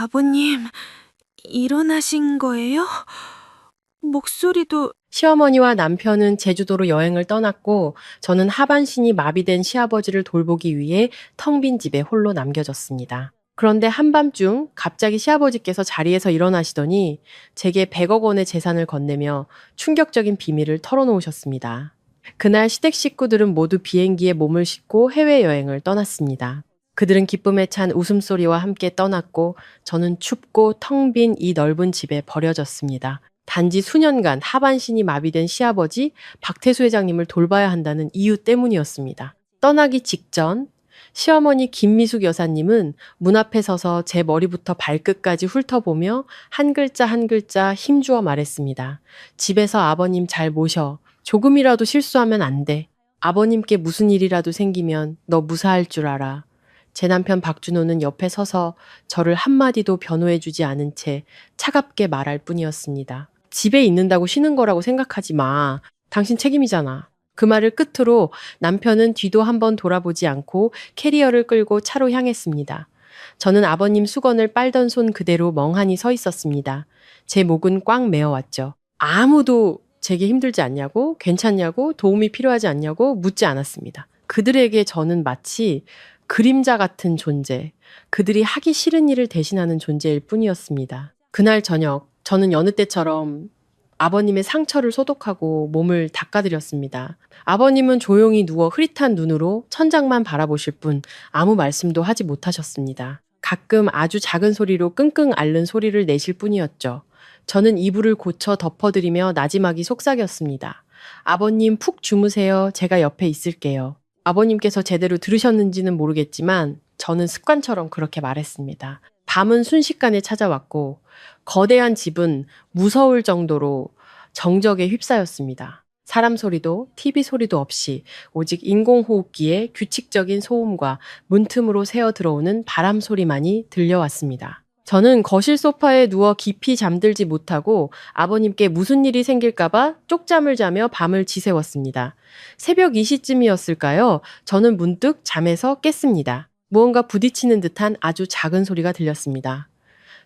아버님, 일어나신 거예요? 목소리도 시어머니와 남편은 제주도로 여행을 떠났고 저는 하반신이 마비된 시아버지를 돌보기 위해 텅 빈 집에 홀로 남겨졌습니다. 그런데 한밤중 갑자기 시아버지께서 자리에서 일어나시더니 제게 100억 원의 재산을 건네며 충격적인 비밀을 털어놓으셨습니다. 그날 시댁 식구들은 모두 비행기에 몸을 싣고 해외여행을 떠났습니다. 그들은 기쁨에 찬 웃음소리와 함께 떠났고 저는 춥고 텅 빈 이 넓은 집에 버려졌습니다. 단지 수년간 하반신이 마비된 시아버지 박태수 회장님을 돌봐야 한다는 이유 때문이었습니다. 떠나기 직전 시어머니 김미숙 여사님은 문 앞에 서서 제 머리부터 발끝까지 훑어보며 한 글자 한 글자 힘주어 말했습니다. 집에서 아버님 잘 모셔. 조금이라도 실수하면 안 돼. 아버님께 무슨 일이라도 생기면 너 무사할 줄 알아. 제 남편 박준호는 옆에 서서 저를 한마디도 변호해주지 않은 채 차갑게 말할 뿐이었습니다. 집에 있는다고 쉬는 거라고 생각하지 마. 당신 책임이잖아. 그 말을 끝으로 남편은 뒤도 한번 돌아보지 않고 캐리어를 끌고 차로 향했습니다. 저는 아버님 수건을 빨던 손 그대로 멍하니 서 있었습니다. 제 목은 꽉 메어왔죠. 아무도 제게 힘들지 않냐고, 괜찮냐고, 도움이 필요하지 않냐고 묻지 않았습니다. 그들에게 저는 마치 그림자 같은 존재, 그들이 하기 싫은 일을 대신하는 존재일 뿐이었습니다. 그날 저녁, 저는 여느 때처럼 아버님의 상처를 소독하고 몸을 닦아드렸습니다. 아버님은 조용히 누워 흐릿한 눈으로 천장만 바라보실 뿐 아무 말씀도 하지 못하셨습니다. 가끔 아주 작은 소리로 끙끙 앓는 소리를 내실 뿐이었죠. 저는 이불을 고쳐 덮어드리며 나지막이 속삭였습니다. 아버님 푹 주무세요. 제가 옆에 있을게요. 아버님께서 제대로 들으셨는지는 모르겠지만 저는 습관처럼 그렇게 말했습니다. 밤은 순식간에 찾아왔고 거대한 집은 무서울 정도로 정적에 휩싸였습니다. 사람 소리도 TV 소리도 없이 오직 인공호흡기의 규칙적인 소음과 문틈으로 새어 들어오는 바람 소리만이 들려왔습니다. 저는 거실 소파에 누워 깊이 잠들지 못하고 아버님께 무슨 일이 생길까봐 쪽잠을 자며 밤을 지새웠습니다. 새벽 2시쯤이었을까요? 저는 문득 잠에서 깼습니다. 무언가 부딪히는 듯한 아주 작은 소리가 들렸습니다.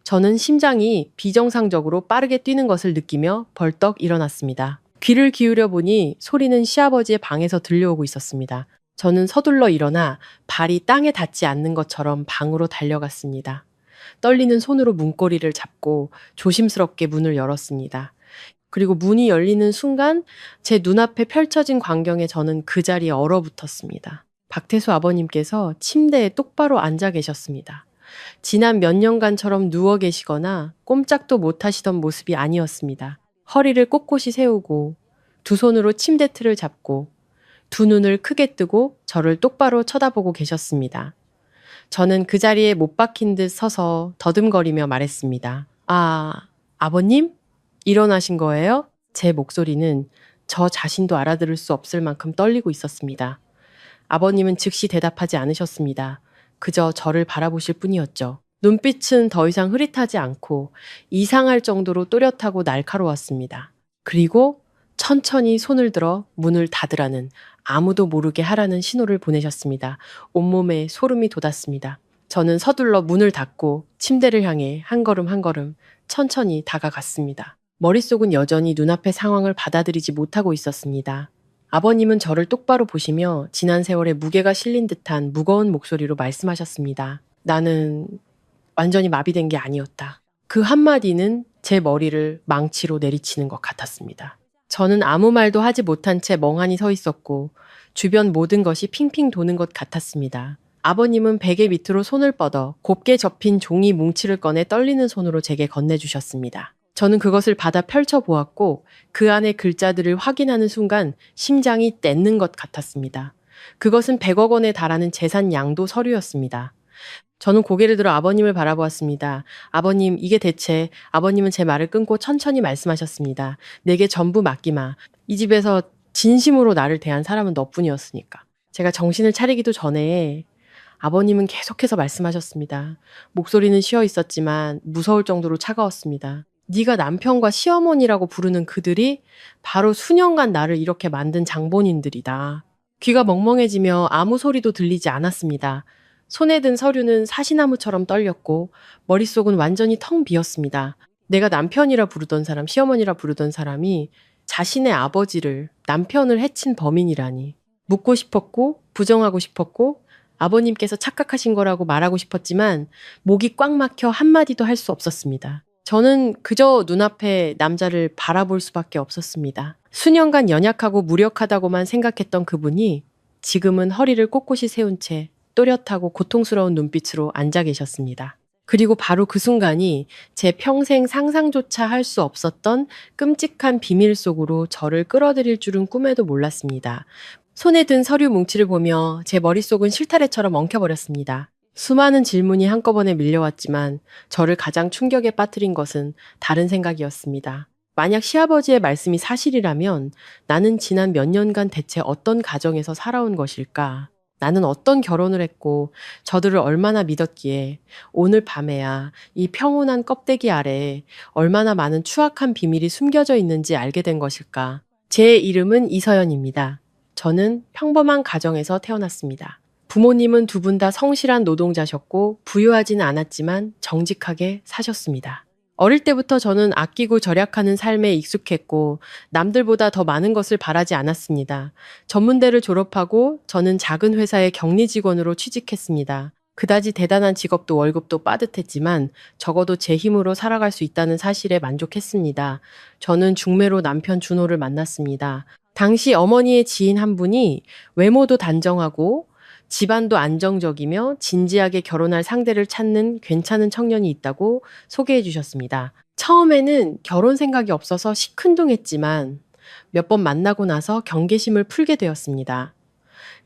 저는 심장이 비정상적으로 빠르게 뛰는 것을 느끼며 벌떡 일어났습니다. 귀를 기울여 보니 소리는 시아버지의 방에서 들려오고 있었습니다. 저는 서둘러 일어나 발이 땅에 닿지 않는 것처럼 방으로 달려갔습니다. 떨리는 손으로 문고리를 잡고 조심스럽게 문을 열었습니다. 그리고 문이 열리는 순간 제 눈앞에 펼쳐진 광경에 저는 그 자리에 얼어붙었습니다. 박태수 아버님께서 침대에 똑바로 앉아 계셨습니다. 지난 몇 년간처럼 누워 계시거나 꼼짝도 못 하시던 모습이 아니었습니다. 허리를 꼿꼿이 세우고 두 손으로 침대 틀을 잡고 두 눈을 크게 뜨고 저를 똑바로 쳐다보고 계셨습니다. 저는 그 자리에 못 박힌 듯 서서 더듬거리며 말했습니다. 아버님? 일어나신 거예요? 제 목소리는 저 자신도 알아들을 수 없을 만큼 떨리고 있었습니다. 아버님은 즉시 대답하지 않으셨습니다. 그저 저를 바라보실 뿐이었죠. 눈빛은 더 이상 흐릿하지 않고 이상할 정도로 또렷하고 날카로웠습니다. 그리고 천천히 손을 들어 문을 닫으라는, 아무도 모르게 하라는 신호를 보내셨습니다. 온몸에 소름이 돋았습니다. 저는 서둘러 문을 닫고 침대를 향해 한 걸음 한 걸음 천천히 다가갔습니다. 머릿속은 여전히 눈앞의 상황을 받아들이지 못하고 있었습니다. 아버님은 저를 똑바로 보시며 지난 세월의 무게가 실린 듯한 무거운 목소리로 말씀하셨습니다. 나는 완전히 마비된 게 아니었다. 그 한마디는 제 머리를 망치로 내리치는 것 같았습니다. 저는 아무 말도 하지 못한 채 멍하니 서 있었고 주변 모든 것이 핑핑 도는 것 같았습니다. 아버님은 베개 밑으로 손을 뻗어 곱게 접힌 종이 뭉치를 꺼내 떨리는 손으로 제게 건네주셨습니다. 저는 그것을 받아 펼쳐보았고 그 안의 글자들을 확인하는 순간 심장이 떼는 것 같았습니다. 그것은 100억 원에 달하는 재산 양도 서류였습니다. 저는 고개를 들어 아버님을 바라보았습니다. 아버님, 이게 대체... 아버님은 제 말을 끊고 천천히 말씀하셨습니다. 내게 전부 맡기마. 이 집에서 진심으로 나를 대한 사람은 너뿐이었으니까. 제가 정신을 차리기도 전에 아버님은 계속해서 말씀하셨습니다. 목소리는 쉬어 있었지만 무서울 정도로 차가웠습니다. 네가 남편과 시어머니라고 부르는 그들이 바로 수년간 나를 이렇게 만든 장본인들이다. 귀가 멍멍해지며 아무 소리도 들리지 않았습니다. 손에 든 서류는 사시나무처럼 떨렸고 머릿속은 완전히 텅 비었습니다. 내가 남편이라 부르던 사람, 시어머니라 부르던 사람이 자신의 아버지를, 남편을 해친 범인이라니. 묻고 싶었고 부정하고 싶었고 아버님께서 착각하신 거라고 말하고 싶었지만 목이 꽉 막혀 한마디도 할 수 없었습니다. 저는 그저 눈앞에 남자를 바라볼 수밖에 없었습니다. 수년간 연약하고 무력하다고만 생각했던 그분이 지금은 허리를 꼿꼿이 세운 채 또렷하고 고통스러운 눈빛으로 앉아 계셨습니다. 그리고 바로 그 순간이 제 평생 상상조차 할 수 없었던 끔찍한 비밀 속으로 저를 끌어들일 줄은 꿈에도 몰랐습니다. 손에 든 서류 뭉치를 보며 제 머릿속은 실타래처럼 엉켜버렸습니다. 수많은 질문이 한꺼번에 밀려왔지만 저를 가장 충격에 빠뜨린 것은 다른 생각이었습니다. 만약 시아버지의 말씀이 사실이라면 나는 지난 몇 년간 대체 어떤 가정에서 살아온 것일까? 나는 어떤 결혼을 했고 저들을 얼마나 믿었기에 오늘 밤에야 이 평온한 껍데기 아래에 얼마나 많은 추악한 비밀이 숨겨져 있는지 알게 된 것일까? 제 이름은 이서연입니다. 저는 평범한 가정에서 태어났습니다. 부모님은 두 분 다 성실한 노동자셨고 부유하지는 않았지만 정직하게 사셨습니다. 어릴 때부터 저는 아끼고 절약하는 삶에 익숙했고 남들보다 더 많은 것을 바라지 않았습니다. 전문대를 졸업하고 저는 작은 회사의 격리 직원으로 취직했습니다. 그다지 대단한 직업도 월급도 빠듯했지만 적어도 제 힘으로 살아갈 수 있다는 사실에 만족했습니다. 저는 중매로 남편 준호를 만났습니다. 당시 어머니의 지인 한 분이 외모도 단정하고 집안도 안정적이며 진지하게 결혼할 상대를 찾는 괜찮은 청년이 있다고 소개해 주셨습니다. 처음에는 결혼 생각이 없어서 시큰둥했지만 몇 번 만나고 나서 경계심을 풀게 되었습니다.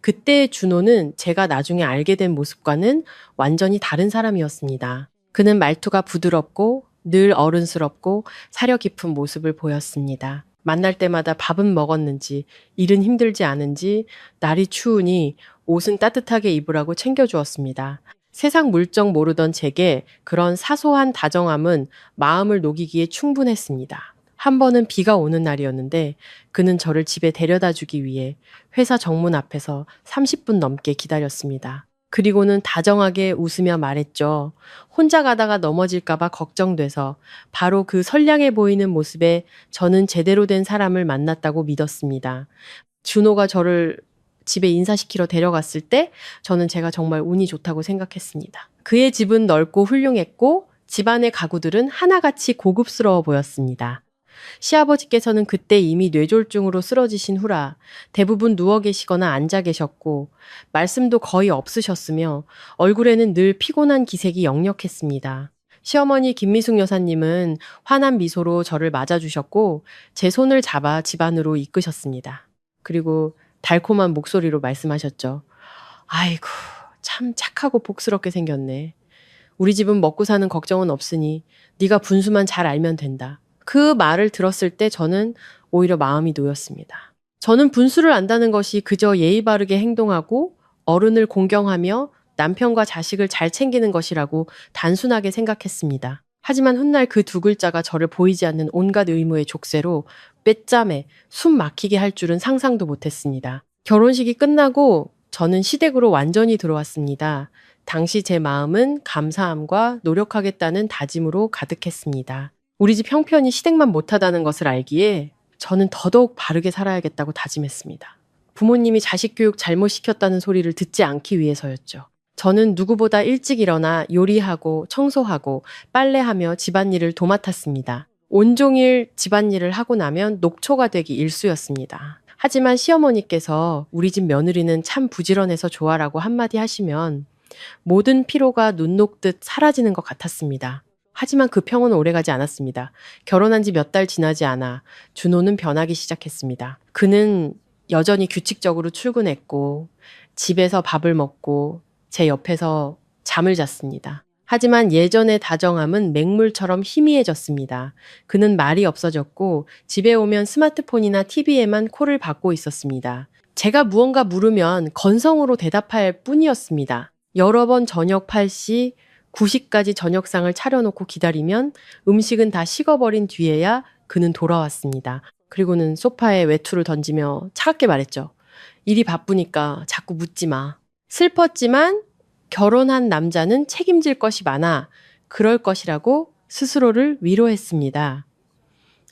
그때의 준호는 제가 나중에 알게 된 모습과는 완전히 다른 사람이었습니다. 그는 말투가 부드럽고 늘 어른스럽고 사려 깊은 모습을 보였습니다. 만날 때마다 밥은 먹었는지, 일은 힘들지 않은지, 날이 추우니 옷은 따뜻하게 입으라고 챙겨주었습니다. 세상 물정 모르던 제게 그런 사소한 다정함은 마음을 녹이기에 충분했습니다. 한 번은 비가 오는 날이었는데 그는 저를 집에 데려다 주기 위해 회사 정문 앞에서 30분 넘게 기다렸습니다. 그리고는 다정하게 웃으며 말했죠. 혼자 가다가 넘어질까봐 걱정돼서 바로 그 선량해 보이는 모습에 저는 제대로 된 사람을 만났다고 믿었습니다. 준호가 저를 집에 인사시키러 데려갔을 때 저는 제가 정말 운이 좋다고 생각했습니다. 그의 집은 넓고 훌륭했고 집안의 가구들은 하나같이 고급스러워 보였습니다. 시아버지께서는 그때 이미 뇌졸중으로 쓰러지신 후라 대부분 누워 계시거나 앉아 계셨고 말씀도 거의 없으셨으며 얼굴에는 늘 피곤한 기색이 역력했습니다. 시어머니 김미숙 여사님은 환한 미소로 저를 맞아주셨고 제 손을 잡아 집 안으로 이끄셨습니다. 그리고 달콤한 목소리로 말씀하셨죠. 아이고, 참 착하고 복스럽게 생겼네. 우리 집은 먹고 사는 걱정은 없으니 네가 분수만 잘 알면 된다. 그 말을 들었을 때 저는 오히려 마음이 놓였습니다. 저는 분수를 안다는 것이 그저 예의 바르게 행동하고 어른을 공경하며 남편과 자식을 잘 챙기는 것이라고 단순하게 생각했습니다. 하지만 훗날 그 두 글자가 저를 보이지 않는 온갖 의무의 족쇄로 빼짬에 숨 막히게 할 줄은 상상도 못했습니다. 결혼식이 끝나고 저는 시댁으로 완전히 들어왔습니다. 당시 제 마음은 감사함과 노력하겠다는 다짐으로 가득했습니다. 우리 집 형편이 시댁만 못하다는 것을 알기에 저는 더더욱 바르게 살아야겠다고 다짐했습니다. 부모님이 자식 교육 잘못 시켰다는 소리를 듣지 않기 위해서였죠. 저는 누구보다 일찍 일어나 요리하고 청소하고 빨래하며 집안일을 도맡았습니다. 온종일 집안일을 하고 나면 녹초가 되기 일쑤였습니다. 하지만 시어머니께서 우리 집 며느리는 참 부지런해서 좋아라고 한마디 하시면 모든 피로가 눈 녹듯 사라지는 것 같았습니다. 하지만 그 평은 오래가지 않았습니다. 결혼한 지 몇 달 지나지 않아 준호는 변하기 시작했습니다. 그는 여전히 규칙적으로 출근했고 집에서 밥을 먹고 제 옆에서 잠을 잤습니다. 하지만 예전의 다정함은 맹물처럼 희미해졌습니다. 그는 말이 없어졌고 집에 오면 스마트폰이나 TV에만 콜을 받고 있었습니다. 제가 무언가 물으면 건성으로 대답할 뿐이었습니다. 여러 번 저녁 8시, 9시까지 저녁상을 차려놓고 기다리면 음식은 다 식어버린 뒤에야 그는 돌아왔습니다. 그리고는 소파에 외투를 던지며 차갑게 말했죠. 일이 바쁘니까 자꾸 묻지 마. 슬펐지만 결혼한 남자는 책임질 것이 많아. 그럴 것이라고 스스로를 위로했습니다.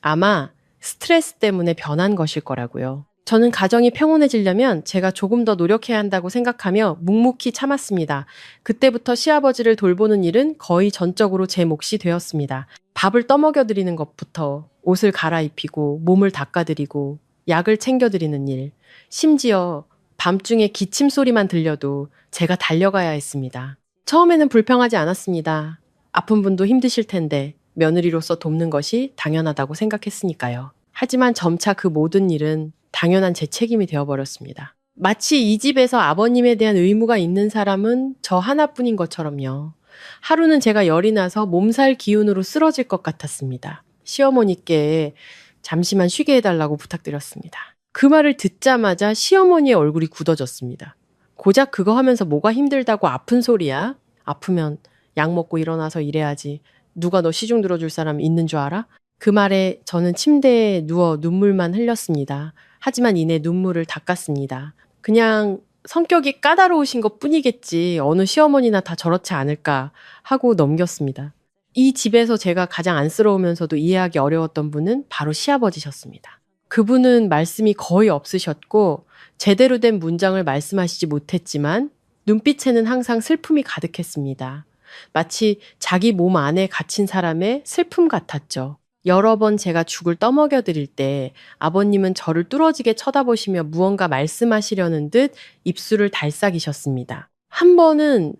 아마 스트레스 때문에 변한 것일 거라고요. 저는 가정이 평온해지려면 제가 조금 더 노력해야 한다고 생각하며 묵묵히 참았습니다. 그때부터 시아버지를 돌보는 일은 거의 전적으로 제 몫이 되었습니다. 밥을 떠먹여드리는 것부터 옷을 갈아입히고 몸을 닦아드리고 약을 챙겨드리는 일, 심지어 밤중에 기침 소리만 들려도 제가 달려가야 했습니다. 처음에는 불평하지 않았습니다. 아픈 분도 힘드실 텐데 며느리로서 돕는 것이 당연하다고 생각했으니까요. 하지만 점차 그 모든 일은 당연한 제 책임이 되어버렸습니다. 마치 이 집에서 아버님에 대한 의무가 있는 사람은 저 하나뿐인 것처럼요. 하루는 제가 열이 나서 몸살 기운으로 쓰러질 것 같았습니다. 시어머니께 잠시만 쉬게 해달라고 부탁드렸습니다. 그 말을 듣자마자 시어머니의 얼굴이 굳어졌습니다. 고작 그거 하면서 뭐가 힘들다고 아픈 소리야? 아프면 약 먹고 일어나서 일해야지. 누가 너 시중 들어줄 사람 있는 줄 알아? 그 말에 저는 침대에 누워 눈물만 흘렸습니다. 하지만 이내 눈물을 닦았습니다. 그냥 성격이 까다로우신 것 뿐이겠지. 어느 시어머니나 다 저렇지 않을까 하고 넘겼습니다. 이 집에서 제가 가장 안쓰러우면서도 이해하기 어려웠던 분은 바로 시아버지셨습니다. 그분은 말씀이 거의 없으셨고 제대로 된 문장을 말씀하시지 못했지만 눈빛에는 항상 슬픔이 가득했습니다. 마치 자기 몸 안에 갇힌 사람의 슬픔 같았죠. 여러 번 제가 죽을 떠먹여 드릴 때 아버님은 저를 뚫어지게 쳐다보시며 무언가 말씀하시려는 듯 입술을 달싹이셨습니다. 한 번은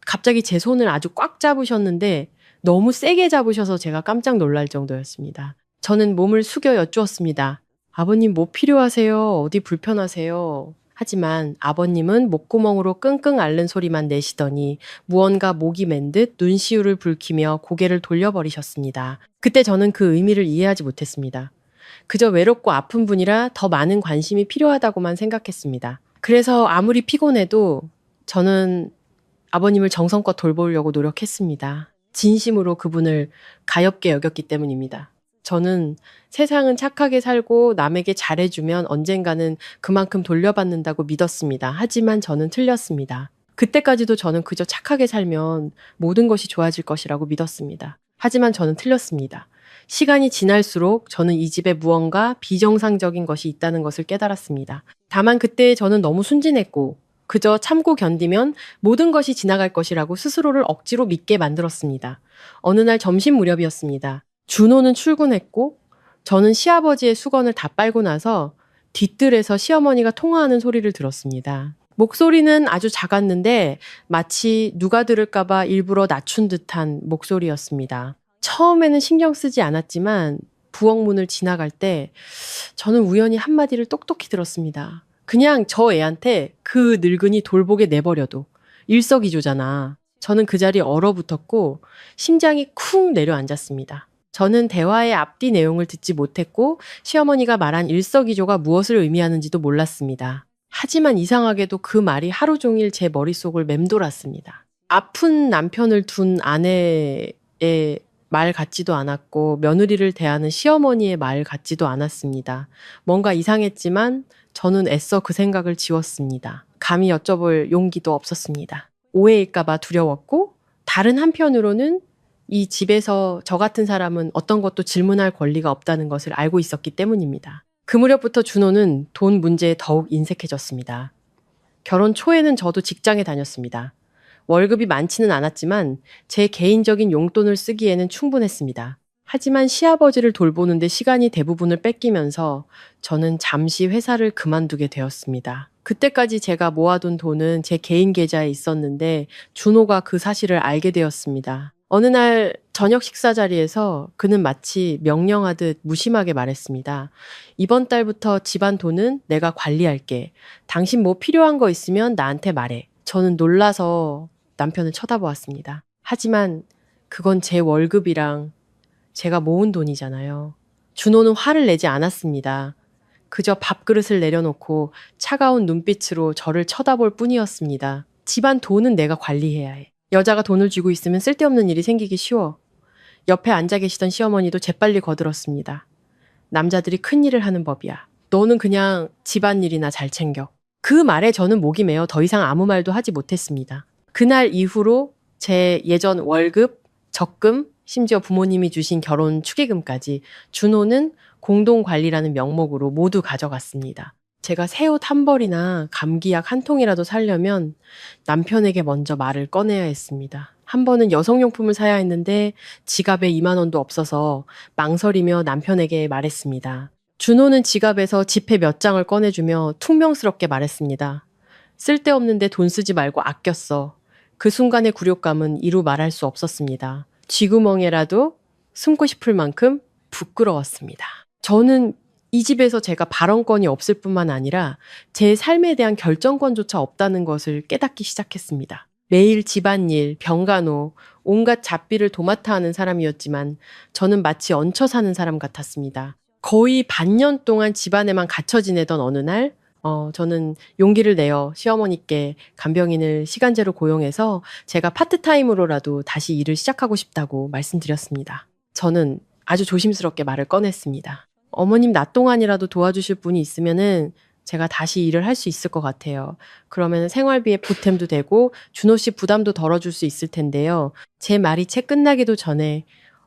갑자기 제 손을 아주 꽉 잡으셨는데 너무 세게 잡으셔서 제가 깜짝 놀랄 정도였습니다. 저는 몸을 숙여 여쭈었습니다. 아버님 뭐 필요하세요? 어디 불편하세요? 하지만 아버님은 목구멍으로 끙끙 앓는 소리만 내시더니 무언가 목이 맨 듯 눈시울을 붉히며 고개를 돌려버리셨습니다. 그때 저는 그 의미를 이해하지 못했습니다. 그저 외롭고 아픈 분이라 더 많은 관심이 필요하다고만 생각했습니다. 그래서 아무리 피곤해도 저는 아버님을 정성껏 돌보려고 노력했습니다. 진심으로 그분을 가엾게 여겼기 때문입니다. 저는 세상은 착하게 살고 남에게 잘해주면 언젠가는 그만큼 돌려받는다고 믿었습니다. 하지만 저는 틀렸습니다. 그때까지도 저는 그저 착하게 살면 모든 것이 좋아질 것이라고 믿었습니다. 하지만 저는 틀렸습니다. 시간이 지날수록 저는 이 집에 무언가 비정상적인 것이 있다는 것을 깨달았습니다. 다만 그때 저는 너무 순진했고 그저 참고 견디면 모든 것이 지나갈 것이라고 스스로를 억지로 믿게 만들었습니다. 어느 날 점심 무렵이었습니다. 준호는 출근했고 저는 시아버지의 수건을 다 빨고 나서 뒤뜰에서 시어머니가 통화하는 소리를 들었습니다. 목소리는 아주 작았는데 마치 누가 들을까봐 일부러 낮춘 듯한 목소리였습니다. 처음에는 신경 쓰지 않았지만 부엌문을 지나갈 때 저는 우연히 한마디를 똑똑히 들었습니다. 그냥 저 애한테 그 늙은이 돌보게 내버려도 일석이조잖아. 저는 그 자리에 얼어붙었고 심장이 쿵 내려앉았습니다. 저는 대화의 앞뒤 내용을 듣지 못했고 시어머니가 말한 일석이조가 무엇을 의미하는지도 몰랐습니다. 하지만 이상하게도 그 말이 하루 종일 제 머릿속을 맴돌았습니다. 아픈 남편을 둔 아내의 말 같지도 않았고 며느리를 대하는 시어머니의 말 같지도 않았습니다. 뭔가 이상했지만 저는 애써 그 생각을 지웠습니다. 감히 여쭤볼 용기도 없었습니다. 오해일까봐 두려웠고 다른 한편으로는 이 집에서 저 같은 사람은 어떤 것도 질문할 권리가 없다는 것을 알고 있었기 때문입니다. 그 무렵부터 준호는 돈 문제에 더욱 인색해졌습니다. 결혼 초에는 저도 직장에 다녔습니다. 월급이 많지는 않았지만 제 개인적인 용돈을 쓰기에는 충분했습니다. 하지만 시아버지를 돌보는데 시간이 대부분을 뺏기면서 저는 잠시 회사를 그만두게 되었습니다. 그때까지 제가 모아둔 돈은 제 개인 계좌에 있었는데 준호가 그 사실을 알게 되었습니다. 어느 날 저녁 식사 자리에서 그는 마치 명령하듯 무심하게 말했습니다. 이번 달부터 집안 돈은 내가 관리할게. 당신 뭐 필요한 거 있으면 나한테 말해. 저는 놀라서 남편을 쳐다보았습니다. 하지만 그건 제 월급이랑 제가 모은 돈이잖아요. 준호는 화를 내지 않았습니다. 그저 밥그릇을 내려놓고 차가운 눈빛으로 저를 쳐다볼 뿐이었습니다. 집안 돈은 내가 관리해야 해. 여자가 돈을 쥐고 있으면 쓸데없는 일이 생기기 쉬워. 옆에 앉아 계시던 시어머니도 재빨리 거들었습니다. 남자들이 큰일을 하는 법이야. 너는 그냥 집안일이나 잘 챙겨. 그 말에 저는 목이 메어 더 이상 아무 말도 하지 못했습니다. 그날 이후로 제 예전 월급, 적금, 심지어 부모님이 주신 결혼 축의금까지 준호는 공동관리라는 명목으로 모두 가져갔습니다. 제가 새 옷 한 벌이나 감기약 한 통이라도 사려면 남편에게 먼저 말을 꺼내야 했습니다. 한 번은 여성용품을 사야 했는데 지갑에 2만 원도 없어서 망설이며 남편에게 말했습니다. 준호는 지갑에서 지폐 몇 장을 꺼내주며 퉁명스럽게 말했습니다. 쓸데없는데 돈 쓰지 말고 아꼈어. 그 순간의 굴욕감은 이루 말할 수 없었습니다. 쥐구멍에라도 숨고 싶을 만큼 부끄러웠습니다. 저는 이 집에서 제가 발언권이 없을 뿐만 아니라 제 삶에 대한 결정권조차 없다는 것을 깨닫기 시작했습니다. 매일 집안일, 병간호, 온갖 잡비를 도맡아 하는 사람이었지만 저는 마치 얹혀 사는 사람 같았습니다. 거의 반년 동안 집안에만 갇혀 지내던 어느 날 저는 용기를 내어 시어머니께 간병인을 시간제로 고용해서 제가 파트타임으로라도 다시 일을 시작하고 싶다고 말씀드렸습니다. 저는 아주 조심스럽게 말을 꺼냈습니다. 어머님 낮 동안이라도 도와주실 분이 있으면은 제가 다시 일을 할 수 있을 것 같아요. 그러면 생활비에 보탬도 되고 준호 씨 부담도 덜어줄 수 있을 텐데요. 제 말이 채 끝나기도 전에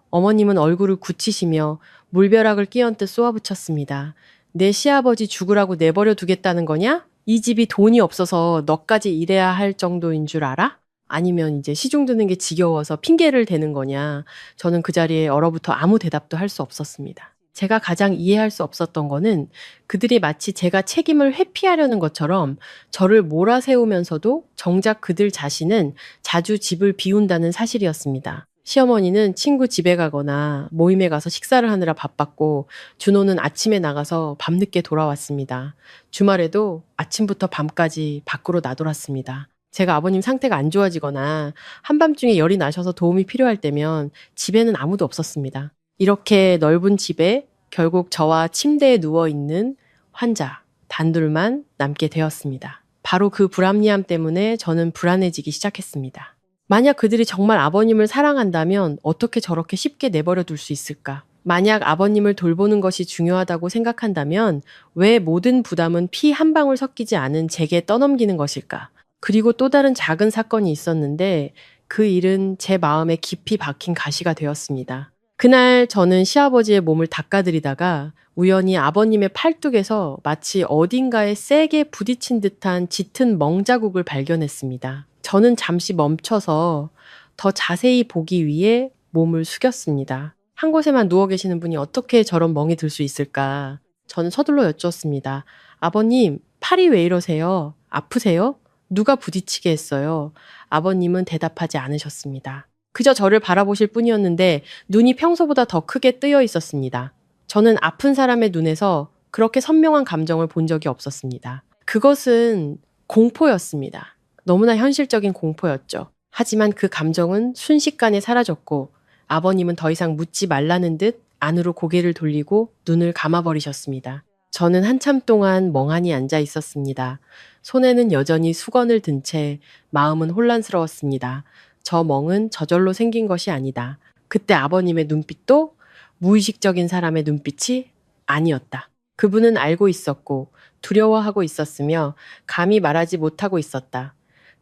어머님은 얼굴을 굳히시며 물벼락을 끼얹듯 쏘아붙였습니다. 내 시아버지 죽으라고 내버려 두겠다는 거냐? 이 집이 돈이 없어서 너까지 일해야 할 정도인 줄 알아? 아니면 이제 시중 드는 게 지겨워서 핑계를 대는 거냐? 저는 그 자리에 얼어붙어 아무 대답도 할 수 없었습니다. 제가 가장 이해할 수 없었던 거는 그들이 마치 제가 책임을 회피하려는 것처럼 저를 몰아세우면서도 정작 그들 자신은 자주 집을 비운다는 사실이었습니다. 시어머니는 친구 집에 가거나 모임에 가서 식사를 하느라 바빴고 준호는 아침에 나가서 밤늦게 돌아왔습니다. 주말에도 아침부터 밤까지 밖으로 나돌았습니다. 제가 아버님 상태가 안 좋아지거나 한밤중에 열이 나셔서 도움이 필요할 때면 집에는 아무도 없었습니다. 이렇게 넓은 집에 결국 저와 침대에 누워있는 환자 단둘만 남게 되었습니다. 바로 그 불합리함 때문에 저는 불안해지기 시작했습니다. 만약 그들이 정말 아버님을 사랑한다면 어떻게 저렇게 쉽게 내버려 둘 수 있을까? 만약 아버님을 돌보는 것이 중요하다고 생각한다면 왜 모든 부담은 피 한 방울 섞이지 않은 제게 떠넘기는 것일까? 그리고 또 다른 작은 사건이 있었는데 그 일은 제 마음에 깊이 박힌 가시가 되었습니다. 그날 저는 시아버지의 몸을 닦아드리다가 우연히 아버님의 팔뚝에서 마치 어딘가에 세게 부딪힌 듯한 짙은 멍자국을 발견했습니다. 저는 잠시 멈춰서 더 자세히 보기 위해 몸을 숙였습니다. 한 곳에만 누워 계시는 분이 어떻게 저런 멍이 들 수 있을까? 저는 서둘러 여쭈었습니다. 아버님, 팔이 왜 이러세요? 아프세요? 누가 부딪히게 했어요? 아버님은 대답하지 않으셨습니다. 그저 저를 바라보실 뿐이었는데 눈이 평소보다 더 크게 뜨여 있었습니다. 저는 아픈 사람의 눈에서 그렇게 선명한 감정을 본 적이 없었습니다. 그것은 공포였습니다. 너무나 현실적인 공포였죠. 하지만 그 감정은 순식간에 사라졌고 아버님은 더 이상 묻지 말라는 듯 안으로 고개를 돌리고 눈을 감아버리셨습니다. 저는 한참 동안 멍하니 앉아 있었습니다. 손에는 여전히 수건을 든 채 마음은 혼란스러웠습니다. 저 멍은 저절로 생긴 것이 아니다. 그때 아버님의 눈빛도 무의식적인 사람의 눈빛이 아니었다. 그분은 알고 있었고 두려워하고 있었으며 감히 말하지 못하고 있었다.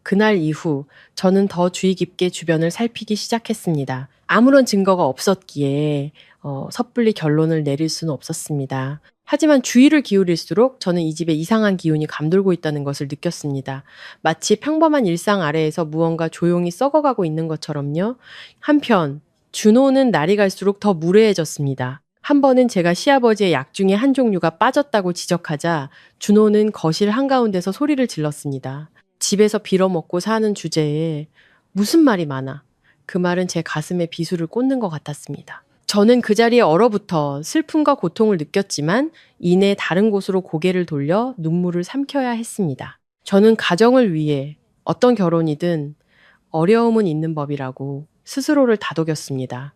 그날 이후 저는 더 주의 깊게 주변을 살피기 시작했습니다. 아무런 증거가 없었기에 섣불리 결론을 내릴 수는 없었습니다. 하지만 주의를 기울일수록 저는 이 집에 이상한 기운이 감돌고 있다는 것을 느꼈습니다. 마치 평범한 일상 아래에서 무언가 조용히 썩어가고 있는 것처럼요. 한편 준호는 날이 갈수록 더 무례해졌습니다. 한 번은 제가 시아버지의 약 중에 한 종류가 빠졌다고 지적하자 준호는 거실 한가운데서 소리를 질렀습니다. 집에서 빌어먹고 사는 주제에 무슨 말이 많아. 그 말은 제 가슴에 비수를 꽂는 것 같았습니다. 저는 그 자리에 얼어붙어 슬픔과 고통을 느꼈지만 이내 다른 곳으로 고개를 돌려 눈물을 삼켜야 했습니다. 저는 가정을 위해 어떤 결혼이든 어려움은 있는 법이라고 스스로를 다독였습니다.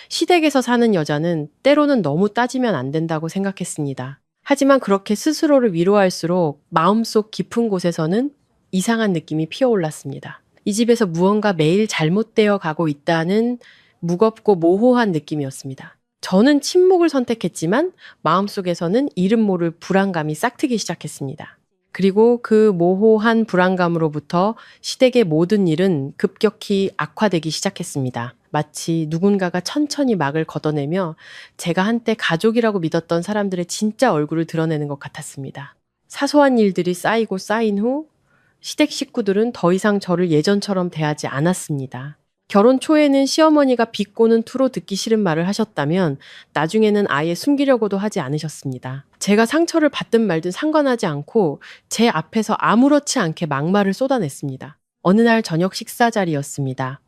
시댁에서 사는 여자는 때로는 너무 따지면 안 된다고 생각했습니다. 하지만 그렇게 스스로를 위로할수록 마음속 깊은 곳에서는 이상한 느낌이 피어올랐습니다. 이 집에서 무언가 매일 잘못되어 가고 있다는 무겁고 모호한 느낌이었습니다. 저는 침묵을 선택했지만 마음속에서는 이름 모를 불안감이 싹트기 시작했습니다. 그리고 그 모호한 불안감으로부터 시댁의 모든 일은 급격히 악화되기 시작했습니다. 마치 누군가가 천천히 막을 걷어내며 제가 한때 가족이라고 믿었던 사람들의 진짜 얼굴을 드러내는 것 같았습니다. 사소한 일들이 쌓이고 쌓인 후 시댁 식구들은 더 이상 저를 예전처럼 대하지 않았습니다. 결혼 초에는 시어머니가 비꼬는 투로 듣기 싫은 말을 하셨다면 나중에는 아예 숨기려고도 하지 않으셨습니다. 제가 상처를 받든 말든 상관하지 않고 제 앞에서 아무렇지 않게 막말을 쏟아냈습니다. 어느 날 저녁 식사 자리였습니다.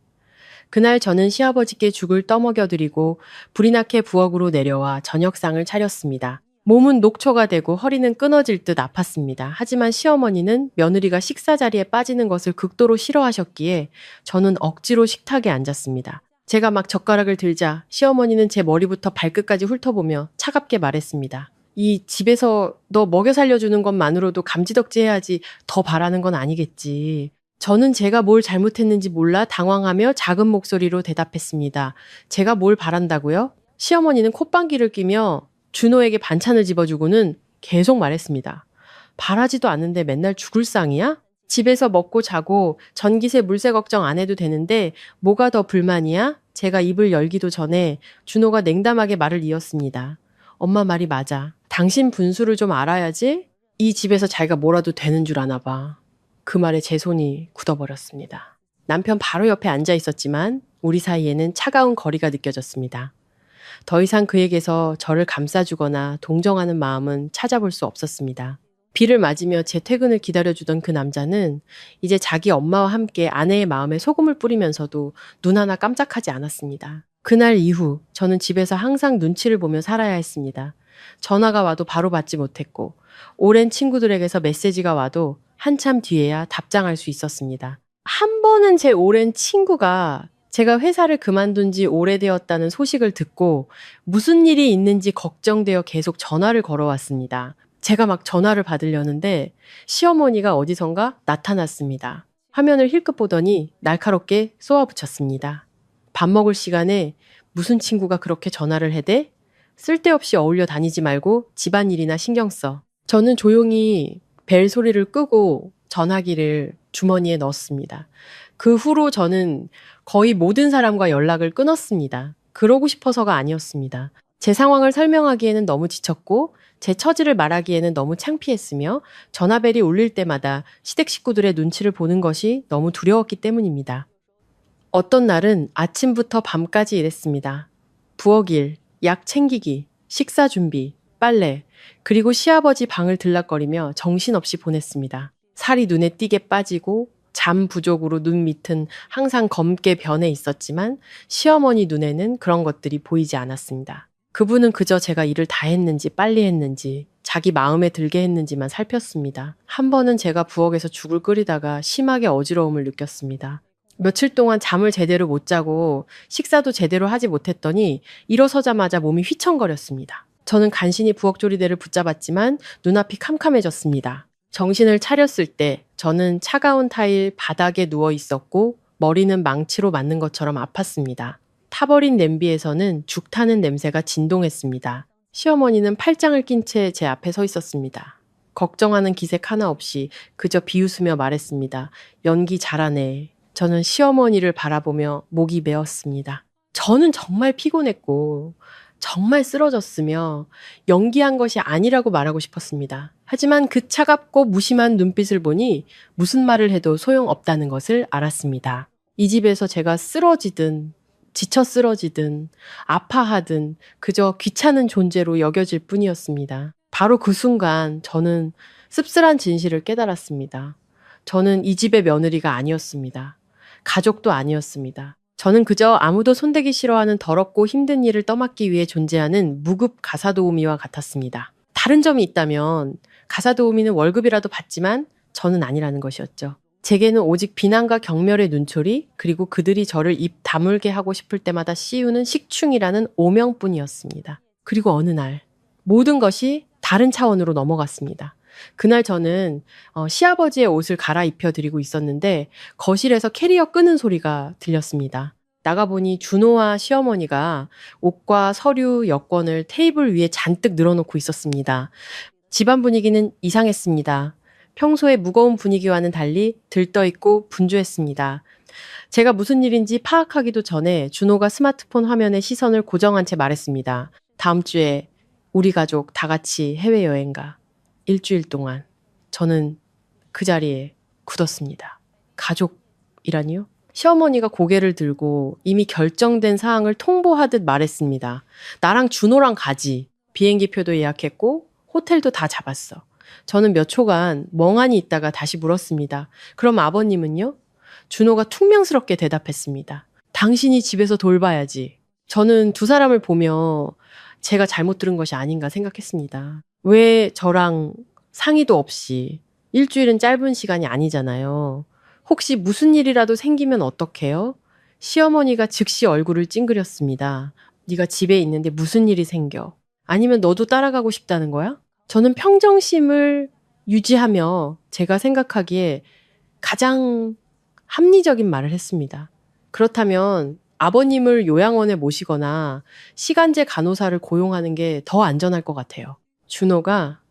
그날 저는 시아버지께 죽을 떠먹여드리고 불이 나게 부엌으로 내려와 저녁상을 차렸습니다. 몸은 녹초가 되고 허리는 끊어질 듯 아팠습니다. 하지만 시어머니는 며느리가 식사 자리에 빠지는 것을 극도로 싫어하셨기에 저는 억지로 식탁에 앉았습니다. 제가 막 젓가락을 들자 시어머니는 제 머리부터 발끝까지 훑어보며 차갑게 말했습니다. 이 집에서 너 먹여 살려주는 것만으로도 감지덕지 해야지 더 바라는 건 아니겠지. 저는 제가 뭘 잘못했는지 몰라 당황하며 작은 목소리로 대답했습니다. 제가 뭘 바란다고요? 시어머니는 콧방귀를 끼며 준호에게 반찬을 집어주고는 계속 말했습니다. 바라지도 않는데 맨날 죽을 상이야? 집에서 먹고 자고 전기세 물세 걱정 안 해도 되는데 뭐가 더 불만이야? 제가 입을 열기도 전에 준호가 냉담하게 말을 이었습니다. 엄마 말이 맞아. 당신 분수를 좀 알아야지. 이 집에서 자기가 뭐라도 되는 줄 아나 봐. 그 말에 제 손이 굳어버렸습니다. 남편 바로 옆에 앉아 있었지만 우리 사이에는 차가운 거리가 느껴졌습니다. 더 이상 그에게서 저를 감싸주거나 동정하는 마음은 찾아볼 수 없었습니다. 비를 맞으며 제 퇴근을 기다려주던 그 남자는 이제 자기 엄마와 함께 아내의 마음에 소금을 뿌리면서도 눈 하나 깜짝하지 않았습니다. 그날 이후 저는 집에서 항상 눈치를 보며 살아야 했습니다. 전화가 와도 바로 받지 못했고 오랜 친구들에게서 메시지가 와도 한참 뒤에야 답장할 수 있었습니다. 한 번은 제 오랜 친구가 제가 회사를 그만둔 지 오래되었다는 소식을 듣고 무슨 일이 있는지 걱정되어 계속 전화를 걸어왔습니다. 제가 막 전화를 받으려는데 시어머니가 어디선가 나타났습니다. 화면을 힐끗 보더니 날카롭게 쏘아붙였습니다. 밥 먹을 시간에 무슨 친구가 그렇게 전화를 해대? 쓸데없이 어울려 다니지 말고 집안일이나 신경 써. 저는 조용히 벨 소리를 끄고 전화기를 주머니에 넣었습니다. 그 후로 저는 거의 모든 사람과 연락을 끊었습니다. 그러고 싶어서가 아니었습니다. 제 상황을 설명하기에는 너무 지쳤고 제 처지를 말하기에는 너무 창피했으며 전화벨이 울릴 때마다 시댁 식구들의 눈치를 보는 것이 너무 두려웠기 때문입니다. 어떤 날은 아침부터 밤까지 일했습니다. 부엌 일, 약 챙기기, 식사 준비, 빨래, 그리고 시아버지 방을 들락거리며 정신없이 보냈습니다. 살이 눈에 띄게 빠지고 잠 부족으로 눈 밑은 항상 검게 변해 있었지만 시어머니 눈에는 그런 것들이 보이지 않았습니다. 그분은 그저 제가 일을 다 했는지 빨리 했는지 자기 마음에 들게 했는지만 살폈습니다. 한 번은 제가 부엌에서 죽을 끓이다가 심하게 어지러움을 느꼈습니다. 며칠 동안 잠을 제대로 못 자고 식사도 제대로 하지 못했더니 일어서자마자 몸이 휘청거렸습니다. 저는 간신히 부엌 조리대를 붙잡았지만 눈앞이 캄캄해졌습니다. 정신을 차렸을 때 저는 차가운 타일 바닥에 누워 있었고 머리는 망치로 맞는 것처럼 아팠습니다. 타버린 냄비에서는 죽 타는 냄새가 진동했습니다. 시어머니는 팔짱을 낀 채 제 앞에 서 있었습니다. 걱정하는 기색 하나 없이 그저 비웃으며 말했습니다. 연기 잘하네. 저는 시어머니를 바라보며 목이 메었습니다. 저는 정말 피곤했고 정말 쓰러졌으며 연기한 것이 아니라고 말하고 싶었습니다. 하지만 그 차갑고 무심한 눈빛을 보니 무슨 말을 해도 소용없다는 것을 알았습니다. 이 집에서 제가 쓰러지든 지쳐 쓰러지든 아파하든 그저 귀찮은 존재로 여겨질 뿐이었습니다. 바로 그 순간 저는 씁쓸한 진실을 깨달았습니다. 저는 이 집의 며느리가 아니었습니다. 가족도 아니었습니다. 저는 그저 아무도 손대기 싫어하는 더럽고 힘든 일을 떠맡기 위해 존재하는 무급 가사도우미와 같았습니다. 다른 점이 있다면 가사도우미는 월급이라도 받지만 저는 아니라는 것이었죠. 제게는 오직 비난과 경멸의 눈초리 그리고 그들이 저를 입 다물게 하고 싶을 때마다 씌우는 식충이라는 오명뿐이었습니다. 그리고 어느 날 모든 것이 다른 차원으로 넘어갔습니다. 그날 저는 시아버지의 옷을 갈아입혀 드리고 있었는데 거실에서 캐리어 끄는 소리가 들렸습니다. 나가보니 준호와 시어머니가 옷과 서류, 여권을 테이블 위에 잔뜩 늘어놓고 있었습니다. 집안 분위기는 이상했습니다. 평소의 무거운 분위기와는 달리 들떠있고 분주했습니다. 제가 무슨 일인지 파악하기도 전에 준호가 스마트폰 화면에 시선을 고정한 채 말했습니다. 다음 주에 우리 가족 다 같이 해외여행 가. 일주일 동안. 저는 그 자리에 굳었습니다. 가족이라니요? 시어머니가 고개를 들고 이미 결정된 사항을 통보하듯 말했습니다. 나랑 준호랑 가지. 비행기 표도 예약했고 호텔도 다 잡았어. 저는 몇 초간 멍하니 있다가 다시 물었습니다. 그럼 아버님은요? 준호가 퉁명스럽게 대답했습니다. 당신이 집에서 돌봐야지. 저는 두 사람을 보며 제가 잘못 들은 것이 아닌가 생각했습니다. 왜 저랑 상의도 없이 일주일은 짧은 시간이 아니잖아요. 혹시 무슨 일이라도 생기면 어떡해요? 시어머니가 즉시 얼굴을 찡그렸습니다. 네가 집에 있는데 무슨 일이 생겨? 아니면 너도 따라가고 싶다는 거야? 저는 평정심을 유지하며 제가 생각하기에 가장 합리적인 말을 했습니다. 그렇다면 아버님을 요양원에 모시거나 시간제 간호사를 고용하는 게 더 안전할 것 같아요. 준호가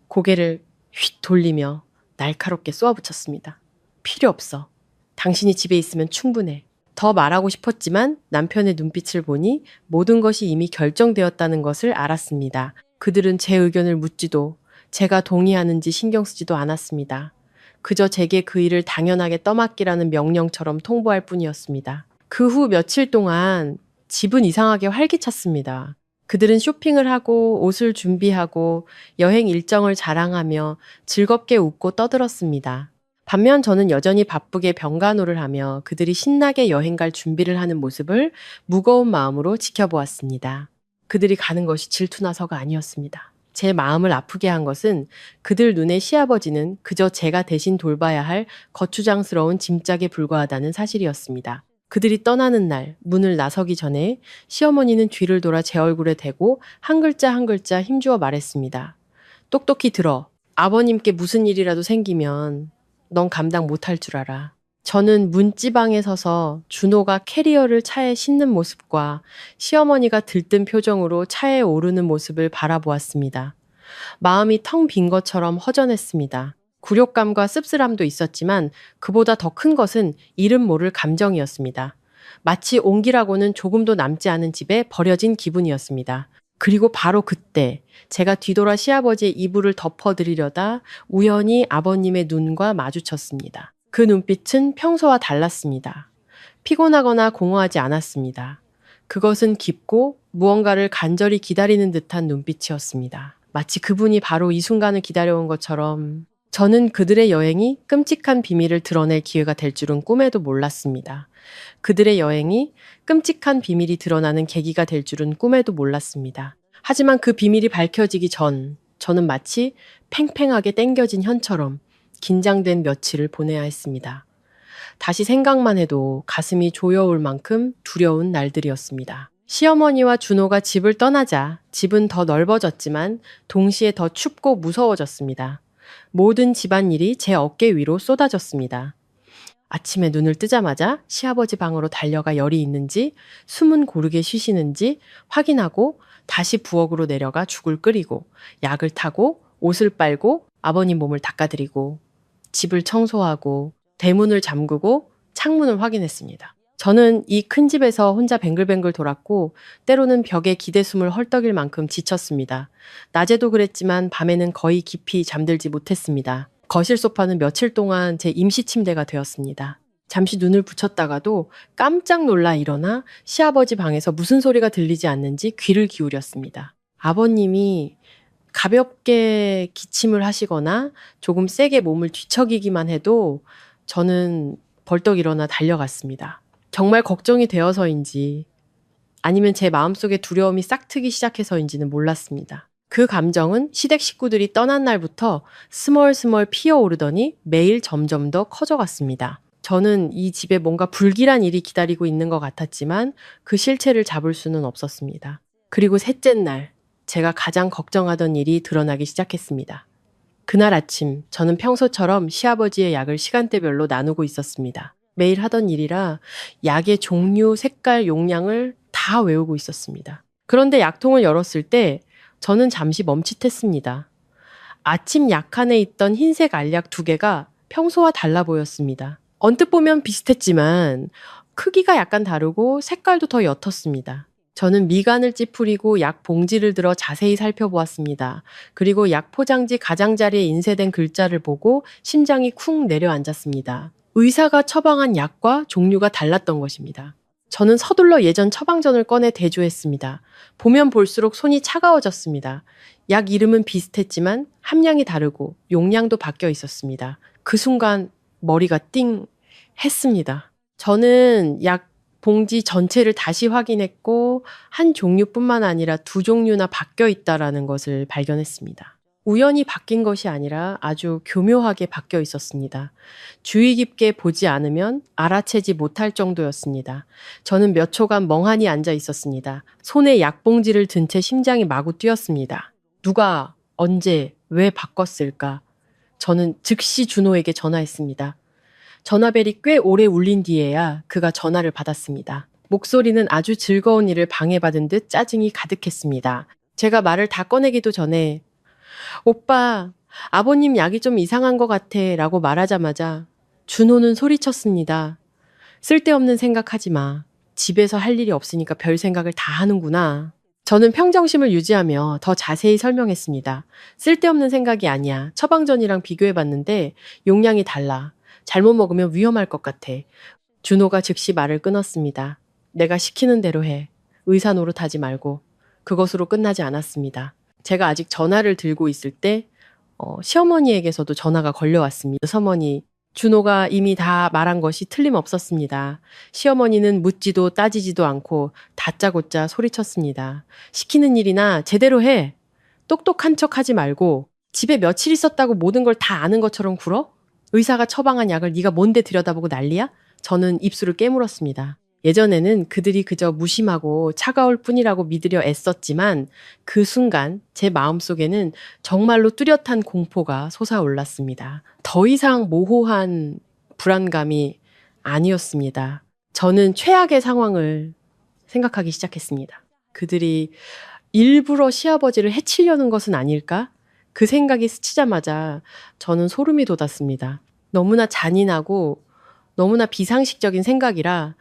고개를 휙 돌리며 날카롭게 쏘아붙였습니다. 필요 없어. 당신이 집에 있으면 충분해. 더 말하고 싶었지만 남편의 눈빛을 보니 모든 것이 이미 결정되었다는 것을 알았습니다. 그들은 제 의견을 묻지도 제가 동의하는지 신경 쓰지도 않았습니다. 그저 제게 그 일을 당연하게 떠맡기라는 명령처럼 통보할 뿐이었습니다. 그 후 며칠 동안 집은 이상하게 활기찼습니다. 그들은 쇼핑을 하고 옷을 준비하고 여행 일정을 자랑하며 즐겁게 웃고 떠들었습니다. 반면 저는 여전히 바쁘게 병간호를 하며 그들이 신나게 여행 갈 준비를 하는 모습을 무거운 마음으로 지켜보았습니다. 그들이 가는 것이 질투나서가 아니었습니다. 제 마음을 아프게 한 것은 그들 눈에 시아버지는 그저 제가 대신 돌봐야 할 거추장스러운 짐짝에 불과하다는 사실이었습니다. 그들이 떠나는 날 문을 나서기 전에 시어머니는 뒤를 돌아 제 얼굴에 대고 한 글자 한 글자 힘주어 말했습니다. 똑똑히 들어. 아버님께 무슨 일이라도 생기면 넌 감당 못할 줄 알아. 저는 문지방에 서서 준호가 캐리어를 차에 싣는 모습과 시어머니가 들뜬 표정으로 차에 오르는 모습을 바라보았습니다. 마음이 텅 빈 것처럼 허전했습니다. 굴욕감과 씁쓸함도 있었지만 그보다 더 큰 것은 이름 모를 감정이었습니다. 마치 온기라고는 조금도 남지 않은 집에 버려진 기분이었습니다. 그리고 바로 그때 제가 뒤돌아 시아버지의 이불을 덮어드리려다 우연히 아버님의 눈과 마주쳤습니다. 그 눈빛은 평소와 달랐습니다. 피곤하거나 공허하지 않았습니다. 그것은 깊고 무언가를 간절히 기다리는 듯한 눈빛이었습니다. 마치 그분이 바로 이 순간을 기다려온 것처럼 저는 그들의 여행이 끔찍한 비밀을 드러낼 기회가 될 줄은 꿈에도 몰랐습니다. 그들의 여행이 끔찍한 비밀이 드러나는 계기가 될 줄은 꿈에도 몰랐습니다. 하지만 그 비밀이 밝혀지기 전 저는 마치 팽팽하게 땡겨진 현처럼 긴장된 며칠을 보내야 했습니다. 다시 생각만 해도 가슴이 조여올 만큼 두려운 날들이었습니다. 시어머니와 준호가 집을 떠나자 집은 더 넓어졌지만 동시에 더 춥고 무서워졌습니다. 모든 집안일이 제 어깨 위로 쏟아졌습니다. 아침에 눈을 뜨자마자 시아버지 방으로 달려가 열이 있는지 숨은 고르게 쉬시는지 확인하고 다시 부엌으로 내려가 죽을 끓이고 약을 타고 옷을 빨고 아버님 몸을 닦아드리고 집을 청소하고 대문을 잠그고 창문을 확인했습니다. 저는 이 큰 집에서 혼자 뱅글뱅글 돌았고 때로는 벽에 기대숨을 헐떡일 만큼 지쳤습니다. 낮에도 그랬지만 밤에는 거의 깊이 잠들지 못했습니다. 거실 소파는 며칠 동안 제 임시 침대가 되었습니다. 잠시 눈을 붙였다가도 깜짝 놀라 일어나 시아버지 방에서 무슨 소리가 들리지 않는지 귀를 기울였습니다. 아버님이 가볍게 기침을 하시거나 조금 세게 몸을 뒤척이기만 해도 저는 벌떡 일어나 달려갔습니다. 정말 걱정이 되어서인지 아니면 제 마음속에 두려움이 싹트기 시작해서인지는 몰랐습니다. 그 감정은 시댁 식구들이 떠난 날부터 스멀스멀 피어오르더니 매일 점점 더 커져갔습니다. 저는 이 집에 뭔가 불길한 일이 기다리고 있는 것 같았지만 그 실체를 잡을 수는 없었습니다. 그리고 셋째 날, 제가 가장 걱정하던 일이 드러나기 시작했습니다. 그날 아침, 저는 평소처럼 시아버지의 약을 시간대별로 나누고 있었습니다. 매일 하던 일이라 약의 종류, 색깔, 용량을 다 외우고 있었습니다. 그런데 약통을 열었을 때 저는 잠시 멈칫했습니다. 아침 약 칸에 있던 흰색 알약 2개가 평소와 달라 보였습니다. 언뜻 보면 비슷했지만 크기가 약간 다르고 색깔도 더 옅었습니다. 저는 미간을 찌푸리고 약 봉지를 들어 자세히 살펴보았습니다. 그리고 약 포장지 가장자리에 인쇄된 글자를 보고 심장이 쿵 내려앉았습니다. 의사가 처방한 약과 종류가 달랐던 것입니다. 저는 서둘러 예전 처방전을 꺼내 대조했습니다. 보면 볼수록 손이 차가워졌습니다. 약 이름은 비슷했지만 함량이 다르고 용량도 바뀌어 있었습니다. 그 순간 머리가 띵 했습니다. 저는 약 봉지 전체를 다시 확인했고 한 종류뿐만 아니라 2종류나 바뀌어 있다라는 것을 발견했습니다. 우연히 바뀐 것이 아니라 아주 교묘하게 바뀌어 있었습니다. 주의 깊게 보지 않으면 알아채지 못할 정도였습니다. 저는 몇 초간 멍하니 앉아 있었습니다. 손에 약봉지를 든 채 심장이 마구 뛰었습니다. 누가, 언제, 왜 바꿨을까? 저는 즉시 준호에게 전화했습니다. 전화벨이 꽤 오래 울린 뒤에야 그가 전화를 받았습니다. 목소리는 아주 즐거운 일을 방해받은 듯 짜증이 가득했습니다. 제가 말을 다 꺼내기도 전에 오빠, 아버님 약이 좀 이상한 것 같아 라고 말하자마자 준호는 소리쳤습니다. 쓸데없는 생각하지 마. 집에서 할 일이 없으니까 별 생각을 다 하는구나. 저는 평정심을 유지하며 더 자세히 설명했습니다. 쓸데없는 생각이 아니야. 처방전이랑 비교해봤는데 용량이 달라. 잘못 먹으면 위험할 것 같아. 준호가 즉시 말을 끊었습니다. 내가 시키는 대로 해. 의사 노릇하지 말고. 그것으로 끝나지 않았습니다. 제가 아직 전화를 들고 있을 때 시어머니에게서도 전화가 걸려왔습니다. 서머니, 준호가 이미 다 말한 것이 틀림없었습니다. 시어머니는 묻지도 따지지도 않고 다짜고짜 소리쳤습니다. 시키는 일이나 제대로 해. 똑똑한 척 하지 말고 집에 며칠 있었다고 모든 걸 다 아는 것처럼 굴어? 의사가 처방한 약을 네가 뭔데 들여다보고 난리야? 저는 입술을 깨물었습니다. 예전에는 그들이 그저 무심하고 차가울 뿐이라고 믿으려 애썼지만 그 순간 제 마음속에는 정말로 뚜렷한 공포가 솟아올랐습니다. 더 이상 모호한 불안감이 아니었습니다. 저는 최악의 상황을 생각하기 시작했습니다. 그들이 일부러 시아버지를 해치려는 것은 아닐까? 그 생각이 스치자마자 저는 소름이 돋았습니다. 너무나 잔인하고 너무나 비상식적인 생각이라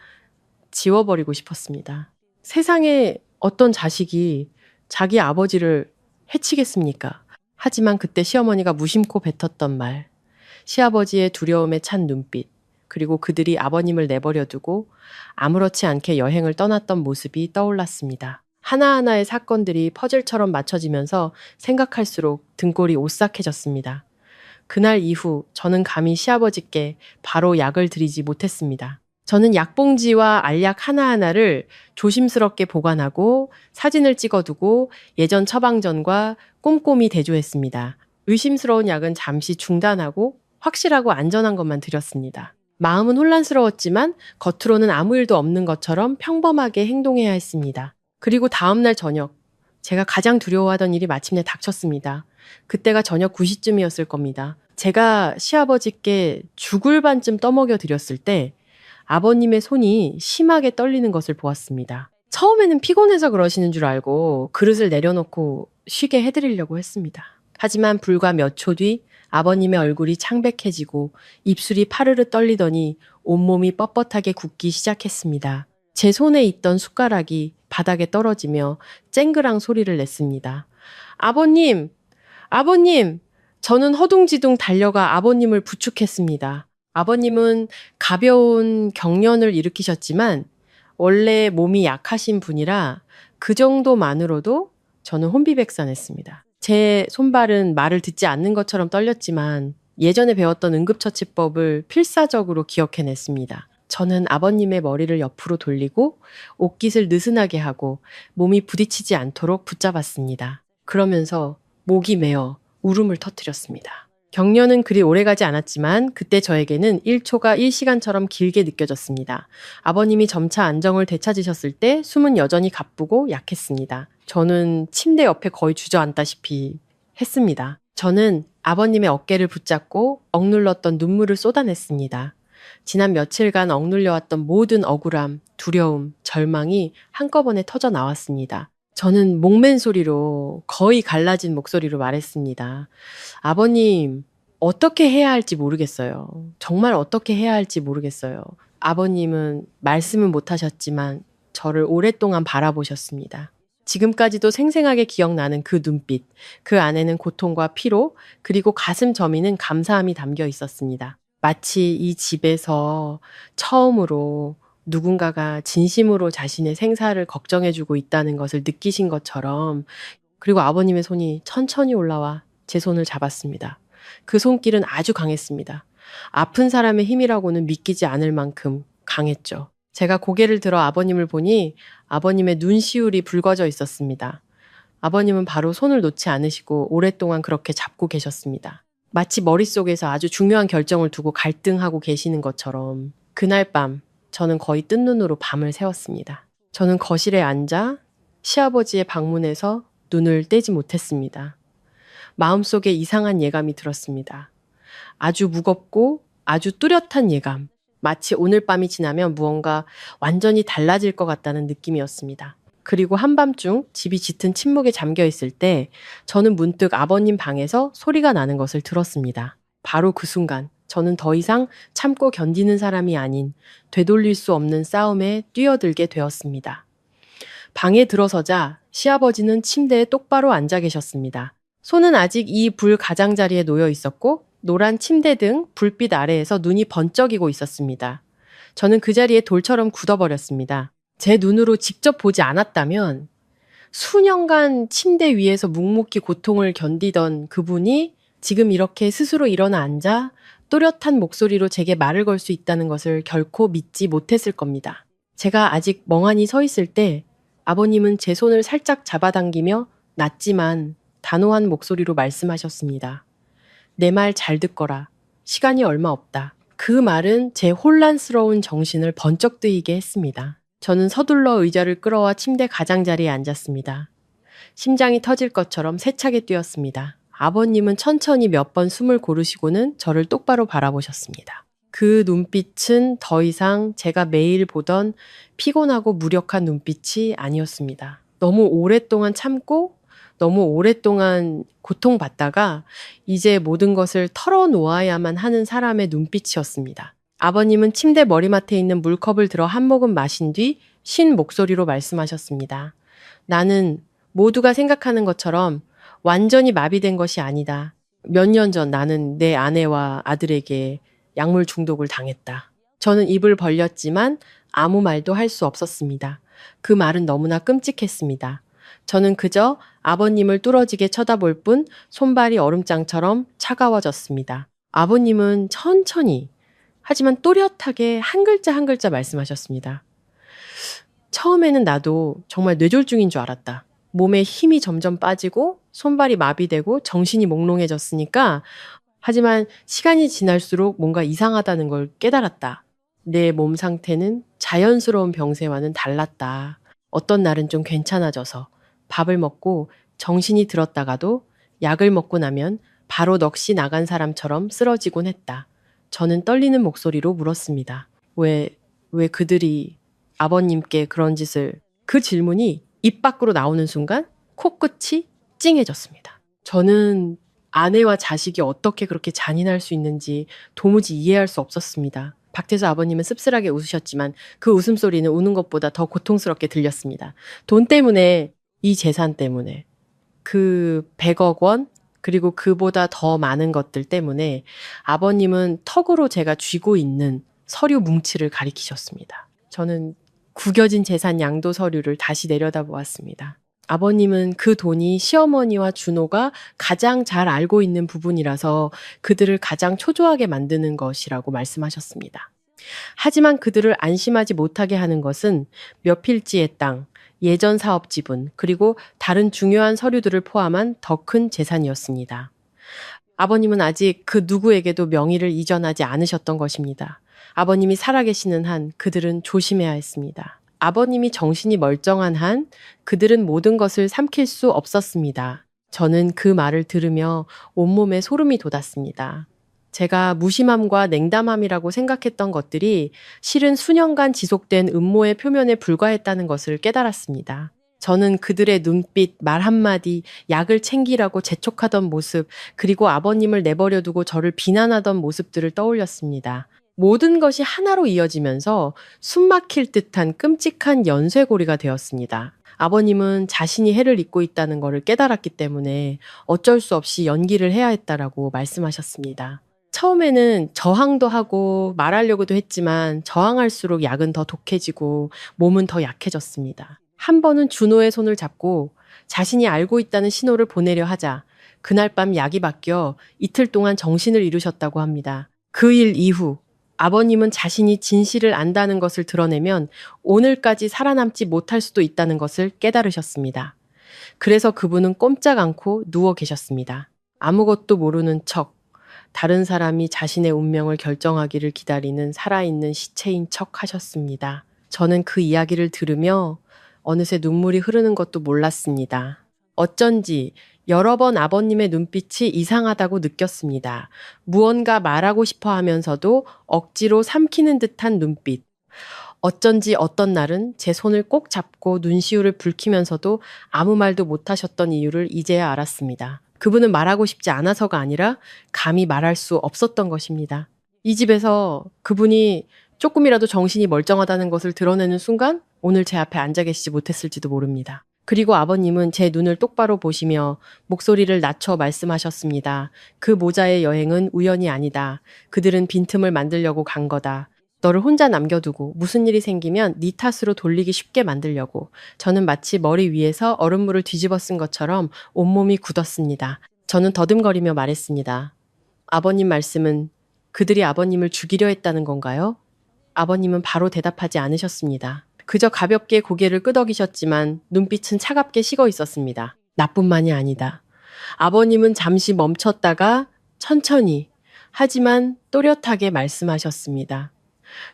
지워버리고 싶었습니다. 세상에 어떤 자식이 자기 아버지를 해치겠습니까? 하지만 그때 시어머니가 무심코 뱉었던 말, 시아버지의 두려움에 찬 눈빛, 그리고 그들이 아버님을 내버려 두고 아무렇지 않게 여행을 떠났던 모습이 떠올랐습니다. 하나하나의 사건들이 퍼즐처럼 맞춰지면서 생각할수록 등골이 오싹해졌습니다. 그날 이후 저는 감히 시아버지께 바로 약을 드리지 못했습니다. 저는 약봉지와 알약 하나하나를 조심스럽게 보관하고 사진을 찍어두고 예전 처방전과 꼼꼼히 대조했습니다. 의심스러운 약은 잠시 중단하고 확실하고 안전한 것만 드렸습니다. 마음은 혼란스러웠지만 겉으로는 아무 일도 없는 것처럼 평범하게 행동해야 했습니다. 그리고 다음날 저녁, 제가 가장 두려워하던 일이 마침내 닥쳤습니다. 그때가 저녁 9시쯤이었을 겁니다. 제가 시아버지께 죽을 반쯤 떠먹여 드렸을 때 아버님의 손이 심하게 떨리는 것을 보았습니다. 처음에는 피곤해서 그러시는 줄 알고 그릇을 내려놓고 쉬게 해드리려고 했습니다. 하지만 불과 몇 초 뒤 아버님의 얼굴이 창백해지고 입술이 파르르 떨리더니 온몸이 뻣뻣하게 굳기 시작했습니다. 제 손에 있던 숟가락이 바닥에 떨어지며 쨍그랑 소리를 냈습니다. 아버님! 아버님! 저는 허둥지둥 달려가 아버님을 부축했습니다. 아버님은 가벼운 경련을 일으키셨지만 원래 몸이 약하신 분이라 그 정도만으로도 저는 혼비백산했습니다. 제 손발은 말을 듣지 않는 것처럼 떨렸지만 예전에 배웠던 응급처치법을 필사적으로 기억해냈습니다. 저는 아버님의 머리를 옆으로 돌리고 옷깃을 느슨하게 하고 몸이 부딪히지 않도록 붙잡았습니다. 그러면서 목이 메어 울음을 터뜨렸습니다. 경련은 그리 오래가지 않았지만 그때 저에게는 1초가 1시간처럼 길게 느껴졌습니다. 아버님이 점차 안정을 되찾으셨을 때 숨은 여전히 가쁘고 약했습니다. 저는 침대 옆에 거의 주저앉다시피 했습니다. 저는 아버님의 어깨를 붙잡고 억눌렀던 눈물을 쏟아냈습니다. 지난 며칠간 억눌려왔던 모든 억울함, 두려움, 절망이 한꺼번에 터져 나왔습니다. 저는 목맨 소리로 거의 갈라진 목소리로 말했습니다. 아버님, 어떻게 해야 할지 모르겠어요. 정말 어떻게 해야 할지 모르겠어요. 아버님은 말씀은 못하셨지만 저를 오랫동안 바라보셨습니다. 지금까지도 생생하게 기억나는 그 눈빛, 그 안에는 고통과 피로, 그리고 가슴 저미는 감사함이 담겨 있었습니다. 마치 이 집에서 처음으로 누군가가 진심으로 자신의 생사를 걱정해주고 있다는 것을 느끼신 것처럼, 그리고 아버님의 손이 천천히 올라와 제 손을 잡았습니다. 그 손길은 아주 강했습니다. 아픈 사람의 힘이라고는 믿기지 않을 만큼 강했죠. 제가 고개를 들어 아버님을 보니 아버님의 눈시울이 붉어져 있었습니다. 아버님은 바로 손을 놓지 않으시고 오랫동안 그렇게 잡고 계셨습니다. 마치 머릿속에서 아주 중요한 결정을 두고 갈등하고 계시는 것처럼. 그날 밤 저는 거의 뜬 눈으로 밤을 새웠습니다. 저는 거실에 앉아 시아버지의 방문에서 눈을 떼지 못했습니다. 마음속에 이상한 예감이 들었습니다. 아주 무겁고 아주 뚜렷한 예감. 마치 오늘 밤이 지나면 무언가 완전히 달라질 것 같다는 느낌이었습니다. 그리고 한밤중 집이 짙은 침묵에 잠겨 있을 때 저는 문득 아버님 방에서 소리가 나는 것을 들었습니다. 바로 그 순간 저는 더 이상 참고 견디는 사람이 아닌 되돌릴 수 없는 싸움에 뛰어들게 되었습니다. 방에 들어서자 시아버지는 침대에 똑바로 앉아 계셨습니다. 손은 아직 이 불 가장자리에 놓여 있었고 노란 침대 등 불빛 아래에서 눈이 번쩍이고 있었습니다. 저는 그 자리에 돌처럼 굳어버렸습니다. 제 눈으로 직접 보지 않았다면 수년간 침대 위에서 묵묵히 고통을 견디던 그분이 지금 이렇게 스스로 일어나 앉아 또렷한 목소리로 제게 말을 걸 수 있다는 것을 결코 믿지 못했을 겁니다. 제가 아직 멍하니 서 있을 때 아버님은 제 손을 살짝 잡아당기며 낮지만 단호한 목소리로 말씀하셨습니다. 내 말 잘 듣거라. 시간이 얼마 없다. 그 말은 제 혼란스러운 정신을 번쩍 뜨이게 했습니다. 저는 서둘러 의자를 끌어와 침대 가장자리에 앉았습니다. 심장이 터질 것처럼 세차게 뛰었습니다. 아버님은 천천히 몇 번 숨을 고르시고는 저를 똑바로 바라보셨습니다. 그 눈빛은 더 이상 제가 매일 보던 피곤하고 무력한 눈빛이 아니었습니다. 너무 오랫동안 참고 너무 오랫동안 고통받다가 이제 모든 것을 털어놓아야만 하는 사람의 눈빛이었습니다. 아버님은 침대 머리맡에 있는 물컵을 들어 한 모금 마신 뒤 쉰 목소리로 말씀하셨습니다. 나는 모두가 생각하는 것처럼 완전히 마비된 것이 아니다. 몇 년 전 나는 내 아내와 아들에게 약물 중독을 당했다. 저는 입을 벌렸지만 아무 말도 할 수 없었습니다. 그 말은 너무나 끔찍했습니다. 저는 그저 아버님을 뚫어지게 쳐다볼 뿐 손발이 얼음장처럼 차가워졌습니다. 아버님은 천천히 하지만 또렷하게 한 글자 한 글자 말씀하셨습니다. 처음에는 나도 정말 뇌졸중인 줄 알았다. 몸에 힘이 점점 빠지고 손발이 마비되고 정신이 몽롱해졌으니까 하지만 시간이 지날수록 뭔가 이상하다는 걸 깨달았다. 내 몸 상태는 자연스러운 병세와는 달랐다. 어떤 날은 좀 괜찮아져서 밥을 먹고 정신이 들었다가도 약을 먹고 나면 바로 넋이 나간 사람처럼 쓰러지곤 했다. 저는 떨리는 목소리로 물었습니다. 왜 그들이 아버님께 그런 짓을... 그 질문이 입 밖으로 나오는 순간 코끝이 찡해졌습니다. 저는 아내와 자식이 어떻게 그렇게 잔인할 수 있는지 도무지 이해할 수 없었습니다. 박태수 아버님은 씁쓸하게 웃으셨지만 그 웃음소리는 우는 것보다 더 고통스럽게 들렸습니다. 돈 때문에, 이 재산 때문에, 그 100억 원, 그리고 그보다 더 많은 것들 때문에 아버님은 턱으로 제가 쥐고 있는 서류 뭉치를 가리키셨습니다. 저는 구겨진 재산 양도 서류를 다시 내려다보았습니다. 아버님은 그 돈이 시어머니와 준호가 가장 잘 알고 있는 부분이라서 그들을 가장 초조하게 만드는 것이라고 말씀하셨습니다. 하지만 그들을 안심하지 못하게 하는 것은 몇 필지의 땅, 예전 사업 지분, 그리고 다른 중요한 서류들을 포함한 더 큰 재산이었습니다. 아버님은 아직 그 누구에게도 명의를 이전하지 않으셨던 것입니다. 아버님이 살아계시는 한 그들은 조심해야 했습니다. 아버님이 정신이 멀쩡한 한 그들은 모든 것을 삼킬 수 없었습니다. 저는 그 말을 들으며 온몸에 소름이 돋았습니다. 제가 무심함과 냉담함이라고 생각했던 것들이 실은 수년간 지속된 음모의 표면에 불과했다는 것을 깨달았습니다. 저는 그들의 눈빛, 말 한마디, 약을 챙기라고 재촉하던 모습, 그리고 아버님을 내버려 두고 저를 비난하던 모습들을 떠올렸습니다. 모든 것이 하나로 이어지면서 숨막힐 듯한 끔찍한 연쇄고리가 되었습니다. 아버님은 자신이 해를 입고 있다는 것을 깨달았기 때문에 어쩔 수 없이 연기를 해야 했다라고 말씀하셨습니다. 처음에는 저항도 하고 말하려고도 했지만 저항할수록 약은 더 독해지고 몸은 더 약해졌습니다. 한 번은 준호의 손을 잡고 자신이 알고 있다는 신호를 보내려 하자 그날 밤 약이 바뀌어 이틀 동안 정신을 잃으셨다고 합니다. 그 일 이후 아버님은 자신이 진실을 안다는 것을 드러내면 오늘까지 살아남지 못할 수도 있다는 것을 깨달으셨습니다. 그래서 그분은 꼼짝 않고 누워 계셨습니다. 아무것도 모르는 척, 다른 사람이 자신의 운명을 결정하기를 기다리는 살아있는 시체인 척 하셨습니다. 저는 그 이야기를 들으며 어느새 눈물이 흐르는 것도 몰랐습니다. 어쩐지 여러 번 아버님의 눈빛이 이상하다고 느꼈습니다. 무언가 말하고 싶어 하면서도 억지로 삼키는 듯한 눈빛. 어쩐지 어떤 날은 제 손을 꼭 잡고 눈시울을 붉히면서도 아무 말도 못하셨던 이유를 이제야 알았습니다. 그분은 말하고 싶지 않아서가 아니라 감히 말할 수 없었던 것입니다. 이 집에서 그분이 조금이라도 정신이 멀쩡하다는 것을 드러내는 순간 오늘 제 앞에 앉아 계시지 못했을지도 모릅니다. 그리고 아버님은 제 눈을 똑바로 보시며 목소리를 낮춰 말씀하셨습니다. 그 모자의 여행은 우연이 아니다. 그들은 빈틈을 만들려고 간 거다. 너를 혼자 남겨두고 무슨 일이 생기면 네 탓으로 돌리기 쉽게 만들려고. 저는 마치 머리 위에서 얼음물을 뒤집어 쓴 것처럼 온몸이 굳었습니다. 저는 더듬거리며 말했습니다. 아버님 말씀은 그들이 아버님을 죽이려 했다는 건가요? 아버님은 바로 대답하지 않으셨습니다. 그저 가볍게 고개를 끄덕이셨지만 눈빛은 차갑게 식어 있었습니다. 나뿐만이 아니다. 아버님은 잠시 멈췄다가 천천히 하지만 또렷하게 말씀하셨습니다.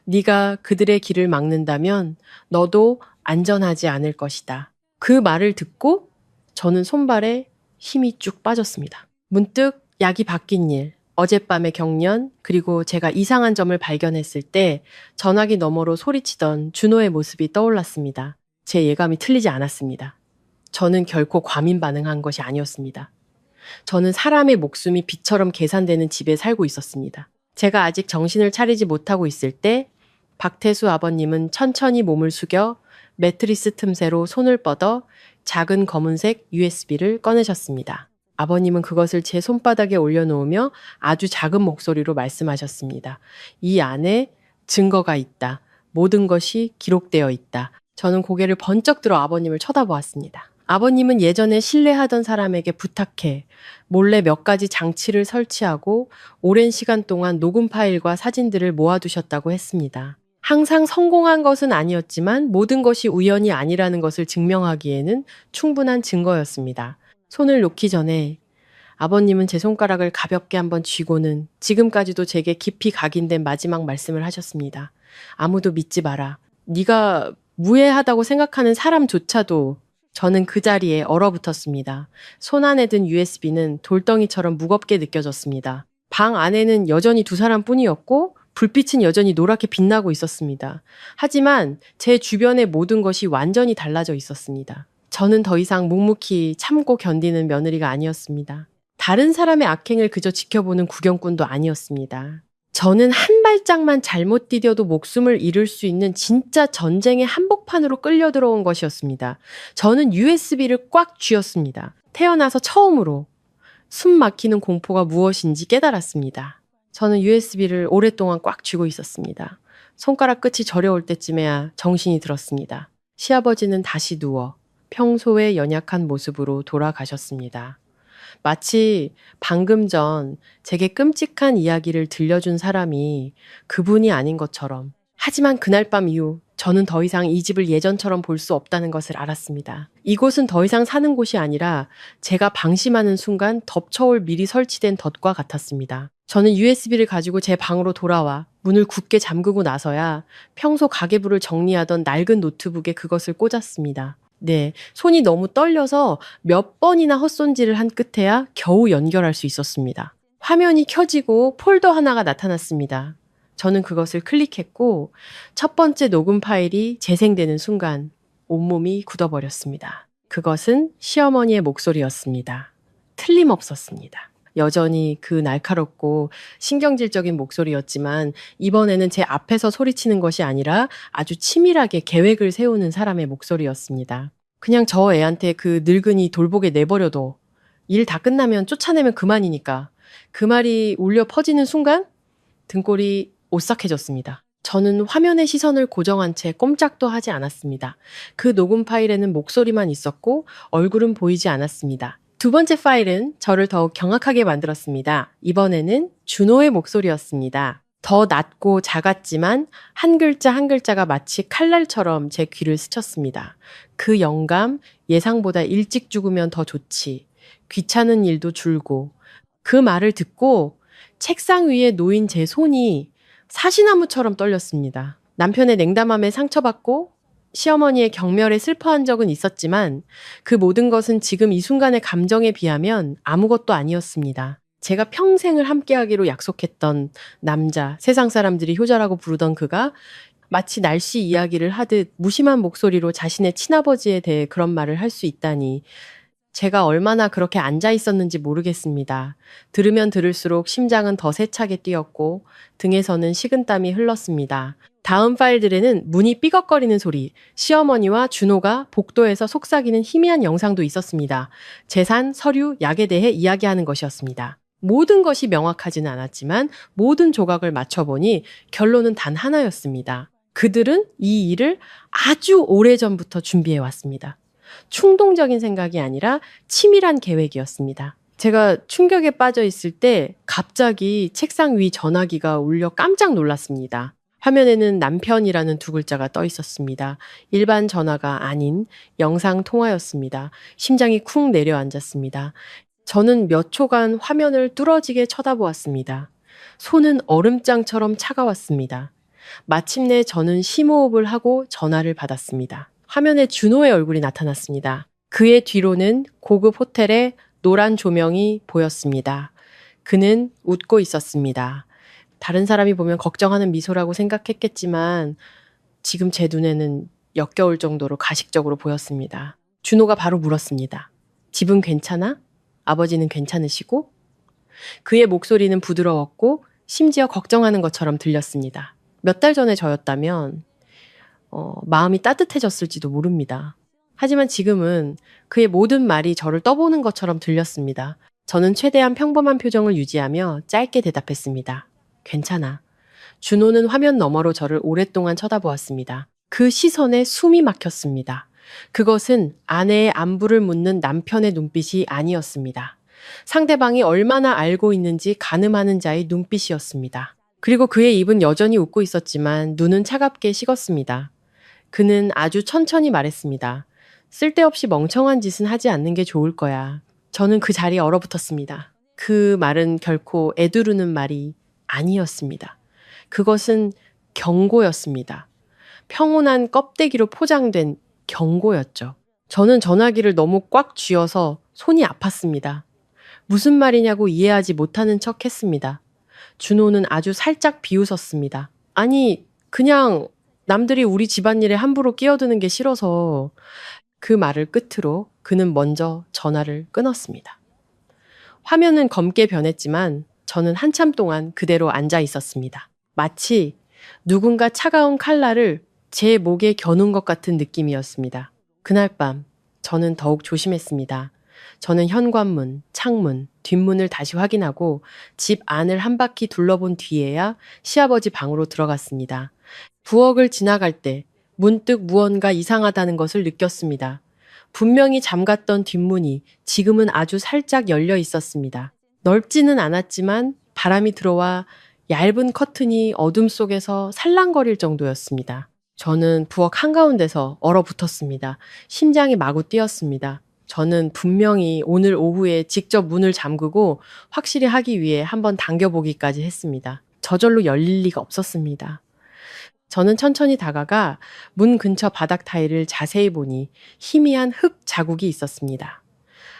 네가 그들의 길을 막는다면 너도 안전하지 않을 것이다. 그 말을 듣고 저는 손발에 힘이 쭉 빠졌습니다. 문득 약이 바뀐 일, 어젯밤의 경련, 그리고 제가 이상한 점을 발견했을 때 전화기 너머로 소리치던 준호의 모습이 떠올랐습니다. 제 예감이 틀리지 않았습니다. 저는 결코 과민 반응한 것이 아니었습니다. 저는 사람의 목숨이 빛처럼 계산되는 집에 살고 있었습니다. 제가 아직 정신을 차리지 못하고 있을 때 박태수 아버님은 천천히 몸을 숙여 매트리스 틈새로 손을 뻗어 작은 검은색 USB를 꺼내셨습니다. 아버님은 그것을 제 손바닥에 올려놓으며 아주 작은 목소리로 말씀하셨습니다. 이 안에 증거가 있다. 모든 것이 기록되어 있다. 저는 고개를 번쩍 들어 아버님을 쳐다보았습니다. 아버님은 예전에 신뢰하던 사람에게 부탁해 몰래 몇 가지 장치를 설치하고 오랜 시간 동안 녹음 파일과 사진들을 모아두셨다고 했습니다. 항상 성공한 것은 아니었지만 모든 것이 우연이 아니라는 것을 증명하기에는 충분한 증거였습니다. 손을 놓기 전에 아버님은 제 손가락을 가볍게 한번 쥐고는 지금까지도 제게 깊이 각인된 마지막 말씀을 하셨습니다. 아무도 믿지 마라. 네가 무해하다고 생각하는 사람조차도. 저는 그 자리에 얼어붙었습니다. 손 안에 든 USB는 돌덩이처럼 무겁게 느껴졌습니다. 방 안에는 여전히 두 사람뿐이었고 불빛은 여전히 노랗게 빛나고 있었습니다. 하지만 제 주변의 모든 것이 완전히 달라져 있었습니다. 저는 더 이상 묵묵히 참고 견디는 며느리가 아니었습니다. 다른 사람의 악행을 그저 지켜보는 구경꾼도 아니었습니다. 저는 한 발짝만 잘못 디뎌도 목숨을 잃을 수 있는 진짜 전쟁의 한복판으로 끌려 들어온 것이었습니다. 저는 USB를 꽉 쥐었습니다. 태어나서 처음으로 숨 막히는 공포가 무엇인지 깨달았습니다. 저는 USB를 오랫동안 꽉 쥐고 있었습니다. 손가락 끝이 저려올 때쯤에야 정신이 들었습니다. 시아버지는 다시 누워 평소의 연약한 모습으로 돌아가셨습니다. 마치 방금 전 제게 끔찍한 이야기를 들려준 사람이 그분이 아닌 것처럼. 하지만 그날 밤 이후 저는 더 이상 이 집을 예전처럼 볼 수 없다는 것을 알았습니다. 이곳은 더 이상 사는 곳이 아니라 제가 방심하는 순간 덮쳐올 미리 설치된 덫과 같았습니다. 저는 USB를 가지고 제 방으로 돌아와 문을 굳게 잠그고 나서야 평소 가계부를 정리하던 낡은 노트북에 그것을 꽂았습니다. 네, 손이 너무 떨려서 몇 번이나 헛손질을 한 끝에야 겨우 연결할 수 있었습니다. 화면이 켜지고 폴더 하나가 나타났습니다. 저는 그것을 클릭했고 첫 번째 녹음 파일이 재생되는 순간 온몸이 굳어버렸습니다. 그것은 시어머니의 목소리였습니다. 틀림없었습니다. 여전히 그 날카롭고 신경질적인 목소리였지만 이번에는 제 앞에서 소리치는 것이 아니라 아주 치밀하게 계획을 세우는 사람의 목소리였습니다. 그냥 저 애한테 그 늙은이 돌보게 내버려둬. 일 다 끝나면 쫓아내면 그만이니까. 그 말이 울려 퍼지는 순간 등골이 오싹해졌습니다. 저는 화면의 시선을 고정한 채 꼼짝도 하지 않았습니다. 그 녹음 파일에는 목소리만 있었고 얼굴은 보이지 않았습니다. 두 번째 파일은 저를 더욱 경악하게 만들었습니다. 이번에는 준호의 목소리였습니다. 더 낮고 작았지만 한 글자 한 글자가 마치 칼날처럼 제 귀를 스쳤습니다. 그 영감, 예상보다 일찍 죽으면 더 좋지. 귀찮은 일도 줄고. 그 말을 듣고 책상 위에 놓인 제 손이 사시나무처럼 떨렸습니다. 남편의 냉담함에 상처받고 시어머니의 경멸에 슬퍼한 적은 있었지만 그 모든 것은 지금 이 순간의 감정에 비하면 아무것도 아니었습니다. 제가 평생을 함께하기로 약속했던 남자, 세상 사람들이 효자라고 부르던 그가 마치 날씨 이야기를 하듯 무심한 목소리로 자신의 친아버지에 대해 그런 말을 할 수 있다니 제가 얼마나 그렇게 앉아 있었는지 모르겠습니다. 들으면 들을수록 심장은 더 세차게 뛰었고 등에서는 식은땀이 흘렀습니다. 다음 파일들에는 문이 삐걱거리는 소리, 시어머니와 준호가 복도에서 속삭이는 희미한 영상도 있었습니다. 재산, 서류, 약에 대해 이야기하는 것이었습니다. 모든 것이 명확하지는 않았지만 모든 조각을 맞춰보니 결론은 단 하나였습니다. 그들은 이 일을 아주 오래전부터 준비해왔습니다. 충동적인 생각이 아니라 치밀한 계획이었습니다. 제가 충격에 빠져 있을 때 갑자기 책상 위 전화기가 울려 깜짝 놀랐습니다. 화면에는 남편이라는 두 글자가 떠 있었습니다. 일반 전화가 아닌 영상 통화였습니다. 심장이 쿵 내려앉았습니다. 저는 몇 초간 화면을 뚫어지게 쳐다보았습니다. 손은 얼음장처럼 차가웠습니다. 마침내 저는 심호흡을 하고 전화를 받았습니다. 화면에 준호의 얼굴이 나타났습니다. 그의 뒤로는 고급 호텔의 노란 조명이 보였습니다. 그는 웃고 있었습니다. 다른 사람이 보면 걱정하는 미소라고 생각했겠지만 지금 제 눈에는 역겨울 정도로 가식적으로 보였습니다. 준호가 바로 물었습니다. 집은 괜찮아? 아버지는 괜찮으시고? 그의 목소리는 부드러웠고 심지어 걱정하는 것처럼 들렸습니다. 몇 달 전에 저였다면 마음이 따뜻해졌을지도 모릅니다. 하지만 지금은 그의 모든 말이 저를 떠보는 것처럼 들렸습니다. 저는 최대한 평범한 표정을 유지하며 짧게 대답했습니다. 괜찮아. 준호는 화면 너머로 저를 오랫동안 쳐다보았습니다. 그 시선에 숨이 막혔습니다. 그것은 아내의 안부를 묻는 남편의 눈빛이 아니었습니다. 상대방이 얼마나 알고 있는지 가늠하는 자의 눈빛이었습니다. 그리고 그의 입은 여전히 웃고 있었지만 눈은 차갑게 식었습니다. 그는 아주 천천히 말했습니다. 쓸데없이 멍청한 짓은 하지 않는 게 좋을 거야. 저는 그 자리에 얼어붙었습니다. 그 말은 결코 애두르는 말이 아니었습니다. 그것은 경고였습니다. 평온한 껍데기로 포장된 경고였죠. 저는 전화기를 너무 꽉 쥐어서 손이 아팠습니다. 무슨 말이냐고 이해하지 못하는 척 했습니다. 준호는 아주 살짝 비웃었습니다. 아니, 그냥 남들이 우리 집안일에 함부로 끼어드는 게 싫어서. 그 말을 끝으로 그는 먼저 전화를 끊었습니다. 화면은 검게 변했지만 저는 한참 동안 그대로 앉아 있었습니다. 마치 누군가 차가운 칼날을 제 목에 겨눈 것 같은 느낌이었습니다. 그날 밤 저는 더욱 조심했습니다. 저는 현관문, 창문, 뒷문을 다시 확인하고 집 안을 한 바퀴 둘러본 뒤에야 시아버지 방으로 들어갔습니다. 부엌을 지나갈 때 문득 무언가 이상하다는 것을 느꼈습니다. 분명히 잠갔던 뒷문이 지금은 아주 살짝 열려 있었습니다. 넓지는 않았지만 바람이 들어와 얇은 커튼이 어둠 속에서 살랑거릴 정도였습니다. 저는 부엌 한가운데서 얼어붙었습니다. 심장이 마구 뛰었습니다. 저는 분명히 오늘 오후에 직접 문을 잠그고 확실히 하기 위해 한번 당겨보기까지 했습니다. 저절로 열릴 리가 없었습니다. 저는 천천히 다가가 문 근처 바닥 타일을 자세히 보니 희미한 흙 자국이 있었습니다.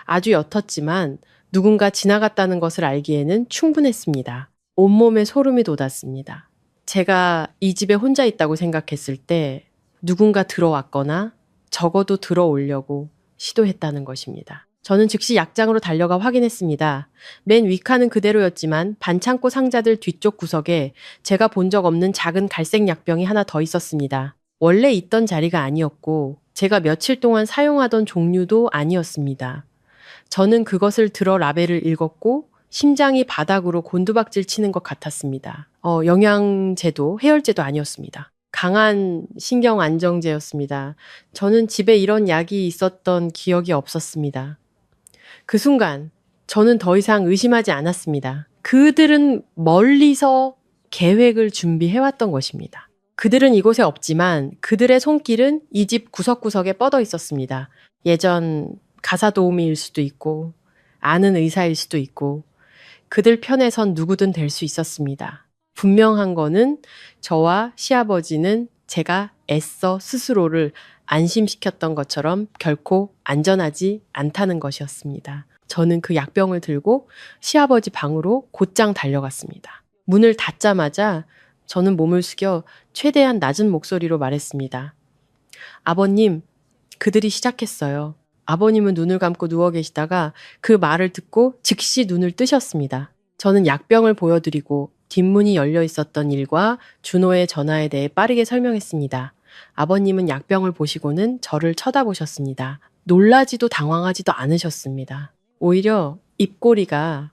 아주 옅었지만 누군가 지나갔다는 것을 알기에는 충분했습니다. 온몸에 소름이 돋았습니다. 제가 이 집에 혼자 있다고 생각했을 때 누군가 들어왔거나 적어도 들어오려고 시도했다는 것입니다. 저는 즉시 약장으로 달려가 확인했습니다. 맨 윗칸은 그대로였지만 반창고 상자들 뒤쪽 구석에 제가 본 적 없는 작은 갈색 약병이 하나 더 있었습니다. 원래 있던 자리가 아니었고 제가 며칠 동안 사용하던 종류도 아니었습니다. 저는 그것을 들어 라벨을 읽었고 심장이 바닥으로 곤두박질 치는 것 같았습니다. 영양제도, 해열제도 아니었습니다. 강한 신경 안정제였습니다. 저는 집에 이런 약이 있었던 기억이 없었습니다. 그 순간 저는 더 이상 의심하지 않았습니다. 그들은 멀리서 계획을 준비해왔던 것입니다. 그들은 이곳에 없지만 그들의 손길은 이 집 구석구석에 뻗어 있었습니다. 예전 가사 도우미일 수도 있고 아는 의사일 수도 있고 그들 편에 선 누구든 될 수 있었습니다. 분명한 거는 저와 시아버지는 제가 애써 스스로를 안심시켰던 것처럼 결코 안전하지 않다는 것이었습니다. 저는 그 약병을 들고 시아버지 방으로 곧장 달려갔습니다. 문을 닫자마자 저는 몸을 숙여 최대한 낮은 목소리로 말했습니다. 아버님, 그들이 시작했어요. 아버님은 눈을 감고 누워 계시다가 그 말을 듣고 즉시 눈을 뜨셨습니다. 저는 약병을 보여드리고 뒷문이 열려 있었던 일과 준호의 전화에 대해 빠르게 설명했습니다. 아버님은 약병을 보시고는 저를 쳐다보셨습니다. 놀라지도 당황하지도 않으셨습니다. 오히려 입꼬리가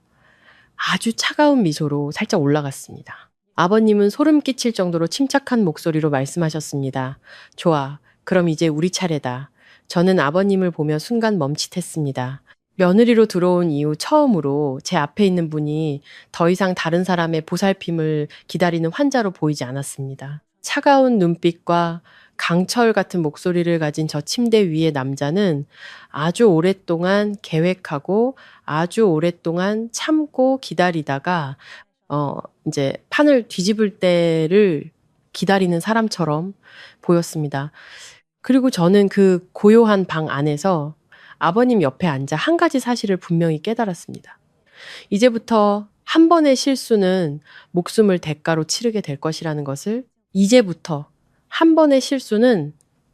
아주 차가운 미소로 살짝 올라갔습니다. 아버님은 소름 끼칠 정도로 침착한 목소리로 말씀하셨습니다. 좋아, 그럼 이제 우리 차례다. 저는 아버님을 보며 순간 멈칫했습니다. 며느리로 들어온 이후 처음으로 제 앞에 있는 분이 더 이상 다른 사람의 보살핌을 기다리는 환자로 보이지 않았습니다. 차가운 눈빛과 강철 같은 목소리를 가진 저 침대 위의 남자는 아주 오랫동안 계획하고 아주 오랫동안 참고 기다리다가 이제 판을 뒤집을 때를 기다리는 사람처럼 보였습니다. 그리고 저는 그 고요한 방 안에서 아버님 옆에 앉아 한 가지 사실을 분명히 깨달았습니다. 이제부터 한 번의 실수는 목숨을 대가로 치르게 될 것이라는 것을, 이제부터 한 번의 실수는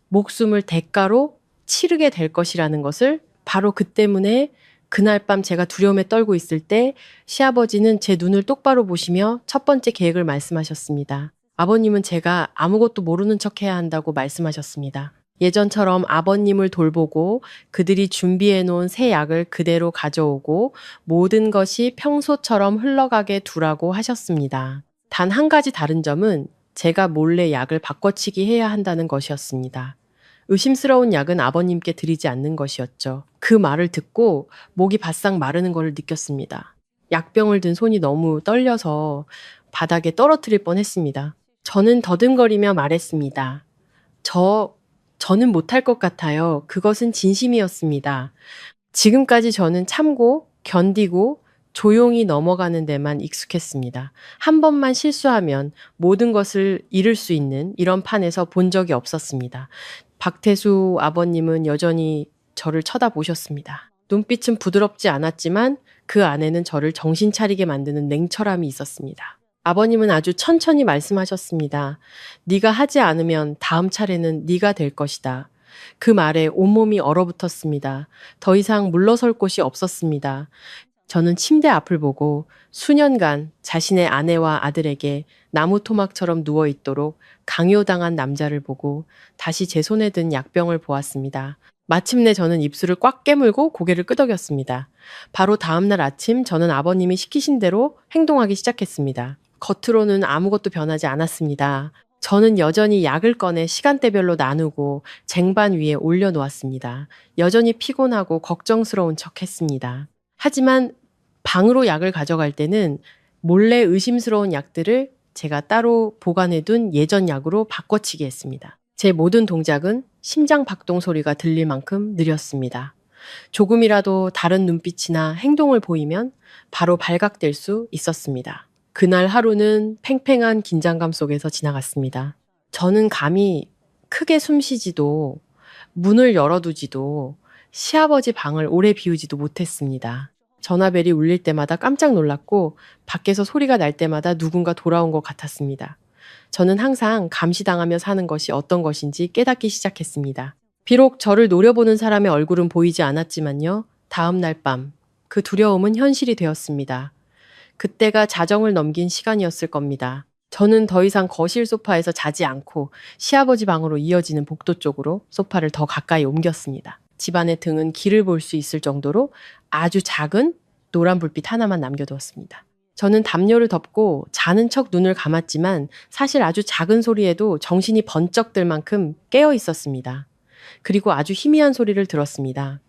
목숨을 대가로 치르게 될 것이라는 것을 바로 그 때문에 그날 밤 제가 두려움에 떨고 있을 때 시아버지는 제 눈을 똑바로 보시며 첫 번째 계획을 말씀하셨습니다. 아버님은 제가 아무것도 모르는 척 해야 한다고 말씀하셨습니다. 예전처럼 아버님을 돌보고 그들이 준비해 놓은 새 약을 그대로 가져오고 모든 것이 평소처럼 흘러가게 두라고 하셨습니다. 단 한 가지 다른 점은 제가 몰래 약을 바꿔치기 해야 한다는 것이었습니다. 의심스러운 약은 아버님께 드리지 않는 것이었죠. 그 말을 듣고 목이 바싹 마르는 것을 느꼈습니다. 약병을 든 손이 너무 떨려서 바닥에 떨어뜨릴 뻔했습니다. 저는 더듬거리며 말했습니다. 저는 못할 것 같아요. 그것은 진심이었습니다. 지금까지 저는 참고 견디고 조용히 넘어가는 데만 익숙했습니다. 한 번만 실수하면 모든 것을 잃을 수 있는 이런 판에서 본 적이 없었습니다. 박태수 아버님은 여전히 저를 쳐다보셨습니다. 눈빛은 부드럽지 않았지만 그 안에는 저를 정신 차리게 만드는 냉철함이 있었습니다. 아버님은 아주 천천히 말씀하셨습니다. 네가 하지 않으면 다음 차례는 네가 될 것이다. 그 말에 온몸이 얼어붙었습니다. 더 이상 물러설 곳이 없었습니다. 저는 침대 앞을 보고 수년간 자신의 아내와 아들에게 나무 토막처럼 누워 있도록 강요당한 남자를 보고 다시 제 손에 든 약병을 보았습니다. 마침내 저는 입술을 꽉 깨물고 고개를 끄덕였습니다. 바로 다음날 아침 저는 아버님이 시키신 대로 행동하기 시작했습니다. 겉으로는 아무것도 변하지 않았습니다. 저는 여전히 약을 꺼내 시간대별로 나누고 쟁반 위에 올려놓았습니다. 여전히 피곤하고 걱정스러운 척 했습니다. 하지만 방으로 약을 가져갈 때는 몰래 의심스러운 약들을 제가 따로 보관해둔 예전 약으로 바꿔치기 했습니다. 제 모든 동작은 심장 박동 소리가 들릴 만큼 느렸습니다. 조금이라도 다른 눈빛이나 행동을 보이면 바로 발각될 수 있었습니다. 그날 하루는 팽팽한 긴장감 속에서 지나갔습니다. 저는 감히 크게 숨쉬지도 문을 열어두지도 시아버지 방을 오래 비우지도 못했습니다. 전화벨이 울릴 때마다 깜짝 놀랐고 밖에서 소리가 날 때마다 누군가 돌아온 것 같았습니다. 저는 항상 감시당하며 사는 것이 어떤 것인지 깨닫기 시작했습니다. 비록 저를 노려보는 사람의 얼굴은 보이지 않았지만요. 다음 날 밤, 그 두려움은 현실이 되었습니다. 그때가 자정을 넘긴 시간이었을 겁니다. 저는 더 이상 거실 소파에서 자지 않고 시아버지 방으로 이어지는 복도 쪽으로 소파를 더 가까이 옮겼습니다. 집안의 등은 길을 볼 수 있을 정도로 아주 작은 노란 불빛 하나만 남겨두었습니다. 저는 담요를 덮고 자는 척 눈을 감았지만 사실 아주 작은 소리에도 정신이 번쩍 들 만큼 깨어 있었습니다. 그리고 아주 희미한 소리를 들었습니다.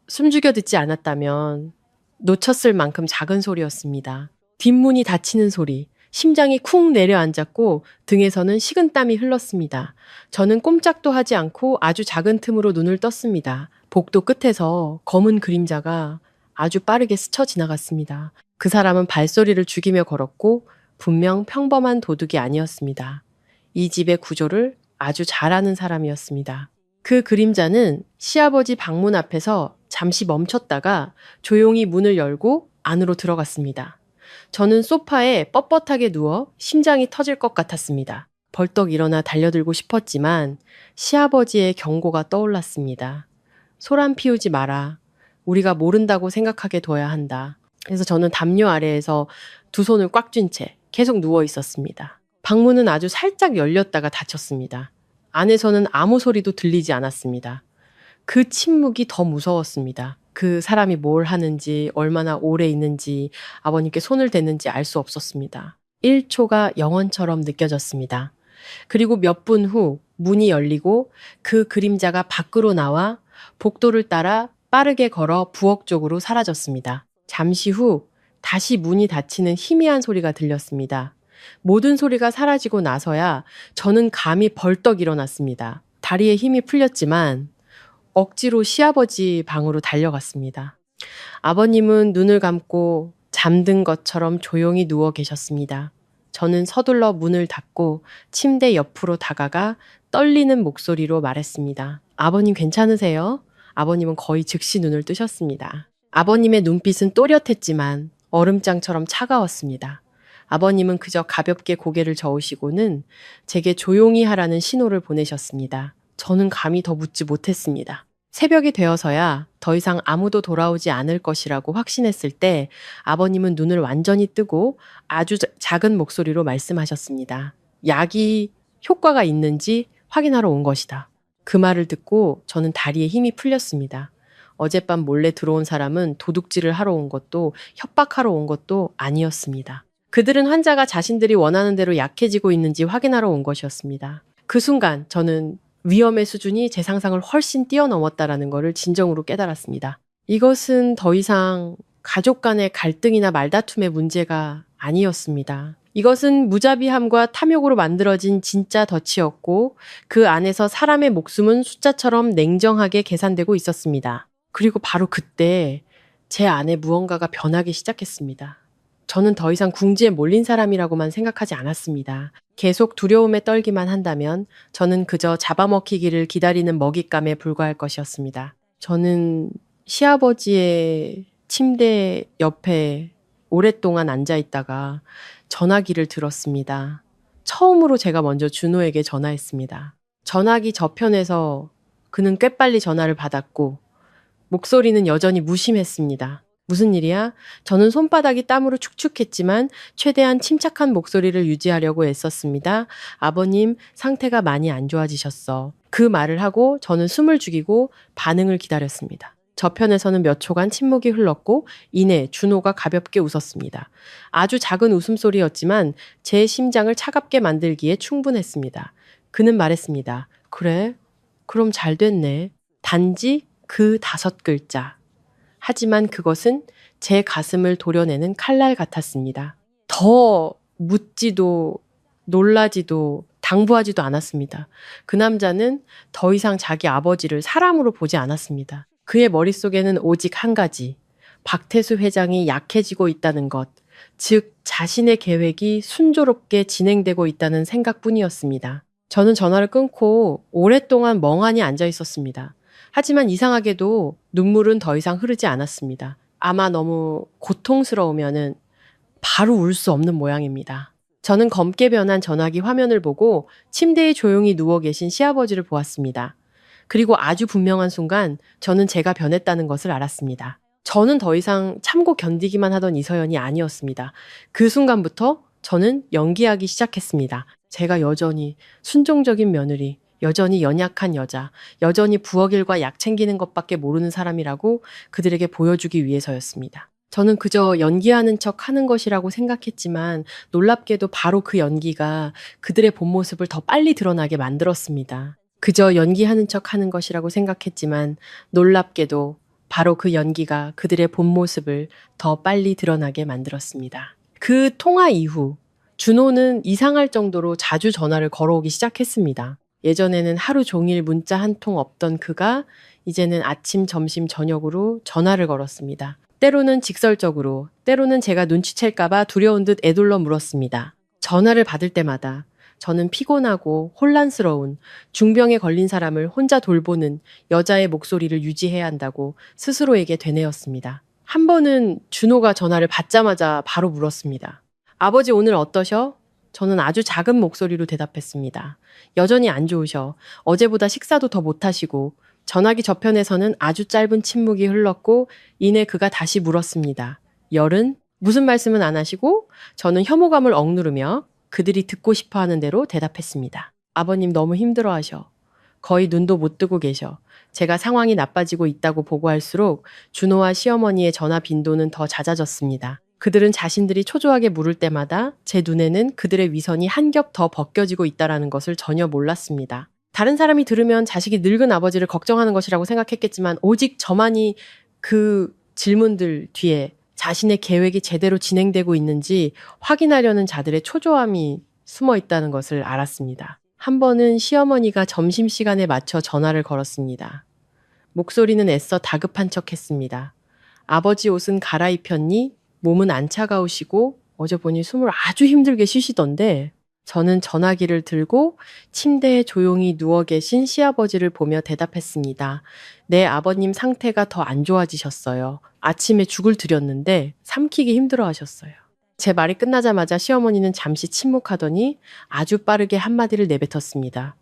숨죽여 듣지 않았다면 놓쳤을 만큼 작은 소리였습니다. 뒷문이 닫히는 소리, 심장이 쿵 내려앉았고 등에서는 식은땀이 흘렀습니다. 저는 꼼짝도 하지 않고 아주 작은 틈으로 눈을 떴습니다. 복도 끝에서 검은 그림자가 아주 빠르게 스쳐 지나갔습니다. 그 사람은 발소리를 죽이며 걸었고 분명 평범한 도둑이 아니었습니다. 이 집의 구조를 아주 잘 아는 사람이었습니다. 그 그림자는 시아버지 방문 앞에서 잠시 멈췄다가 조용히 문을 열고 안으로 들어갔습니다. 저는 소파에 뻣뻣하게 누워 심장이 터질 것 같았습니다. 벌떡 일어나 달려들고 싶었지만 시아버지의 경고가 떠올랐습니다. 소란 피우지 마라. 우리가 모른다고 생각하게 둬야 한다. 그래서 저는 담요 아래에서 두 손을 꽉 쥔 채 계속 누워 있었습니다. 방문은 아주 살짝 열렸다가 닫혔습니다. 안에서는 아무 소리도 들리지 않았습니다. 그 침묵이 더 무서웠습니다. 그 사람이 뭘 하는지, 얼마나 오래 있는지, 아버님께 손을 댔는지 알 수 없었습니다. 1초가 영원처럼 느껴졌습니다. 그리고 몇 분 후 문이 열리고 그 그림자가 밖으로 나와 복도를 따라 빠르게 걸어 부엌 쪽으로 사라졌습니다. 잠시 후 다시 문이 닫히는 희미한 소리가 들렸습니다. 모든 소리가 사라지고 나서야 저는 감이 벌떡 일어났습니다. 다리에 힘이 풀렸지만 억지로 시아버지 방으로 달려갔습니다. 아버님은 눈을 감고 잠든 것처럼 조용히 누워 계셨습니다. 저는 서둘러 문을 닫고 침대 옆으로 다가가 떨리는 목소리로 말했습니다. 아버님 괜찮으세요? 아버님은 거의 즉시 눈을 뜨셨습니다. 아버님의 눈빛은 또렷했지만 얼음장처럼 차가웠습니다. 아버님은 그저 가볍게 고개를 저으시고는 제게 조용히 하라는 신호를 보내셨습니다. 저는 감히 더 묻지 못했습니다. 새벽이 되어서야 더 이상 아무도 돌아오지 않을 것이라고 확신했을 때 아버님은 눈을 완전히 뜨고 아주 작은 목소리로 말씀하셨습니다. 약이 효과가 있는지 확인하러 온 것이다. 그 말을 듣고 저는 다리에 힘이 풀렸습니다. 어젯밤 몰래 들어온 사람은 도둑질을 하러 온 것도 협박하러 온 것도 아니었습니다. 그들은 환자가 자신들이 원하는 대로 약해지고 있는지 확인하러 온 것이었습니다. 그 순간 저는 위험의 수준이 제 상상을 훨씬 뛰어넘었다라는 것을 진정으로 깨달았습니다. 이것은 더 이상 가족 간의 갈등이나 말다툼의 문제가 아니었습니다. 이것은 무자비함과 탐욕으로 만들어진 진짜 덫이었고 그 안에서 사람의 목숨은 숫자처럼 냉정하게 계산되고 있었습니다. 그리고 바로 그때 제 안에 무언가가 변하기 시작했습니다. 저는 더 이상 궁지에 몰린 사람이라고만 생각하지 않았습니다. 계속 두려움에 떨기만 한다면 저는 그저 잡아먹히기를 기다리는 먹잇감에 불과할 것이었습니다. 저는 시아버지의 침대 옆에 오랫동안 앉아 있다가 전화기를 들었습니다. 처음으로 제가 먼저 준호에게 전화했습니다. 전화기 저편에서 그는 꽤 빨리 전화를 받았고 목소리는 여전히 무심했습니다. 무슨 일이야? 저는 손바닥이 땀으로 축축했지만 최대한 침착한 목소리를 유지하려고 애썼습니다. 아버님, 상태가 많이 안 좋아지셨어. 그 말을 하고 저는 숨을 죽이고 반응을 기다렸습니다. 저편에서는 몇 초간 침묵이 흘렀고 이내 준호가 가볍게 웃었습니다. 아주 작은 웃음소리였지만 제 심장을 차갑게 만들기에 충분했습니다. 그는 말했습니다. 그래? 그럼 잘 됐네. 단지 그 5글자. 하지만 그것은 제 가슴을 도려내는 칼날 같았습니다. 더 묻지도 놀라지도 당부하지도 않았습니다. 그 남자는 더 이상 자기 아버지를 사람으로 보지 않았습니다. 그의 머릿속에는 오직 한 가지, 박태수 회장이 약해지고 있다는 것, 즉 자신의 계획이 순조롭게 진행되고 있다는 생각뿐이었습니다. 저는 전화를 끊고 오랫동안 멍하니 앉아 있었습니다. 하지만 이상하게도 눈물은 더 이상 흐르지 않았습니다. 아마 너무 고통스러우면은 바로 울 수 없는 모양입니다. 저는 검게 변한 전화기 화면을 보고 침대에 조용히 누워 계신 시아버지를 보았습니다. 그리고 아주 분명한 순간 저는 제가 변했다는 것을 알았습니다. 저는 더 이상 참고 견디기만 하던 이서연이 아니었습니다. 그 순간부터 저는 연기하기 시작했습니다. 제가 여전히 순종적인 며느리, 여전히 연약한 여자, 여전히 부엌일과 약 챙기는 것밖에 모르는 사람이라고 그들에게 보여주기 위해서였습니다. 저는 그저 연기하는 척 하는 것이라고 생각했지만 놀랍게도 바로 그 연기가 그들의 본 모습을 더 빨리 드러나게 만들었습니다. 그저 연기하는 척 하는 것이라고 생각했지만 놀랍게도 바로 그 연기가 그들의 본 모습을 더 빨리 드러나게 만들었습니다. 그 통화 이후 준호는 이상할 정도로 자주 전화를 걸어오기 시작했습니다. 예전에는 하루 종일 문자 한 통 없던 그가 이제는 아침, 점심, 저녁으로 전화를 걸었습니다. 때로는 직설적으로, 때로는 제가 눈치챌까봐 두려운 듯 애둘러 물었습니다. 전화를 받을 때마다 저는 피곤하고 혼란스러운 중병에 걸린 사람을 혼자 돌보는 여자의 목소리를 유지해야 한다고 스스로에게 되뇌었습니다. 한 번은 준호가 전화를 받자마자 바로 물었습니다. 아버지 오늘 어떠셔? 저는 아주 작은 목소리로 대답했습니다. 여전히 안 좋으셔. 어제보다 식사도 더 못하시고 전화기 저편에서는 아주 짧은 침묵이 흘렀고 이내 그가 다시 물었습니다. 열은? 무슨 말씀은 안 하시고 저는 혐오감을 억누르며 그들이 듣고 싶어 하는 대로 대답했습니다. 아버님 너무 힘들어하셔. 거의 눈도 못 뜨고 계셔. 제가 상황이 나빠지고 있다고 보고할수록 준호와 시어머니의 전화 빈도는 더 잦아졌습니다. 그들은 자신들이 초조하게 물을 때마다 제 눈에는 그들의 위선이 한 겹 더 벗겨지고 있다는 것을 전혀 몰랐습니다. 다른 사람이 들으면 자식이 늙은 아버지를 걱정하는 것이라고 생각했겠지만 오직 저만이 그 질문들 뒤에 자신의 계획이 제대로 진행되고 있는지 확인하려는 자들의 초조함이 숨어 있다는 것을 알았습니다. 한 번은 시어머니가 점심시간에 맞춰 전화를 걸었습니다. 목소리는 애써 다급한 척 했습니다. 아버지 옷은 갈아입혔니? 몸은 안 차가우시고 어제 보니 숨을 아주 힘들게 쉬시던데 저는 전화기를 들고 침대에 조용히 누워 계신 시아버지를 보며 대답했습니다. 네, 아버님 상태가 더 안 좋아지셨어요. 아침에 죽을 드렸는데 삼키기 힘들어 하셨어요. 제 말이 끝나자마자 시어머니는 잠시 침묵하더니 아주 빠르게 한마디를 내뱉었습니다.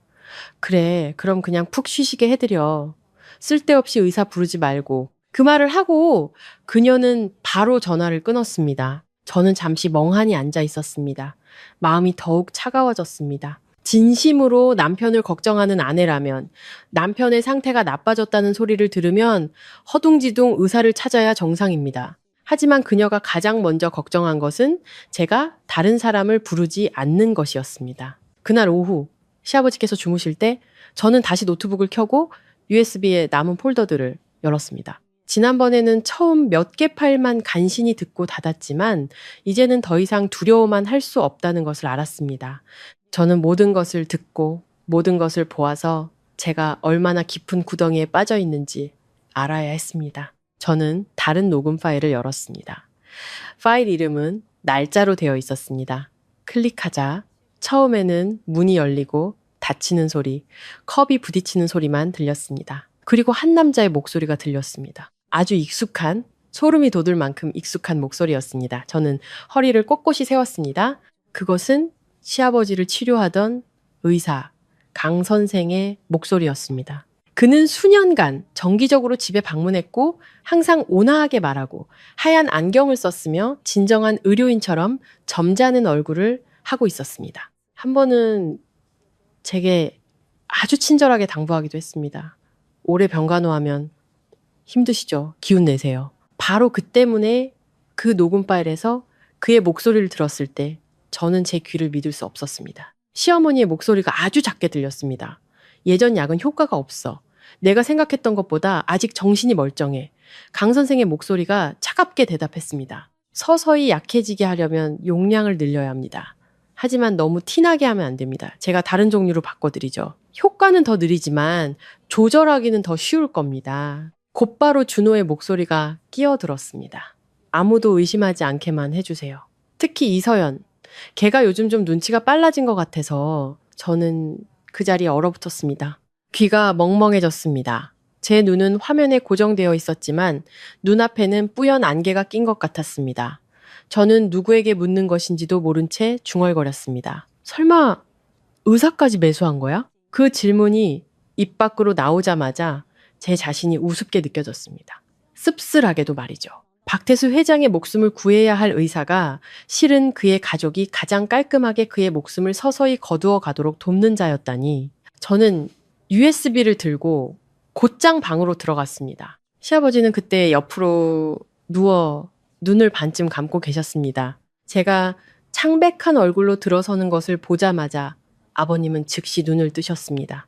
그래, 그럼 그냥 푹 쉬시게 해드려. 쓸데없이 의사 부르지 말고. 그 말을 하고 그녀는 바로 전화를 끊었습니다. 저는 잠시 멍하니 앉아 있었습니다. 마음이 더욱 차가워졌습니다. 진심으로 남편을 걱정하는 아내라면 남편의 상태가 나빠졌다는 소리를 들으면 허둥지둥 의사를 찾아야 정상입니다. 하지만 그녀가 가장 먼저 걱정한 것은 제가 다른 사람을 부르지 않는 것이었습니다. 그날 오후 시아버지께서 주무실 때 저는 다시 노트북을 켜고 USB에 남은 폴더들을 열었습니다. 지난번에는 처음 몇 개 파일만 간신히 듣고 닫았지만 이제는 더 이상 두려워만 할 수 없다는 것을 알았습니다. 저는 모든 것을 듣고 모든 것을 보아서 제가 얼마나 깊은 구덩이에 빠져 있는지 알아야 했습니다. 저는 다른 녹음 파일을 열었습니다. 파일 이름은 날짜로 되어 있었습니다. 클릭하자 처음에는 문이 열리고 닫히는 소리, 컵이 부딪히는 소리만 들렸습니다. 그리고 한 남자의 목소리가 들렸습니다. 아주 익숙한, 소름이 돋을 만큼 익숙한 목소리였습니다. 저는 허리를 꼿꼿이 세웠습니다. 그것은 시아버지를 치료하던 의사, 강 선생의 목소리였습니다. 그는 수년간 정기적으로 집에 방문했고 항상 온화하게 말하고 하얀 안경을 썼으며 진정한 의료인처럼 점잖은 얼굴을 하고 있었습니다. 한 번은 제게 아주 친절하게 당부하기도 했습니다. 오래 병간호하면 힘드시죠? 기운 내세요. 바로 그 때문에 그 녹음 파일에서 그의 목소리를 들었을 때 저는 제 귀를 믿을 수 없었습니다. 시어머니의 목소리가 아주 작게 들렸습니다. 예전 약은 효과가 없어. 내가 생각했던 것보다 아직 정신이 멀쩡해. 강 선생의 목소리가 차갑게 대답했습니다. 서서히 약해지게 하려면 용량을 늘려야 합니다. 하지만 너무 티나게 하면 안 됩니다. 제가 다른 종류로 바꿔드리죠. 효과는 더 느리지만 조절하기는 더 쉬울 겁니다. 곧바로 준호의 목소리가 끼어들었습니다. 아무도 의심하지 않게만 해주세요. 특히 이서연. 걔가 요즘 좀 눈치가 빨라진 것 같아서 저는 그 자리에 얼어붙었습니다. 귀가 멍멍해졌습니다. 제 눈은 화면에 고정되어 있었지만 눈앞에는 뿌연 안개가 낀 것 같았습니다. 저는 누구에게 묻는 것인지도 모른 채 중얼거렸습니다. 설마 의사까지 매수한 거야? 그 질문이 입 밖으로 나오자마자 제 자신이 우습게 느껴졌습니다. 씁쓸하게도 말이죠. 박태수 회장의 목숨을 구해야 할 의사가 실은 그의 가족이 가장 깔끔하게 그의 목숨을 서서히 거두어 가도록 돕는 자였다니 저는 USB를 들고 곧장 방으로 들어갔습니다. 시아버지는 그때 옆으로 누워 눈을 반쯤 감고 계셨습니다. 제가 창백한 얼굴로 들어서는 것을 보자마자 아버님은 즉시 눈을 뜨셨습니다.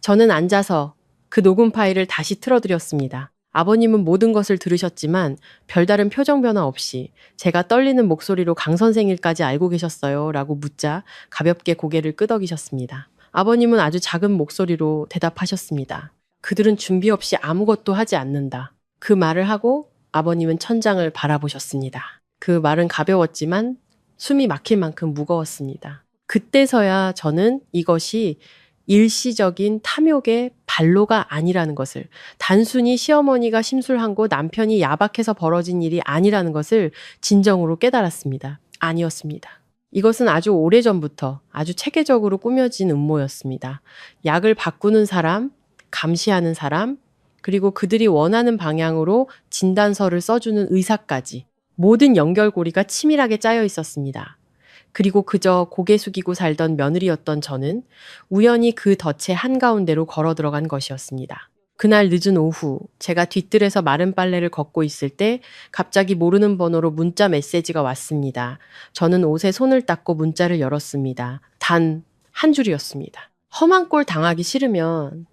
저는 앉아서 그 녹음 파일을 다시 틀어드렸습니다. 아버님은 모든 것을 들으셨지만 별다른 표정 변화 없이 제가 떨리는 목소리로 강 선생일까지 알고 계셨어요 라고 묻자 가볍게 고개를 끄덕이셨습니다. 아버님은 아주 작은 목소리로 대답하셨습니다. 그들은 준비 없이 아무것도 하지 않는다. 그 말을 하고 아버님은 천장을 바라보셨습니다. 그 말은 가벼웠지만 숨이 막힐 만큼 무거웠습니다. 그때서야 저는 이것이 일시적인 탐욕의 발로가 아니라는 것을, 단순히 시어머니가 심술한 남편이 야박해서 벌어진 일이 아니라는 것을 진정으로 깨달았습니다. 아니었습니다. 이것은 아주 오래전부터 아주 체계적으로 꾸며진 음모였습니다. 약을 바꾸는 사람, 감시하는 사람, 그리고 그들이 원하는 방향으로 진단서를 써주는 의사까지 모든 연결고리가 치밀하게 짜여 있었습니다. 그리고 그저 고개 숙이고 살던 며느리였던 저는 우연히 그 덫의 한가운데로 걸어 들어간 것이었습니다. 그날 늦은 오후 제가 뒤뜰에서 마른 빨래를 걷고 있을 때 갑자기 모르는 번호로 문자 메시지가 왔습니다. 저는 옷에 손을 닦고 문자를 열었습니다. 단 한 줄이었습니다. 험한 꼴 당하기 싫으면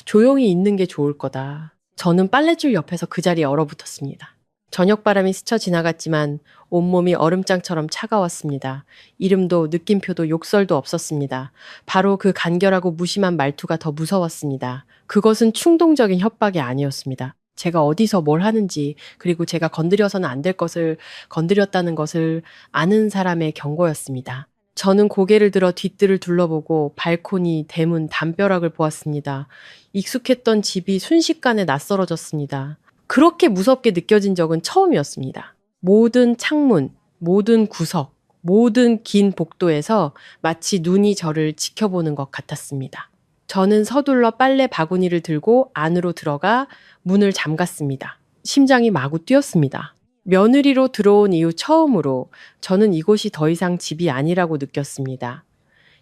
조용히 있는 게 좋을 거다. 저는 빨랫줄 옆에서 그 자리에 얼어붙었습니다. 저녁바람이 스쳐 지나갔지만 온몸이 얼음장처럼 차가웠습니다. 이름도 느낌표도 욕설도 없었습니다. 바로 그 간결하고 무심한 말투가 더 무서웠습니다. 그것은 충동적인 협박이 아니었습니다. 제가 어디서 뭘 하는지, 그리고 제가 건드려서는 안 될 것을 건드렸다는 것을 아는 사람의 경고였습니다. 저는 고개를 들어 뒤뜰을 둘러보고 발코니, 대문, 담벼락을 보았습니다. 익숙했던 집이 순식간에 낯설어졌습니다. 그렇게 무섭게 느껴진 적은 처음이었습니다. 모든 창문, 모든 구석, 모든 긴 복도에서 마치 눈이 저를 지켜보는 것 같았습니다. 저는 서둘러 빨래 바구니를 들고 안으로 들어가 문을 잠갔습니다. 심장이 마구 뛰었습니다. 며느리로 들어온 이후 처음으로 저는 이곳이 더 이상 집이 아니라고 느꼈습니다.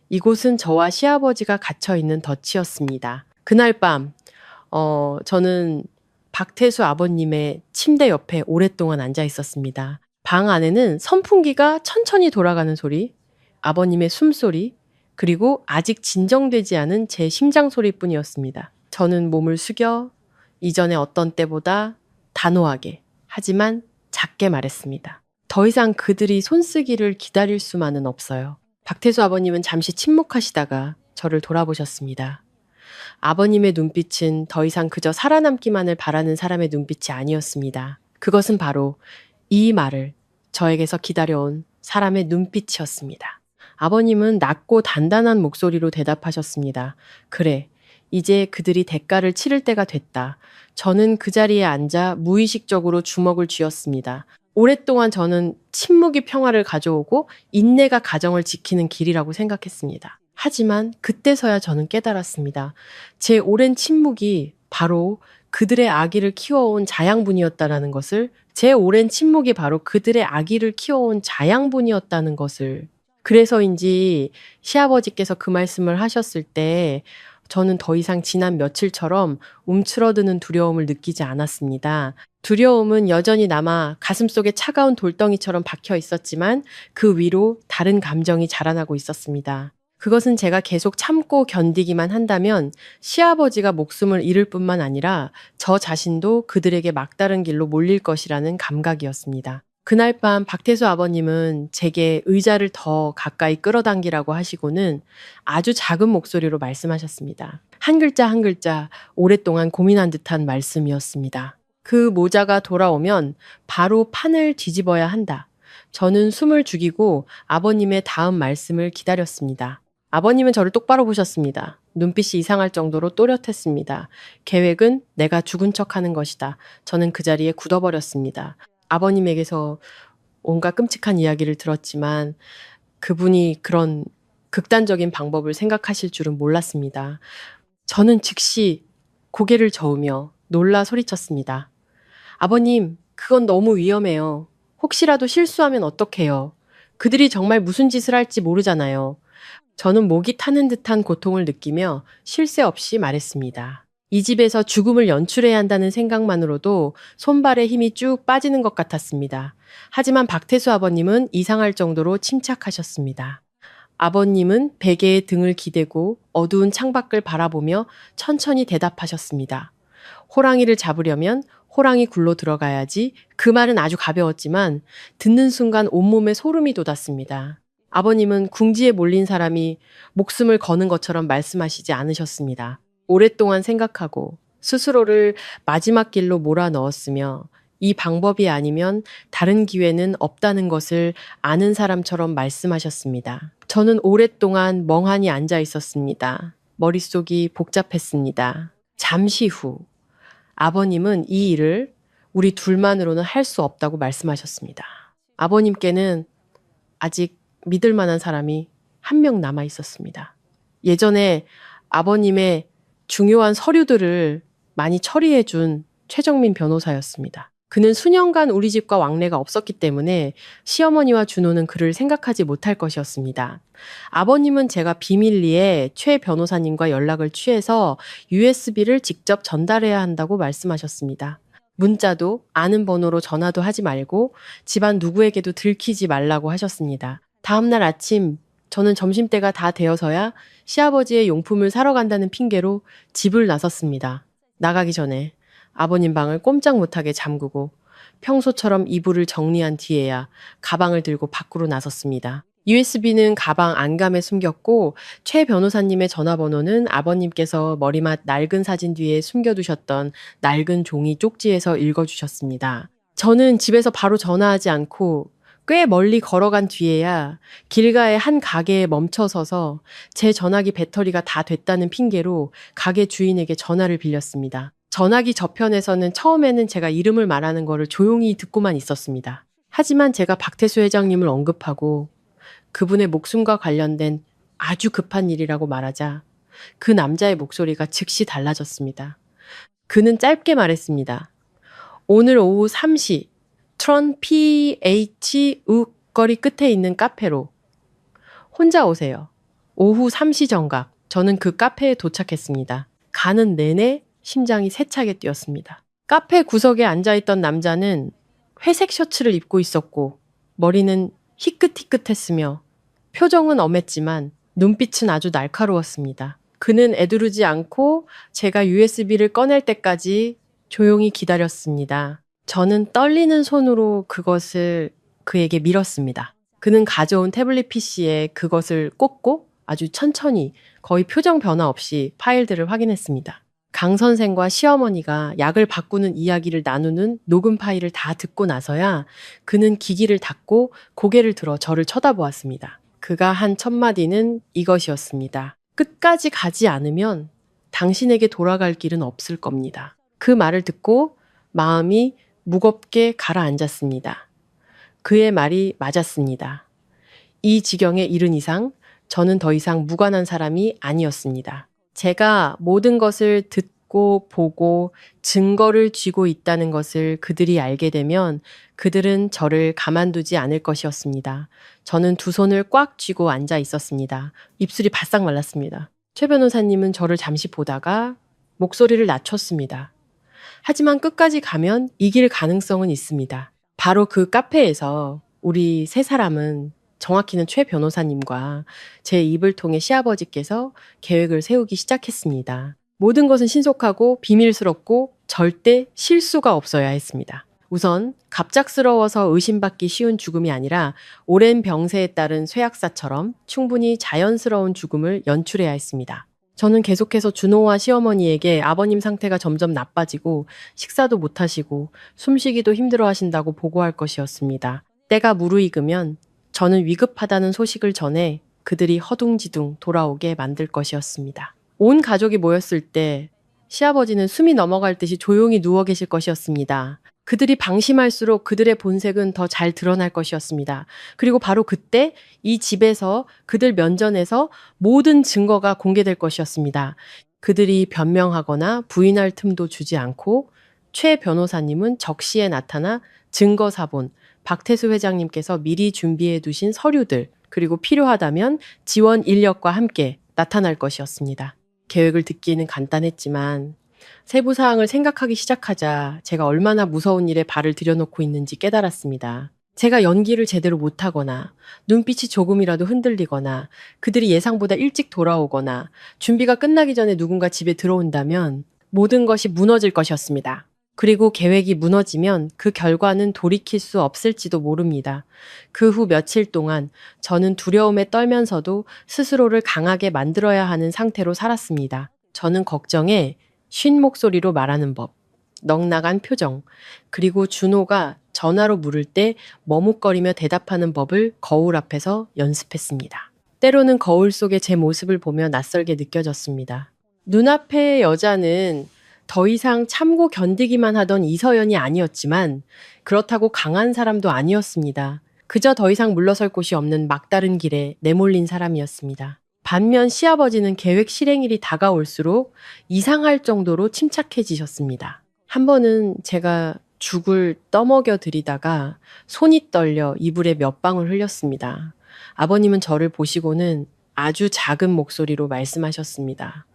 이곳은 저와 시아버지가 갇혀있는 덫이었습니다. 그날 밤, 저는 박태수 아버님의 침대 옆에 오랫동안 앉아 있었습니다. 방 안에는 선풍기가 천천히 돌아가는 소리, 아버님의 숨소리, 그리고 아직 진정되지 않은 제 심장 소리뿐이었습니다. 저는 몸을 숙여 이전의 어떤 때보다 단호하게, 하지만 작게 말했습니다. 더 이상 그들이 손쓰기를 기다릴 수만은 없어요. 박태수 아버님은 잠시 침묵하시다가 저를 돌아보셨습니다. 아버님의 눈빛은 더 이상 그저 살아남기만을 바라는 사람의 눈빛이 아니었습니다. 그것은 바로 이 말을 저에게서 기다려온 사람의 눈빛이었습니다. 아버님은 낮고 단단한 목소리로 대답하셨습니다. 그래, 이제 그들이 대가를 치를 때가 됐다. 저는 그 자리에 앉아 무의식적으로 주먹을 쥐었습니다. 오랫동안 저는 침묵이 평화를 가져오고 인내가 가정을 지키는 길이라고 생각했습니다. 하지만 그때서야 저는 깨달았습니다. 제 오랜 침묵이 바로 그들의 아기를 키워온 자양분이었다는 것을, 제 오랜 침묵이 바로 그들의 아기를 키워온 자양분이었다는 것을. 그래서인지 시아버지께서 그 말씀을 하셨을 때 저는 더 이상 지난 며칠처럼 움츠러드는 두려움을 느끼지 않았습니다. 두려움은 여전히 남아 가슴속에 차가운 돌덩이처럼 박혀 있었지만 그 위로 다른 감정이 자라나고 있었습니다. 그것은 제가 계속 참고 견디기만 한다면 시아버지가 목숨을 잃을 뿐만 아니라 저 자신도 그들에게 막다른 길로 몰릴 것이라는 감각이었습니다. 그날 밤 박태수 아버님은 제게 의자를 더 가까이 끌어당기라고 하시고는 아주 작은 목소리로 말씀하셨습니다. 한 글자 한 글자 오랫동안 고민한 듯한 말씀이었습니다. 그 모자가 돌아오면 바로 판을 뒤집어야 한다. 저는 숨을 죽이고 아버님의 다음 말씀을 기다렸습니다. 아버님은 저를 똑바로 보셨습니다. 눈빛이 이상할 정도로 또렷했습니다. 계획은 내가 죽은 척하는 것이다. 저는 그 자리에 굳어버렸습니다. 아버님에게서 온갖 끔찍한 이야기를 들었지만 그분이 그런 극단적인 방법을 생각하실 줄은 몰랐습니다. 저는 즉시 고개를 저으며 놀라 소리쳤습니다. 아버님, 그건 너무 위험해요. 혹시라도 실수하면 어떡해요. 그들이 정말 무슨 짓을 할지 모르잖아요. 저는 목이 타는 듯한 고통을 느끼며 쉴 새 없이 말했습니다. 이 집에서 죽음을 연출해야 한다는 생각만으로도 손발에 힘이 쭉 빠지는 것 같았습니다. 하지만 박태수 아버님은 이상할 정도로 침착하셨습니다. 아버님은 베개에 등을 기대고 어두운 창밖을 바라보며 천천히 대답하셨습니다. 호랑이를 잡으려면 호랑이 굴로 들어가야지. 그 말은 아주 가벼웠지만 듣는 순간 온몸에 소름이 돋았습니다. 아버님은 궁지에 몰린 사람이 목숨을 거는 것처럼 말씀하시지 않으셨습니다. 오랫동안 생각하고 스스로를 마지막 길로 몰아 넣었으며 이 방법이 아니면 다른 기회는 없다는 것을 아는 사람처럼 말씀하셨습니다. 저는 오랫동안 멍하니 앉아 있었습니다. 머릿속이 복잡했습니다. 잠시 후 아버님은 이 일을 우리 둘만으로는 할 수 없다고 말씀하셨습니다. 아버님께는 아직 믿을 만한 사람이 한 명 남아 있었습니다. 예전에 아버님의 중요한 서류들을 많이 처리해 준 최정민 변호사였습니다. 그는 수년간 우리 집과 왕래가 없었기 때문에 시어머니와 준호는 그를 생각하지 못할 것이었습니다. 아버님은 제가 비밀리에 최 변호사님과 연락을 취해서 USB를 직접 전달해야 한다고 말씀하셨습니다. 문자도 아는 번호로 전화도 하지 말고 집안 누구에게도 들키지 말라고 하셨습니다. 다음날 아침 저는 점심때가 다 되어서야 시아버지의 용품을 사러 간다는 핑계로 집을 나섰습니다. 나가기 전에 아버님 방을 꼼짝 못하게 잠그고 평소처럼 이불을 정리한 뒤에야 가방을 들고 밖으로 나섰습니다. USB는 가방 안감에 숨겼고 최 변호사님의 전화번호는 아버님께서 머리맡 낡은 사진 뒤에 숨겨두셨던 낡은 종이 쪽지에서 읽어주셨습니다. 저는 집에서 바로 전화하지 않고 꽤 멀리 걸어간 뒤에야 길가의 한 가게에 멈춰서서 제 전화기 배터리가 다 됐다는 핑계로 가게 주인에게 전화를 빌렸습니다. 전화기 저편에서는 처음에는 제가 이름을 말하는 거를 조용히 듣고만 있었습니다. 하지만 제가 박태수 회장님을 언급하고 그분의 목숨과 관련된 아주 급한 일이라고 말하자 그 남자의 목소리가 즉시 달라졌습니다. 그는 짧게 말했습니다. 오늘 오후 3시 트런 PH 우거리 끝에 있는 카페로 혼자 오세요. 오후 3시 정각 저는 그 카페에 도착했습니다. 가는 내내 심장이 세차게 뛰었습니다. 카페 구석에 앉아있던 남자는 회색 셔츠를 입고 있었고 머리는 희끗희끗했으며 표정은 엄했지만 눈빛은 아주 날카로웠습니다. 그는 애두르지 않고 제가 USB를 꺼낼 때까지 조용히 기다렸습니다. 저는 떨리는 손으로 그것을 그에게 밀었습니다. 그는 가져온 태블릿 PC에 그것을 꽂고 아주 천천히 거의 표정 변화 없이 파일들을 확인했습니다. 강 선생과 시어머니가 약을 바꾸는 이야기를 나누는 녹음 파일을 다 듣고 나서야 그는 기기를 닫고 고개를 들어 저를 쳐다보았습니다. 그가 한 첫 마디는 이것이었습니다. 끝까지 가지 않으면 당신에게 돌아갈 길은 없을 겁니다. 그 말을 듣고 마음이 무겁게 가라앉았습니다. 그의 말이 맞았습니다. 이 지경에 이른 이상 저는 더 이상 무관한 사람이 아니었습니다. 제가 모든 것을 듣고 보고 증거를 쥐고 있다는 것을 그들이 알게 되면 그들은 저를 가만두지 않을 것이었습니다. 저는 두 손을 꽉 쥐고 앉아 있었습니다. 입술이 바싹 말랐습니다. 최 변호사님은 저를 잠시 보다가 목소리를 낮췄습니다. 하지만 끝까지 가면 이길 가능성은 있습니다. 바로 그 카페에서 우리 세 사람은 정확히는 최 변호사님과 제 입을 통해 시아버지께서 계획을 세우기 시작했습니다. 모든 것은 신속하고 비밀스럽고 절대 실수가 없어야 했습니다. 우선 갑작스러워서 의심받기 쉬운 죽음이 아니라 오랜 병세에 따른 쇠약사처럼 충분히 자연스러운 죽음을 연출해야 했습니다. 저는 계속해서 준호와 시어머니에게 아버님 상태가 점점 나빠지고 식사도 못하시고 숨쉬기도 힘들어 하신다고 보고할 것이었습니다. 때가 무르익으면 저는 위급하다는 소식을 전해 그들이 허둥지둥 돌아오게 만들 것이었습니다. 온 가족이 모였을 때 시아버지는 숨이 넘어갈 듯이 조용히 누워 계실 것이었습니다. 그들이 방심할수록 그들의 본색은 더 잘 드러날 것이었습니다. 그리고 바로 그때 이 집에서 그들 면전에서 모든 증거가 공개될 것이었습니다. 그들이 변명하거나 부인할 틈도 주지 않고 최 변호사님은 적시에 나타나 증거사본, 박태수 회장님께서 미리 준비해 두신 서류들, 그리고 필요하다면 지원 인력과 함께 나타날 것이었습니다. 계획을 듣기는 간단했지만 세부 사항을 생각하기 시작하자 제가 얼마나 무서운 일에 발을 들여놓고 있는지 깨달았습니다. 제가 연기를 제대로 못하거나 눈빛이 조금이라도 흔들리거나 그들이 예상보다 일찍 돌아오거나 준비가 끝나기 전에 누군가 집에 들어온다면 모든 것이 무너질 것이었습니다. 그리고 계획이 무너지면 그 결과는 돌이킬 수 없을지도 모릅니다. 그 후 며칠 동안 저는 두려움에 떨면서도 스스로를 강하게 만들어야 하는 상태로 살았습니다. 저는 걱정에 쉰 목소리로 말하는 법, 넉나간 표정, 그리고 준호가 전화로 물을 때 머뭇거리며 대답하는 법을 거울 앞에서 연습했습니다. 때로는 거울 속의 제 모습을 보며 낯설게 느껴졌습니다. 눈앞의 여자는 더 이상 참고 견디기만 하던 이서연이 아니었지만 그렇다고 강한 사람도 아니었습니다. 그저 더 이상 물러설 곳이 없는 막다른 길에 내몰린 사람이었습니다. 반면 시아버지는 계획 실행일이 다가올수록 이상할 정도로 침착해지셨습니다. 한 번은 제가 죽을 떠먹여 드리다가 손이 떨려 이불에 몇 방울 흘렸습니다. 아버님은 저를 보시고는 아주 작은 목소리로 말씀하셨습니다.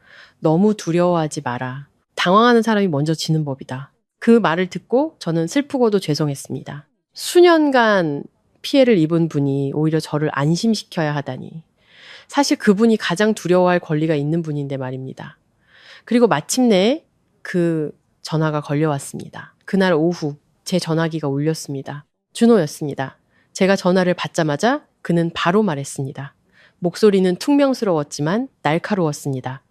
너무 두려워하지 마라. 당황하는 사람이 먼저 지는 법이다. 그 말을 듣고 저는 슬프고도 죄송했습니다. 수년간 피해를 입은 분이 오히려 저를 안심시켜야 하다니. 사실 그분이 가장 두려워할 권리가 있는 분인데 말입니다. 그리고 마침내 그 전화가 걸려왔습니다. 그날 오후 제 전화기가 울렸습니다. 준호였습니다. 제가 전화를 받자마자 그는 바로 말했습니다. 목소리는 퉁명스러웠지만 날카로웠습니다.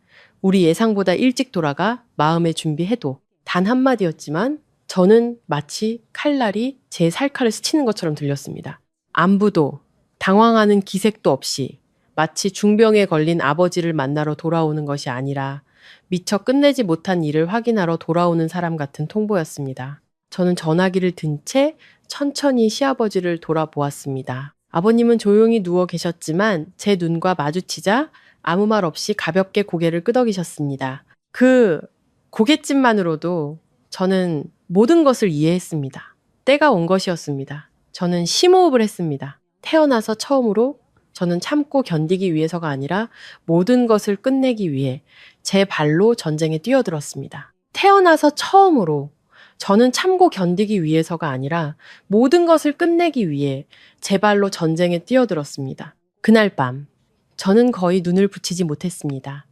우리 예상보다 일찍 돌아가 마음의 준비해도. 단 한마디였지만 저는 마치 칼날이 제 살칼을 스치는 것처럼 들렸습니다. 안부도 당황하는 기색도 없이 마치 중병에 걸린 아버지를 만나러 돌아오는 것이 아니라 미처 끝내지 못한 일을 확인하러 돌아오는 사람 같은 통보였습니다. 저는 전화기를 든 채 천천히 시아버지를 돌아보았습니다. 아버님은 조용히 누워 계셨지만 제 눈과 마주치자 아무 말 없이 가볍게 고개를 끄덕이셨습니다. 그 고갯짓만으로도 저는 모든 것을 이해했습니다. 때가 온 것이었습니다. 저는 심호흡을 했습니다. 태어나서 처음으로 저는 참고 견디기 위해서가 아니라 모든 것을 끝내기 위해 제 발로 전쟁에 뛰어들었습니다. 태어나서 처음으로 저는 참고 견디기 위해서가 아니라 모든 것을 끝내기 위해 제 발로 전쟁에 뛰어들었습니다. 그날 밤 저는 거의 눈을 붙이지 못했습니다.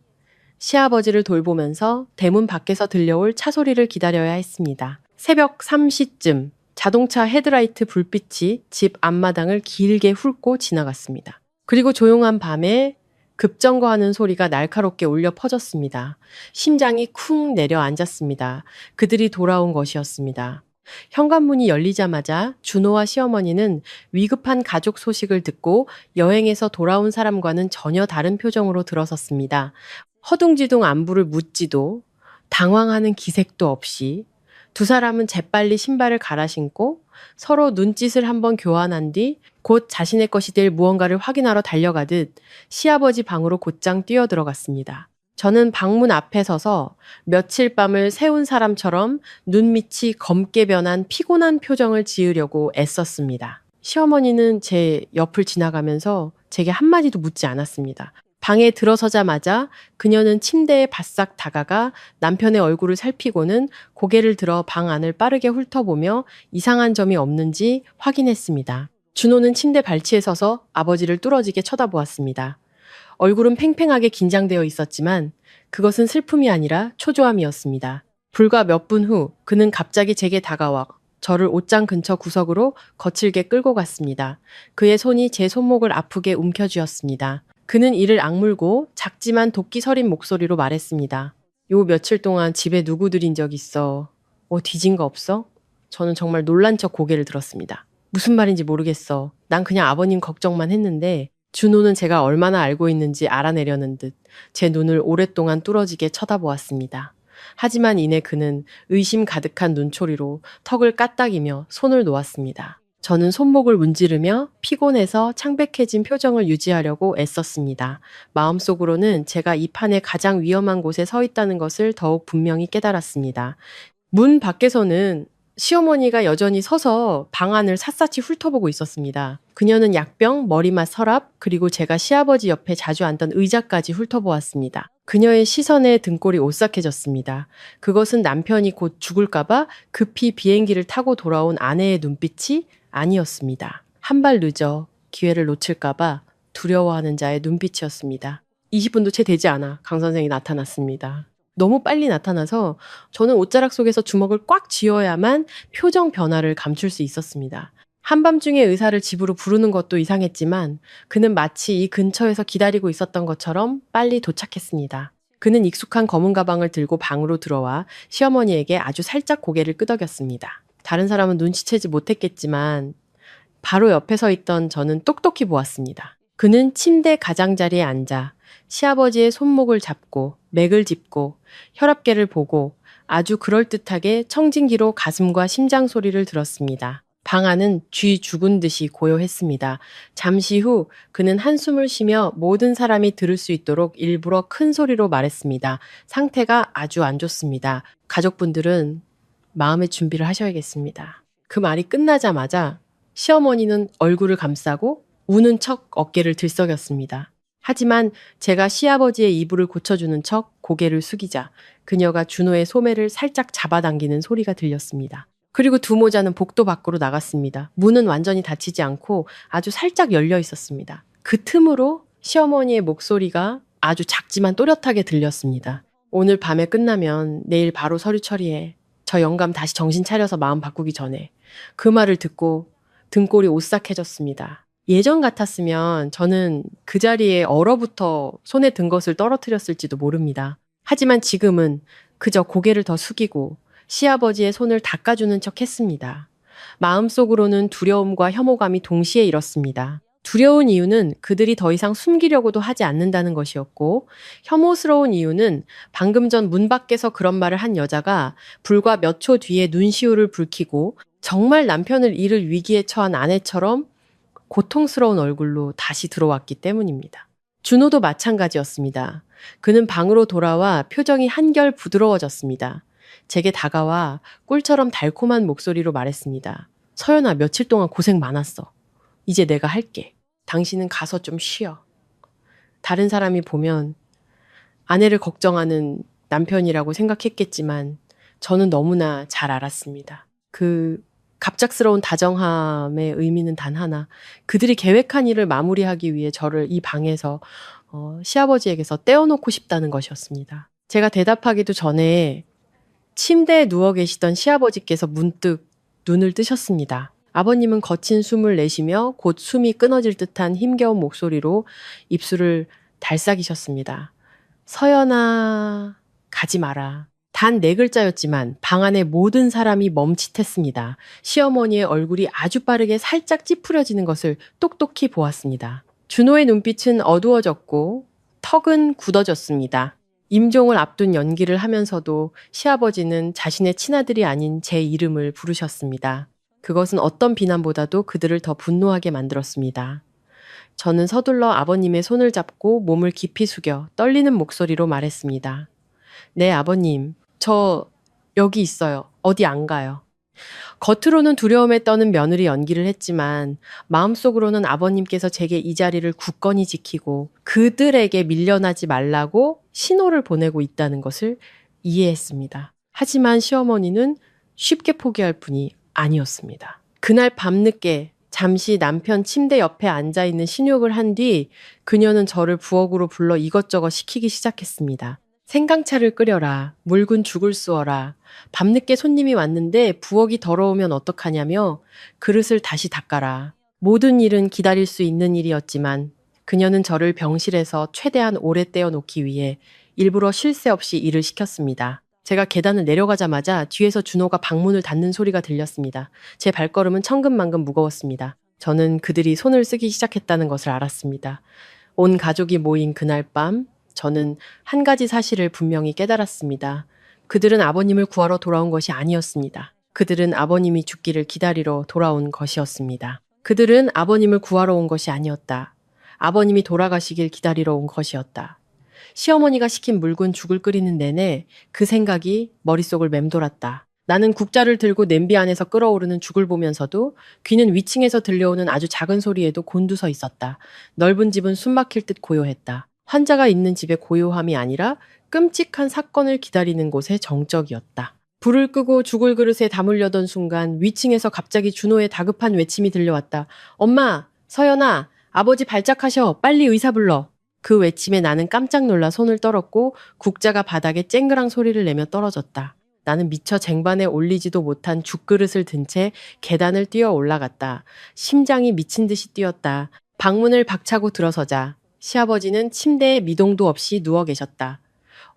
시아버지를 돌보면서 대문 밖에서 들려올 차 소리를 기다려야 했습니다. 새벽 3시쯤 자동차 헤드라이트 불빛이 집 앞마당을 길게 훑고 지나갔습니다. 그리고 조용한 밤에 급정거하는 소리가 날카롭게 울려 퍼졌습니다. 심장이 쿵 내려앉았습니다. 그들이 돌아온 것이었습니다. 현관문이 열리자마자 준호와 시어머니는 위급한 가족 소식을 듣고 여행에서 돌아온 사람과는 전혀 다른 표정으로 들어섰습니다. 허둥지둥 안부를 묻지도 당황하는 기색도 없이 두 사람은 재빨리 신발을 갈아 신고 서로 눈짓을 한번 교환한 뒤 곧 자신의 것이 될 무언가를 확인하러 달려가듯 시아버지 방으로 곧장 뛰어들어갔습니다. 저는 방문 앞에 서서 며칠 밤을 새운 사람처럼 눈밑이 검게 변한 피곤한 표정을 지으려고 애썼습니다. 시어머니는 제 옆을 지나가면서 제게 한마디도 묻지 않았습니다. 방에 들어서자마자 그녀는 침대에 바싹 다가가 남편의 얼굴을 살피고는 고개를 들어 방 안을 빠르게 훑어보며 이상한 점이 없는지 확인했습니다. 준호는 침대 발치에 서서 아버지를 뚫어지게 쳐다보았습니다. 얼굴은 팽팽하게 긴장되어 있었지만 그것은 슬픔이 아니라 초조함이었습니다. 불과 몇 분 후 그는 갑자기 제게 다가와 저를 옷장 근처 구석으로 거칠게 끌고 갔습니다. 그의 손이 제 손목을 아프게 움켜쥐었습니다. 그는 이를 악물고 작지만 도끼 서린 목소리로 말했습니다. 요 며칠 동안 집에 누구 들인 적 있어? 뒤진 거 없어? 저는 정말 놀란 척 고개를 들었습니다. 무슨 말인지 모르겠어. 난 그냥 아버님 걱정만 했는데 준호는 제가 얼마나 알고 있는지 알아내려는 듯 제 눈을 오랫동안 뚫어지게 쳐다보았습니다. 하지만 이내 그는 의심 가득한 눈초리로 턱을 까딱이며 손을 놓았습니다. 저는 손목을 문지르며 피곤해서 창백해진 표정을 유지하려고 애썼습니다. 마음속으로는 제가 이 판의 가장 위험한 곳에 서 있다는 것을 더욱 분명히 깨달았습니다. 문 밖에서는 시어머니가 여전히 서서 방 안을 샅샅이 훑어보고 있었습니다. 그녀는 약병, 머리맡 서랍, 그리고 제가 시아버지 옆에 자주 앉던 의자까지 훑어보았습니다. 그녀의 시선에 등골이 오싹해졌습니다. 그것은 남편이 곧 죽을까봐 급히 비행기를 타고 돌아온 아내의 눈빛이 아니었습니다. 한 발 늦어 기회를 놓칠까봐 두려워하는 자의 눈빛이었습니다. 20분도 채 되지 않아 강 선생이 나타났습니다. 너무 빨리 나타나서 저는 옷자락 속에서 주먹을 꽉 쥐어야만 표정 변화를 감출 수 있었습니다. 한밤중에 의사를 집으로 부르는 것도 이상했지만 그는 마치 이 근처에서 기다리고 있었던 것처럼 빨리 도착했습니다. 그는 익숙한 검은 가방을 들고 방으로 들어와 시어머니에게 아주 살짝 고개를 끄덕였습니다. 다른 사람은 눈치채지 못했겠지만 바로 옆에 서 있던 저는 똑똑히 보았습니다. 그는 침대 가장자리에 앉아 시아버지의 손목을 잡고 맥을 짚고 혈압계를 보고 아주 그럴듯하게 청진기로 가슴과 심장 소리를 들었습니다. 방 안은 쥐 죽은 듯이 고요했습니다. 잠시 후 그는 한숨을 쉬며 모든 사람이 들을 수 있도록 일부러 큰 소리로 말했습니다. 상태가 아주 안 좋습니다. 가족분들은 마음의 준비를 하셔야겠습니다. 그 말이 끝나자마자 시어머니는 얼굴을 감싸고 우는 척 어깨를 들썩였습니다. 하지만 제가 시아버지의 이불을 고쳐주는 척 고개를 숙이자 그녀가 준호의 소매를 살짝 잡아당기는 소리가 들렸습니다. 그리고 두 모자는 복도 밖으로 나갔습니다. 문은 완전히 닫히지 않고 아주 살짝 열려 있었습니다. 그 틈으로 시어머니의 목소리가 아주 작지만 또렷하게 들렸습니다. 오늘 밤에 끝나면 내일 바로 서류 처리해. 저 영감 다시 정신 차려서 마음 바꾸기 전에. 그 말을 듣고 등골이 오싹해졌습니다. 예전 같았으면 저는 그 자리에 얼어붙어 손에 든 것을 떨어뜨렸을지도 모릅니다. 하지만 지금은 그저 고개를 더 숙이고 시아버지의 손을 닦아주는 척 했습니다. 마음속으로는 두려움과 혐오감이 동시에 일었습니다. 두려운 이유는 그들이 더 이상 숨기려고도 하지 않는다는 것이었고, 혐오스러운 이유는 방금 전 문 밖에서 그런 말을 한 여자가 불과 몇 초 뒤에 눈시울을 붉히고 정말 남편을 잃을 위기에 처한 아내처럼 고통스러운 얼굴로 다시 들어왔기 때문입니다. 준호도 마찬가지였습니다. 그는 방으로 돌아와 표정이 한결 부드러워졌습니다. 제게 다가와 꿀처럼 달콤한 목소리로 말했습니다. 서연아, 며칠 동안 고생 많았어. 이제 내가 할게. 당신은 가서 좀 쉬어. 다른 사람이 보면 아내를 걱정하는 남편이라고 생각했겠지만 저는 너무나 잘 알았습니다. 그 갑작스러운 다정함의 의미는 단 하나. 그들이 계획한 일을 마무리하기 위해 저를 이 방에서 시아버지에게서 떼어놓고 싶다는 것이었습니다. 제가 대답하기도 전에 침대에 누워 계시던 시아버지께서 문득 눈을 뜨셨습니다. 아버님은 거친 숨을 내쉬며 곧 숨이 끊어질 듯한 힘겨운 목소리로 입술을 달싹이셨습니다. 서연아, 가지 마라. 단 4글자였지만 방 안의 모든 사람이 멈칫했습니다. 시어머니의 얼굴이 아주 빠르게 살짝 찌푸려지는 것을 똑똑히 보았습니다. 준호의 눈빛은 어두워졌고 턱은 굳어졌습니다. 임종을 앞둔 연기를 하면서도 시아버지는 자신의 친아들이 아닌 제 이름을 부르셨습니다. 그것은 어떤 비난보다도 그들을 더 분노하게 만들었습니다. 저는 서둘러 아버님의 손을 잡고 몸을 깊이 숙여 떨리는 목소리로 말했습니다. 네, 아버님. 저 여기 있어요. 어디 안 가요. 겉으로는 두려움에 떠는 며느리 연기를 했지만 마음속으로는 아버님께서 제게 이 자리를 굳건히 지키고 그들에게 밀려나지 말라고 신호를 보내고 있다는 것을 이해했습니다. 하지만 시어머니는 쉽게 포기할 분이 아니었습니다. 그날 밤늦게 잠시 남편 침대 옆에 앉아있는 신욕을 한 뒤 그녀는 저를 부엌으로 불러 이것저것 시키기 시작했습니다. 생강차를 끓여라. 묽은 죽을 쑤어라. 밤늦게 손님이 왔는데 부엌이 더러우면 어떡하냐며 그릇을 다시 닦아라. 모든 일은 기다릴 수 있는 일이었지만 그녀는 저를 병실에서 최대한 오래 떼어놓기 위해 일부러 쉴 새 없이 일을 시켰습니다. 제가 계단을 내려가자마자 뒤에서 준호가 방문을 닫는 소리가 들렸습니다. 제 발걸음은 천근만근 무거웠습니다. 저는 그들이 손을 쓰기 시작했다는 것을 알았습니다. 온 가족이 모인 그날 밤 저는 한 가지 사실을 분명히 깨달았습니다. 그들은 아버님을 구하러 돌아온 것이 아니었습니다. 그들은 아버님이 죽기를 기다리러 돌아온 것이었습니다. 그들은 아버님을 구하러 온 것이 아니었다. 아버님이 돌아가시길 기다리러 온 것이었다. 시어머니가 시킨 묽은 죽을 끓이는 내내 그 생각이 머릿속을 맴돌았다. 나는 국자를 들고 냄비 안에서 끓어오르는 죽을 보면서도 귀는 위층에서 들려오는 아주 작은 소리에도 곤두서 있었다. 넓은 집은 숨막힐 듯 고요했다. 환자가 있는 집의 고요함이 아니라 끔찍한 사건을 기다리는 곳의 정적이었다. 불을 끄고 죽을 그릇에 담으려던 순간 위층에서 갑자기 준호의 다급한 외침이 들려왔다. 엄마! 서연아! 아버지 발작하셔! 빨리 의사 불러! 그 외침에 나는 깜짝 놀라 손을 떨었고 국자가 바닥에 쨍그랑 소리를 내며 떨어졌다. 나는 미처 쟁반에 올리지도 못한 죽그릇을 든 채 계단을 뛰어 올라갔다. 심장이 미친 듯이 뛰었다. 방문을 박차고 들어서자 시아버지는 침대에 미동도 없이 누워 계셨다.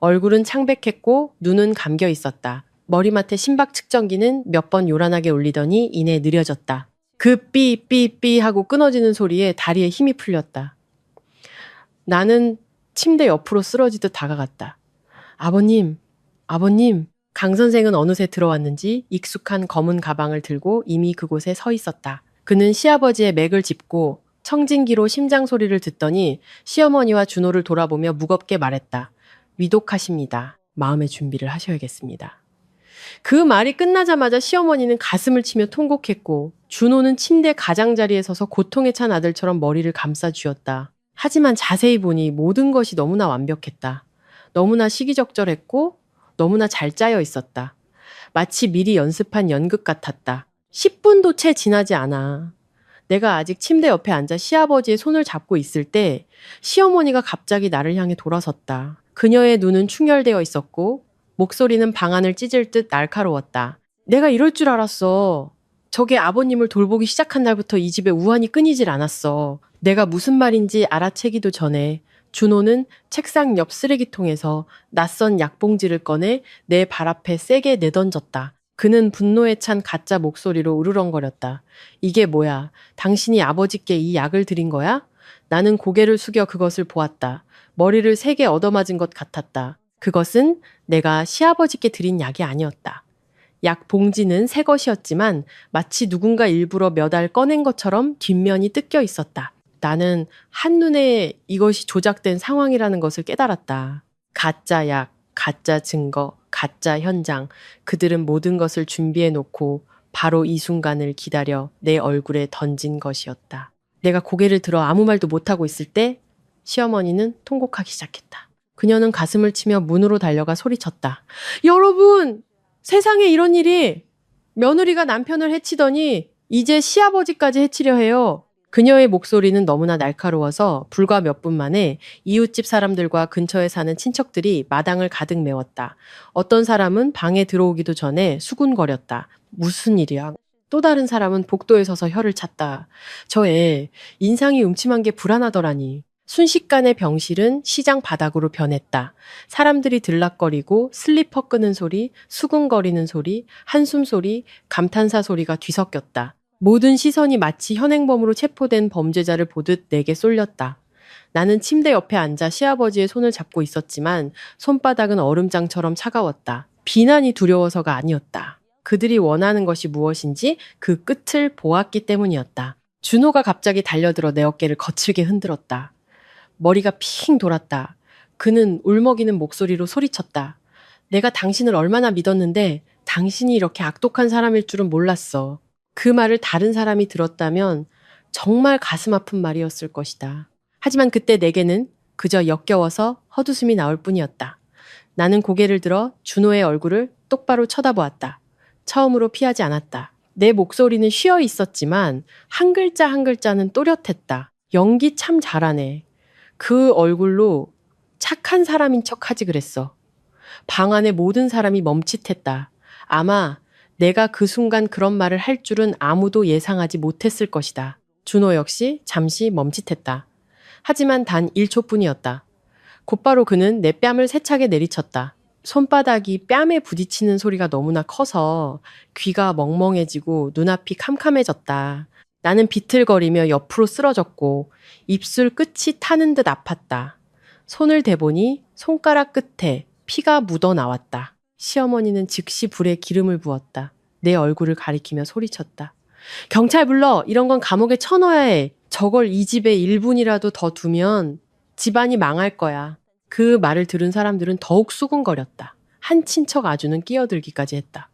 얼굴은 창백했고 눈은 감겨 있었다. 머리맡에 심박 측정기는 몇 번 요란하게 울리더니 이내 느려졌다. 그 삐삐삐 하고 끊어지는 소리에 다리에 힘이 풀렸다. 나는 침대 옆으로 쓰러지듯 다가갔다. 아버님, 아버님. 강 선생은 어느새 들어왔는지 익숙한 검은 가방을 들고 이미 그곳에 서 있었다. 그는 시아버지의 맥을 짚고 청진기로 심장 소리를 듣더니 시어머니와 준호를 돌아보며 무겁게 말했다. 위독하십니다. 마음의 준비를 하셔야겠습니다. 그 말이 끝나자마자 시어머니는 가슴을 치며 통곡했고 준호는 침대 가장자리에 서서 고통에 찬 아들처럼 머리를 감싸 쥐었다. 하지만 자세히 보니 모든 것이 너무나 완벽했다. 너무나 시기적절했고 너무나 잘 짜여 있었다. 마치 미리 연습한 연극 같았다. 10분도 채 지나지 않아. 내가 아직 침대 옆에 앉아 시아버지의 손을 잡고 있을 때 시어머니가 갑자기 나를 향해 돌아섰다. 그녀의 눈은 충혈되어 있었고 목소리는 방안을 찢을 듯 날카로웠다. 내가 이럴 줄 알았어. 저게 아버님을 돌보기 시작한 날부터 이 집에 우환이 끊이질 않았어. 내가 무슨 말인지 알아채기도 전에 준호는 책상 옆 쓰레기통에서 낯선 약봉지를 꺼내 내 발 앞에 세게 내던졌다. 그는 분노에 찬 가짜 목소리로 으르렁거렸다. 이게 뭐야? 당신이 아버지께 이 약을 드린 거야? 나는 고개를 숙여 그것을 보았다. 머리를 세게 얻어맞은 것 같았다. 그것은 내가 시아버지께 드린 약이 아니었다. 약 봉지는 새 것이었지만 마치 누군가 일부러 몇 알 꺼낸 것처럼 뒷면이 뜯겨 있었다. 나는 한눈에 이것이 조작된 상황이라는 것을 깨달았다. 가짜 약, 가짜 증거, 가짜 현장. 그들은 모든 것을 준비해 놓고 바로 이 순간을 기다려 내 얼굴에 던진 것이었다. 내가 고개를 들어 아무 말도 못하고 있을 때 시어머니는 통곡하기 시작했다. 그녀는 가슴을 치며 문으로 달려가 소리쳤다. 여러분! 세상에 이런 일이! 며느리가 남편을 해치더니 이제 시아버지까지 해치려 해요. 그녀의 목소리는 너무나 날카로워서 불과 몇 분 만에 이웃집 사람들과 근처에 사는 친척들이 마당을 가득 메웠다. 어떤 사람은 방에 들어오기도 전에 수군거렸다. 무슨 일이야? 또 다른 사람은 복도에 서서 혀를 찼다. 저 애 인상이 음침한 게 불안하더라니. 순식간에 병실은 시장 바닥으로 변했다. 사람들이 들락거리고 슬리퍼 끄는 소리, 수군거리는 소리, 한숨 소리, 감탄사 소리가 뒤섞였다. 모든 시선이 마치 현행범으로 체포된 범죄자를 보듯 내게 쏠렸다. 나는 침대 옆에 앉아 시아버지의 손을 잡고 있었지만 손바닥은 얼음장처럼 차가웠다. 비난이 두려워서가 아니었다. 그들이 원하는 것이 무엇인지 그 끝을 보았기 때문이었다. 준호가 갑자기 달려들어 내 어깨를 거칠게 흔들었다. 머리가 핑 돌았다. 그는 울먹이는 목소리로 소리쳤다. 내가 당신을 얼마나 믿었는데 당신이 이렇게 악독한 사람일 줄은 몰랐어. 그 말을 다른 사람이 들었다면 정말 가슴 아픈 말이었을 것이다. 하지만 그때 내게는 그저 역겨워서 헛웃음이 나올 뿐이었다. 나는 고개를 들어 준호의 얼굴을 똑바로 쳐다보았다. 처음으로 피하지 않았다. 내 목소리는 쉬어 있었지만 한 글자 한 글자는 또렷했다. 연기 참 잘하네. 그 얼굴로 착한 사람인 척하지 그랬어. 방 안의 모든 사람이 멈칫했다. 아마 내가 그 순간 그런 말을 할 줄은 아무도 예상하지 못했을 것이다. 준호 역시 잠시 멈칫했다. 하지만 단 1초뿐이었다. 곧바로 그는 내 뺨을 세차게 내리쳤다. 손바닥이 뺨에 부딪히는 소리가 너무나 커서 귀가 멍멍해지고 눈앞이 캄캄해졌다. 나는 비틀거리며 옆으로 쓰러졌고 입술 끝이 타는 듯 아팠다. 손을 대보니 손가락 끝에 피가 묻어 나왔다. 시어머니는 즉시 불에 기름을 부었다. 내 얼굴을 가리키며 소리쳤다. 경찰 불러! 이런 건 감옥에 쳐넣어야 해. 저걸 이 집에 1분이라도 더 두면 집안이 망할 거야. 그 말을 들은 사람들은 더욱 수군거렸다. 한 친척 아주는 끼어들기까지 했다.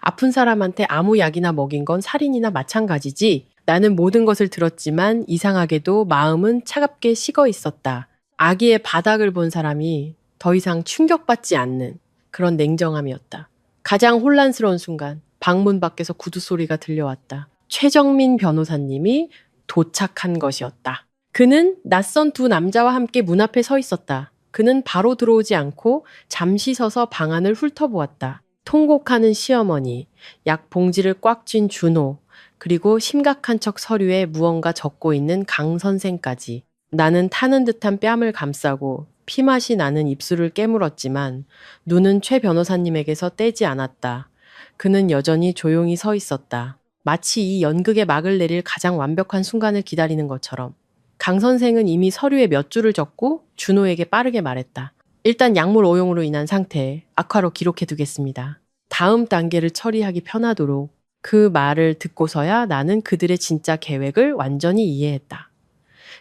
아픈 사람한테 아무 약이나 먹인 건 살인이나 마찬가지지. 나는 모든 것을 들었지만 이상하게도 마음은 차갑게 식어 있었다. 아기의 바닥을 본 사람이 더 이상 충격받지 않는 그런 냉정함이었다. 가장 혼란스러운 순간 방문 밖에서 구두 소리가 들려왔다. 최정민 변호사님이 도착한 것이었다. 그는 낯선 두 남자와 함께 문 앞에 서 있었다. 그는 바로 들어오지 않고 잠시 서서 방 안을 훑어보았다. 통곡하는 시어머니, 약 봉지를 꽉 쥔 준호, 그리고 심각한 척 서류에 무언가 적고 있는 강 선생까지. 나는 타는 듯한 뺨을 감싸고 피맛이 나는 입술을 깨물었지만 눈은 최 변호사님에게서 떼지 않았다. 그는 여전히 조용히 서 있었다. 마치 이 연극의 막을 내릴 가장 완벽한 순간을 기다리는 것처럼. 강 선생은 이미 서류에 몇 줄을 적고 준호에게 빠르게 말했다. 일단 약물 오용으로 인한 상태, 악화로 기록해 두겠습니다. 다음 단계를 처리하기 편하도록. 그 말을 듣고서야 나는 그들의 진짜 계획을 완전히 이해했다.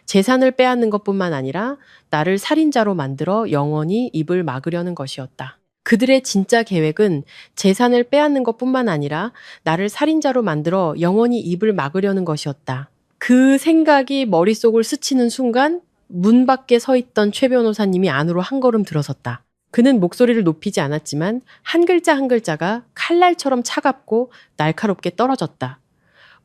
재산을 빼앗는 것뿐만 아니라 나를 살인자로 만들어 영원히 입을 막으려는 것이었다. 그들의 진짜 계획은 재산을 빼앗는 것뿐만 아니라 나를 살인자로 만들어 영원히 입을 막으려는 것이었다. 그 생각이 머릿속을 스치는 순간 문 밖에 서 있던 최 변호사님이 안으로 한 걸음 들어섰다. 그는 목소리를 높이지 않았지만 한 글자 한 글자가 칼날처럼 차갑고 날카롭게 떨어졌다.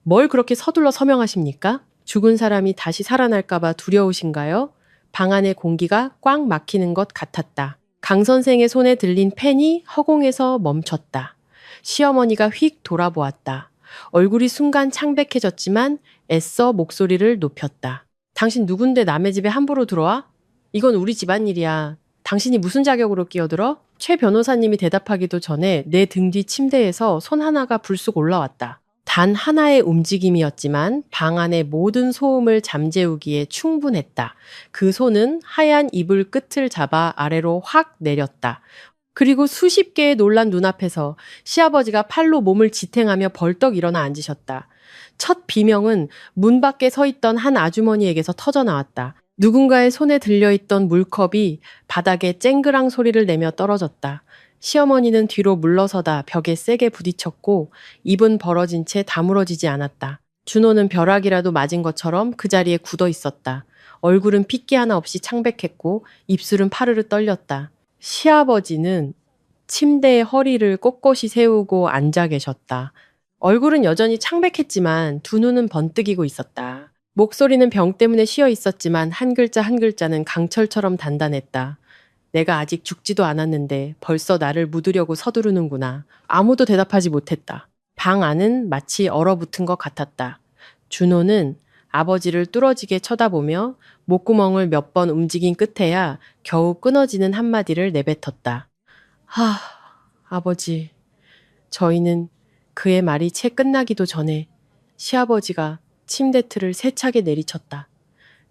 뭘 그렇게 서둘러 서명하십니까? 죽은 사람이 다시 살아날까봐 두려우신가요? 방 안의 공기가 꽉 막히는 것 같았다. 강 선생의 손에 들린 펜이 허공에서 멈췄다. 시어머니가 휙 돌아보았다. 얼굴이 순간 창백해졌지만 애써 목소리를 높였다. 당신 누군데 남의 집에 함부로 들어와? 이건 우리 집안일이야. 당신이 무슨 자격으로 끼어들어? 최 변호사님이 대답하기도 전에 내 등 뒤 침대에서 손 하나가 불쑥 올라왔다. 단 하나의 움직임이었지만 방 안의 모든 소음을 잠재우기에 충분했다. 그 손은 하얀 이불 끝을 잡아 아래로 확 내렸다. 그리고 수십 개의 놀란 눈앞에서 시아버지가 팔로 몸을 지탱하며 벌떡 일어나 앉으셨다. 첫 비명은 문 밖에 서 있던 한 아주머니에게서 터져나왔다. 누군가의 손에 들려있던 물컵이 바닥에 쨍그랑 소리를 내며 떨어졌다. 시어머니는 뒤로 물러서다 벽에 세게 부딪혔고 입은 벌어진 채 다물어지지 않았다. 준호는 벼락이라도 맞은 것처럼 그 자리에 굳어 있었다. 얼굴은 핏기 하나 없이 창백했고 입술은 파르르 떨렸다. 시아버지는 침대에 허리를 꼿꼿이 세우고 앉아 계셨다. 얼굴은 여전히 창백했지만 두 눈은 번뜩이고 있었다. 목소리는 병 때문에 쉬어 있었지만 한 글자 한 글자는 강철처럼 단단했다. 내가 아직 죽지도 않았는데 벌써 나를 묻으려고 서두르는구나. 아무도 대답하지 못했다. 방 안은 마치 얼어붙은 것 같았다. 준호는 아버지를 뚫어지게 쳐다보며 목구멍을 몇 번 움직인 끝에야 겨우 끊어지는 한마디를 내뱉었다. 아버지. 저희는 그의 말이 채 끝나기도 전에 시아버지가 침대 틀을 세차게 내리쳤다.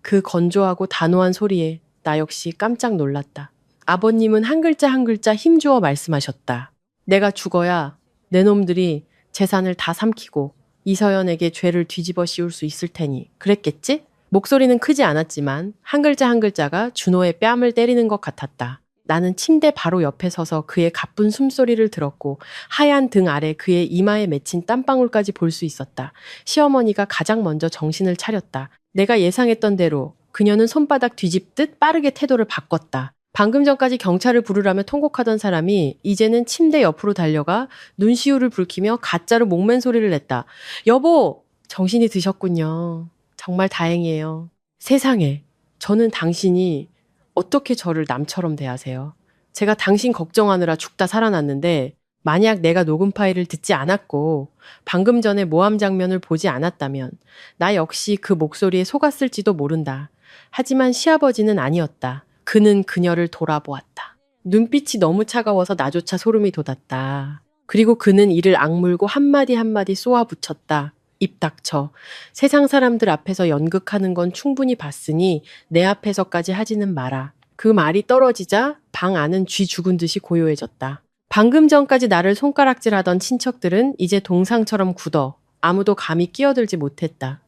그 건조하고 단호한 소리에 나 역시 깜짝 놀랐다. 아버님은 한 글자 한 글자 힘주어 말씀하셨다. 내가 죽어야 내 놈들이 재산을 다 삼키고 이서연에게 죄를 뒤집어 씌울 수 있을 테니 그랬겠지? 목소리는 크지 않았지만 한 글자 한 글자가 준호의 뺨을 때리는 것 같았다. 나는 침대 바로 옆에 서서 그의 가쁜 숨소리를 들었고 하얀 등 아래 그의 이마에 맺힌 땀방울까지 볼 수 있었다. 시어머니가 가장 먼저 정신을 차렸다. 내가 예상했던 대로 그녀는 손바닥 뒤집듯 빠르게 태도를 바꿨다. 방금 전까지 경찰을 부르라며 통곡하던 사람이 이제는 침대 옆으로 달려가 눈시울을 붉히며 가짜로 목맨 소리를 냈다. 여보! 정신이 드셨군요. 정말 다행이에요. 세상에, 저는 당신이 어떻게 저를 남처럼 대하세요? 제가 당신 걱정하느라 죽다 살아났는데 만약 내가 녹음 파일을 듣지 않았고 방금 전에 모함 장면을 보지 않았다면 나 역시 그 목소리에 속았을지도 모른다. 하지만 시아버지는 아니었다. 그는 그녀를 돌아보았다. 눈빛이 너무 차가워서 나조차 소름이 돋았다. 그리고 그는 이를 악물고 한마디 한마디 쏘아붙였다. 입 닥쳐. 세상 사람들 앞에서 연극하는 건 충분히 봤으니 내 앞에서까지 하지는 마라. 그 말이 떨어지자 방 안은 쥐 죽은 듯이 고요해졌다. 방금 전까지 나를 손가락질하던 친척들은 이제 동상처럼 굳어 아무도 감히 끼어들지 못했다.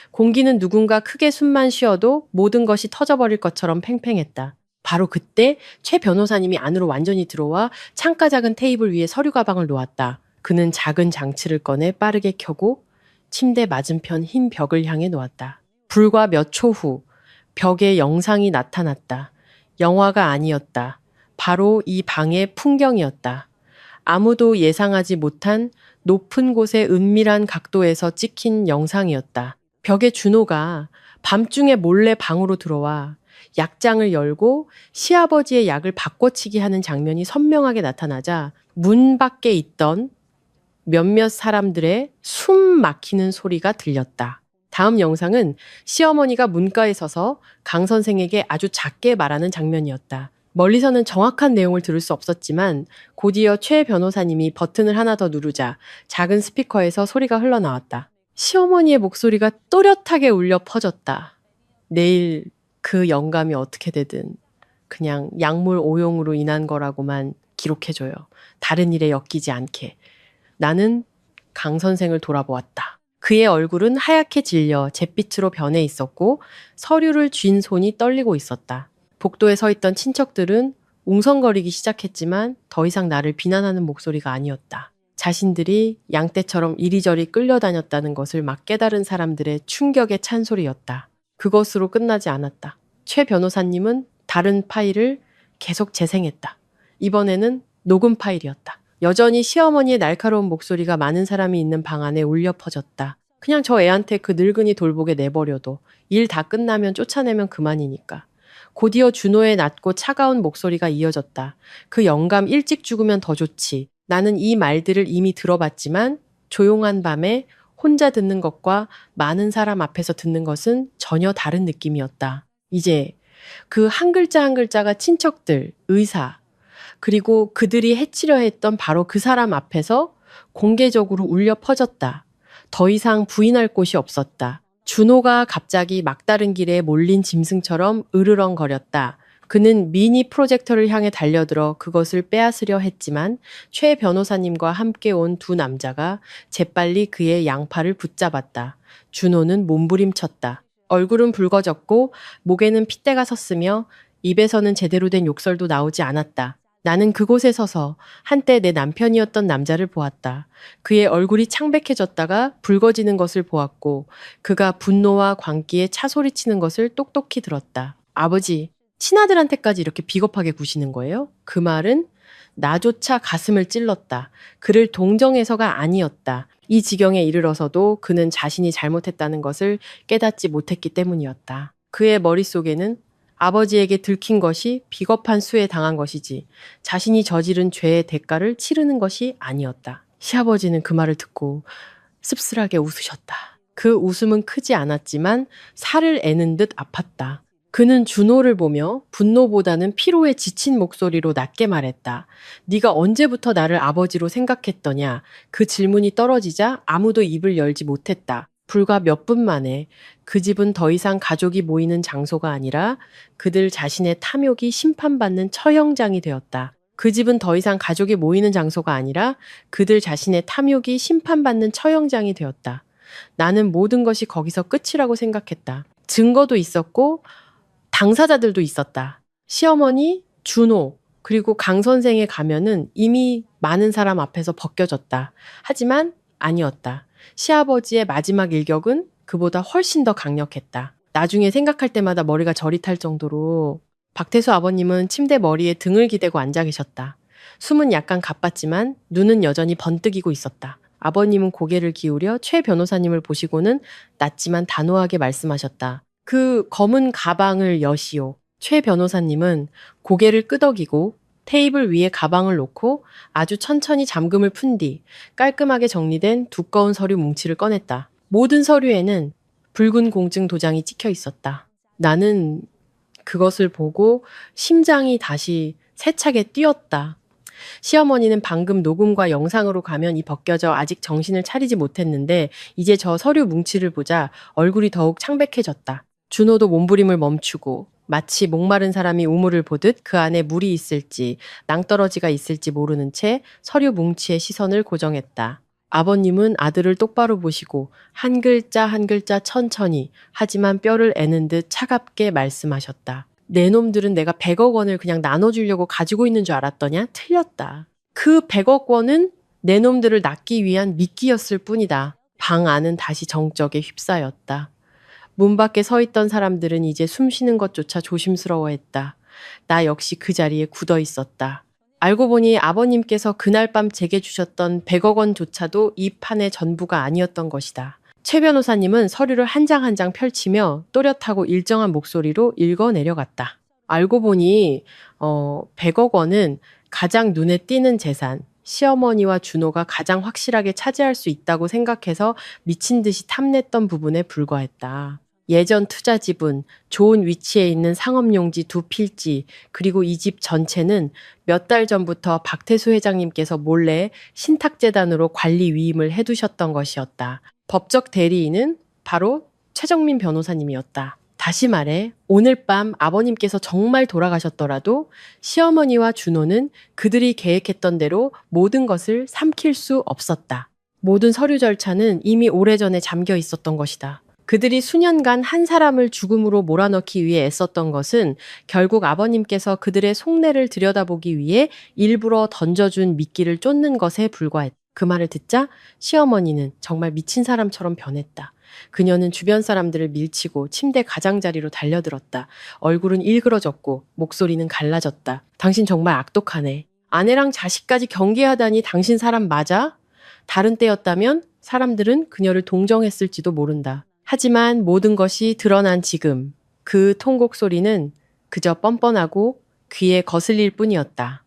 공기는 누군가 크게 숨만 쉬어도 모든 것이 터져버릴 것처럼 팽팽했다. 바로 그때 최 변호사님이 안으로 완전히 들어와 창가 작은 테이블 위에 서류 가방을 놓았다. 그는 작은 장치를 꺼내 빠르게 켜고 침대 맞은편 흰 벽을 향해 놓았다. 불과 몇 초 후 벽에 영상이 나타났다. 영화가 아니었다. 바로 이 방의 풍경이었다. 아무도 예상하지 못한 높은 곳의 은밀한 각도에서 찍힌 영상이었다. 벽에 준호가 밤중에 몰래 방으로 들어와 약장을 열고 시아버지의 약을 바꿔치기 하는 장면이 선명하게 나타나자 문 밖에 있던 몇몇 사람들의 숨 막히는 소리가 들렸다. 다음 영상은 시어머니가 문가에 서서 강 선생에게 아주 작게 말하는 장면이었다. 멀리서는 정확한 내용을 들을 수 없었지만 곧이어 최 변호사님이 버튼을 하나 더 누르자 작은 스피커에서 소리가 흘러나왔다. 시어머니의 목소리가 또렷하게 울려 퍼졌다. 내일 그 영감이 어떻게 되든 그냥 약물 오용으로 인한 거라고만 기록해줘요. 다른 일에 엮이지 않게. 나는 강 선생을 돌아보았다. 그의 얼굴은 하얗게 질려 잿빛으로 변해 있었고 서류를 쥔 손이 떨리고 있었다. 복도에 서 있던 친척들은 웅성거리기 시작했지만 더 이상 나를 비난하는 목소리가 아니었다. 자신들이 양떼처럼 이리저리 끌려다녔다는 것을 막 깨달은 사람들의 충격의 찬소리였다. 그것으로 끝나지 않았다. 최 변호사님은 다른 파일을 계속 재생했다. 이번에는 녹음 파일이었다. 여전히 시어머니의 날카로운 목소리가 많은 사람이 있는 방 안에 울려 퍼졌다. 그냥 저 애한테 그 늙은이 돌보게 내버려도 일 다 끝나면 쫓아내면 그만이니까. 곧이어 준호의 낮고 차가운 목소리가 이어졌다. 그 영감 일찍 죽으면 더 좋지. 나는 이 말들을 이미 들어봤지만 조용한 밤에 혼자 듣는 것과 많은 사람 앞에서 듣는 것은 전혀 다른 느낌이었다. 이제 그 한 글자 한 글자가 친척들, 의사, 그리고 그들이 해치려 했던 바로 그 사람 앞에서 공개적으로 울려 퍼졌다. 더 이상 부인할 곳이 없었다. 준호가 갑자기 막다른 길에 몰린 짐승처럼 으르렁거렸다. 그는 미니 프로젝터를 향해 달려들어 그것을 빼앗으려 했지만 최 변호사님과 함께 온 두 남자가 재빨리 그의 양팔을 붙잡았다. 준호는 몸부림쳤다. 얼굴은 붉어졌고 목에는 핏대가 섰으며 입에서는 제대로 된 욕설도 나오지 않았다. 나는 그곳에 서서 한때 내 남편이었던 남자를 보았다. 그의 얼굴이 창백해졌다가 붉어지는 것을 보았고 그가 분노와 광기에 차소리치는 것을 똑똑히 들었다. 아버지, 친아들한테까지 이렇게 비겁하게 구시는 거예요? 그 말은 나조차 가슴을 찔렀다. 그를 동정해서가 아니었다. 이 지경에 이르러서도 그는 자신이 잘못했다는 것을 깨닫지 못했기 때문이었다. 그의 머릿속에는 아버지에게 들킨 것이 비겁한 수에 당한 것이지 자신이 저지른 죄의 대가를 치르는 것이 아니었다. 시아버지는 그 말을 듣고 씁쓸하게 웃으셨다. 그 웃음은 크지 않았지만 살을 애는 듯 아팠다. 그는 준호를 보며 분노보다는 피로에 지친 목소리로 낮게 말했다. 네가 언제부터 나를 아버지로 생각했더냐. 그 질문이 떨어지자 아무도 입을 열지 못했다. 불과 몇 분 만에 그 집은 더 이상 가족이 모이는 장소가 아니라 그들 자신의 탐욕이 심판받는 처형장이 되었다. 그 집은 더 이상 가족이 모이는 장소가 아니라 그들 자신의 탐욕이 심판받는 처형장이 되었다. 나는 모든 것이 거기서 끝이라고 생각했다. 증거도 있었고 당사자들도 있었다. 시어머니, 준호, 그리고 강 선생의 가면은 이미 많은 사람 앞에서 벗겨졌다. 하지만 아니었다. 시아버지의 마지막 일격은 그보다 훨씬 더 강력했다. 나중에 생각할 때마다 머리가 저릿할 정도로 박태수 아버님은 침대 머리에 등을 기대고 앉아 계셨다. 숨은 약간 가빴지만 눈은 여전히 번뜩이고 있었다. 아버님은 고개를 기울여 최 변호사님을 보시고는 낮지만 단호하게 말씀하셨다. 그 검은 가방을 여시오. 최 변호사님은 고개를 끄덕이고 테이블 위에 가방을 놓고 아주 천천히 잠금을 푼 뒤 깔끔하게 정리된 두꺼운 서류 뭉치를 꺼냈다. 모든 서류에는 붉은 공증 도장이 찍혀 있었다. 나는 그것을 보고 심장이 다시 세차게 뛰었다. 시어머니는 방금 녹음과 영상으로 가면이 벗겨져 아직 정신을 차리지 못했는데 이제 저 서류 뭉치를 보자 얼굴이 더욱 창백해졌다. 준호도 몸부림을 멈추고 마치 목마른 사람이 우물을 보듯 그 안에 물이 있을지 낭떠러지가 있을지 모르는 채 서류 뭉치에 시선을 고정했다. 아버님은 아들을 똑바로 보시고 한 글자 한 글자 천천히 하지만 뼈를 애는 듯 차갑게 말씀하셨다. 내 놈들은 내가 100억 원을 그냥 나눠주려고 가지고 있는 줄 알았더냐? 틀렸다. 그 100억 원은 내 놈들을 낳기 위한 미끼였을 뿐이다. 방 안은 다시 정적에 휩싸였다. 문 밖에 서 있던 사람들은 이제 숨 쉬는 것조차 조심스러워했다. 나 역시 그 자리에 굳어 있었다. 알고 보니 아버님께서 그날 밤 제게 주셨던 100억 원조차도 이 판의 전부가 아니었던 것이다. 최 변호사님은 서류를 한 장 한 장 펼치며 또렷하고 일정한 목소리로 읽어 내려갔다. 알고 보니 100억 원은 가장 눈에 띄는 재산, 시어머니와 준호가 가장 확실하게 차지할 수 있다고 생각해서 미친 듯이 탐냈던 부분에 불과했다. 예전 투자 지분, 좋은 위치에 있는 상업용지 2필지, 그리고 이 집 전체는 몇 달 전부터 박태수 회장님께서 몰래 신탁재단으로 관리 위임을 해두셨던 것이었다. 법적 대리인은 바로 최정민 변호사님이었다. 다시 말해 오늘 밤 아버님께서 정말 돌아가셨더라도 시어머니와 준호는 그들이 계획했던 대로 모든 것을 삼킬 수 없었다. 모든 서류 절차는 이미 오래전에 잠겨 있었던 것이다. 그들이 수년간 한 사람을 죽음으로 몰아넣기 위해 애썼던 것은 결국 아버님께서 그들의 속내를 들여다보기 위해 일부러 던져준 미끼를 쫓는 것에 불과했다. 그 말을 듣자 시어머니는 정말 미친 사람처럼 변했다. 그녀는 주변 사람들을 밀치고 침대 가장자리로 달려들었다. 얼굴은 일그러졌고 목소리는 갈라졌다. 당신 정말 악독하네. 아내랑 자식까지 경계하다니 당신 사람 맞아? 다른 때였다면 사람들은 그녀를 동정했을지도 모른다. 하지만 모든 것이 드러난 지금 그 통곡 소리는 그저 뻔뻔하고 귀에 거슬릴 뿐이었다.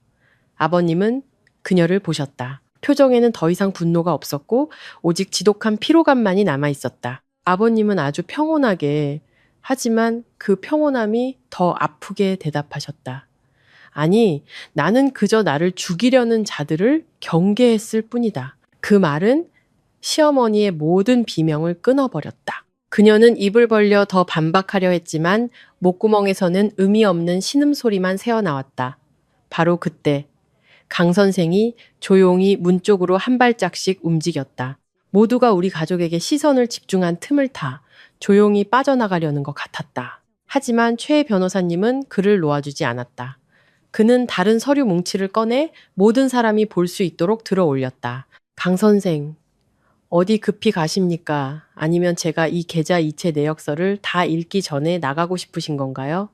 아버님은 그녀를 보셨다. 표정에는 더 이상 분노가 없었고 오직 지독한 피로감만이 남아 있었다. 아버님은 아주 평온하게 하지만 그 평온함이 더 아프게 대답하셨다. 아니, 나는 그저 나를 죽이려는 자들을 경계했을 뿐이다. 그 말은 시어머니의 모든 비명을 끊어버렸다. 그녀는 입을 벌려 더 반박하려 했지만 목구멍에서는 의미 없는 신음소리만 새어나왔다. 바로 그때 강 선생이 조용히 문 쪽으로 한 발짝씩 움직였다. 모두가 우리 가족에게 시선을 집중한 틈을 타 조용히 빠져나가려는 것 같았다. 하지만 최 변호사님은 그를 놓아주지 않았다. 그는 다른 서류 뭉치를 꺼내 모든 사람이 볼 수 있도록 들어 올렸다. 강 선생, 어디 급히 가십니까? 아니면 제가 이 계좌 이체 내역서를 다 읽기 전에 나가고 싶으신 건가요?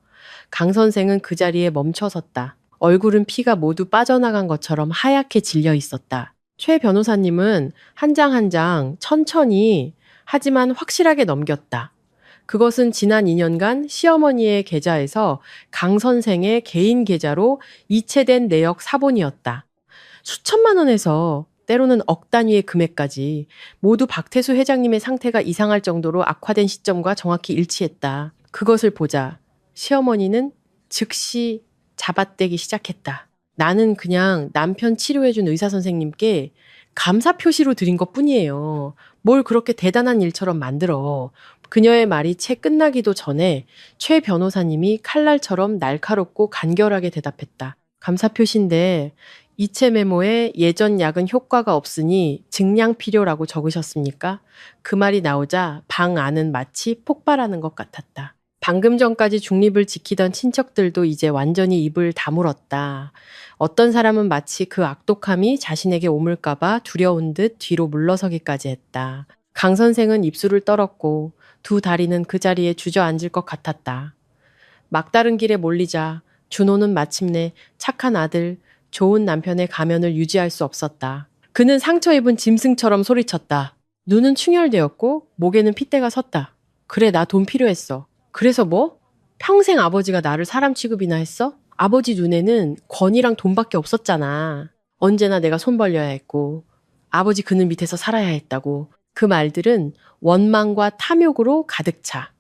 강 선생은 그 자리에 멈춰 섰다. 얼굴은 피가 모두 빠져나간 것처럼 하얗게 질려 있었다. 최 변호사님은 한 장 한 장 천천히 하지만 확실하게 넘겼다. 그것은 지난 2년간 시어머니의 계좌에서 강 선생의 개인 계좌로 이체된 내역 사본이었다. 수천만 원에서 때로는 억 단위의 금액까지 모두 박태수 회장님의 상태가 이상할 정도로 악화된 시점과 정확히 일치했다. 그것을 보자 시어머니는 즉시 잡아떼기 시작했다. 나는 그냥 남편 치료해준 의사 선생님께 감사 표시로 드린 것 뿐이에요. 뭘 그렇게 대단한 일처럼 만들어. 그녀의 말이 채 끝나기도 전에 최 변호사님이 칼날처럼 날카롭고 간결하게 대답했다. 감사 표시인데 이체 메모에 예전 약은 효과가 없으니 증량 필요라고 적으셨습니까? 그 말이 나오자 방 안은 마치 폭발하는 것 같았다. 방금 전까지 중립을 지키던 친척들도 이제 완전히 입을 다물었다. 어떤 사람은 마치 그 악독함이 자신에게 오물까봐 두려운 듯 뒤로 물러서기까지 했다. 강 선생은 입술을 떨었고 두 다리는 그 자리에 주저앉을 것 같았다. 막다른 길에 몰리자 준호는 마침내 착한 아들, 좋은 남편의 가면을 유지할 수 없었다. 그는 상처 입은 짐승처럼 소리쳤다. 눈은 충혈되었고 목에는 핏대가 섰다. 그래, 나 돈 필요했어. 그래서 뭐? 평생 아버지가 나를 사람 취급이나 했어? 아버지 눈에는 권이랑 돈밖에 없었잖아. 언제나 내가 손 벌려야 했고 아버지 그늘 밑에서 살아야 했다고. 그 말들은 원망과 탐욕으로 가득 차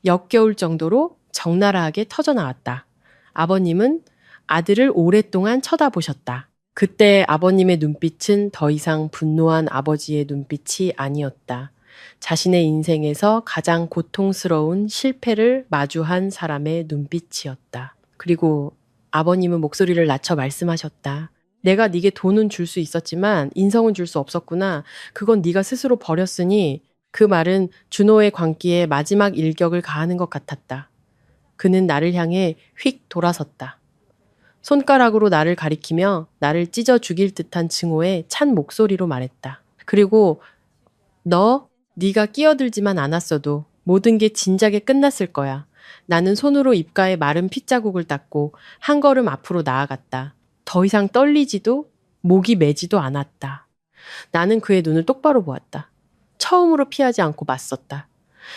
역겨울 정도로 적나라하게 터져나왔다. 아버님은 아들을 오랫동안 쳐다보셨다. 그때 아버님의 눈빛은 더 이상 분노한 아버지의 눈빛이 아니었다. 자신의 인생에서 가장 고통스러운 실패를 마주한 사람의 눈빛이었다. 그리고 아버님은 목소리를 낮춰 말씀하셨다. 내가 네게 돈은 줄 수 있었지만 인성은 줄 수 없었구나. 그건 네가 스스로 버렸으니. 그 말은 준호의 광기에 마지막 일격을 가하는 것 같았다. 그는 나를 향해 휙 돌아섰다. 손가락으로 나를 가리키며 나를 찢어 죽일 듯한 증오에 찬 목소리로 말했다. 그리고 네가 끼어들지만 않았어도 모든 게 진작에 끝났을 거야. 나는 손으로 입가에 마른 핏자국을 닦고 한 걸음 앞으로 나아갔다. 더 이상 떨리지도 목이 매지도 않았다. 나는 그의 눈을 똑바로 보았다. 처음으로 피하지 않고 맞섰다.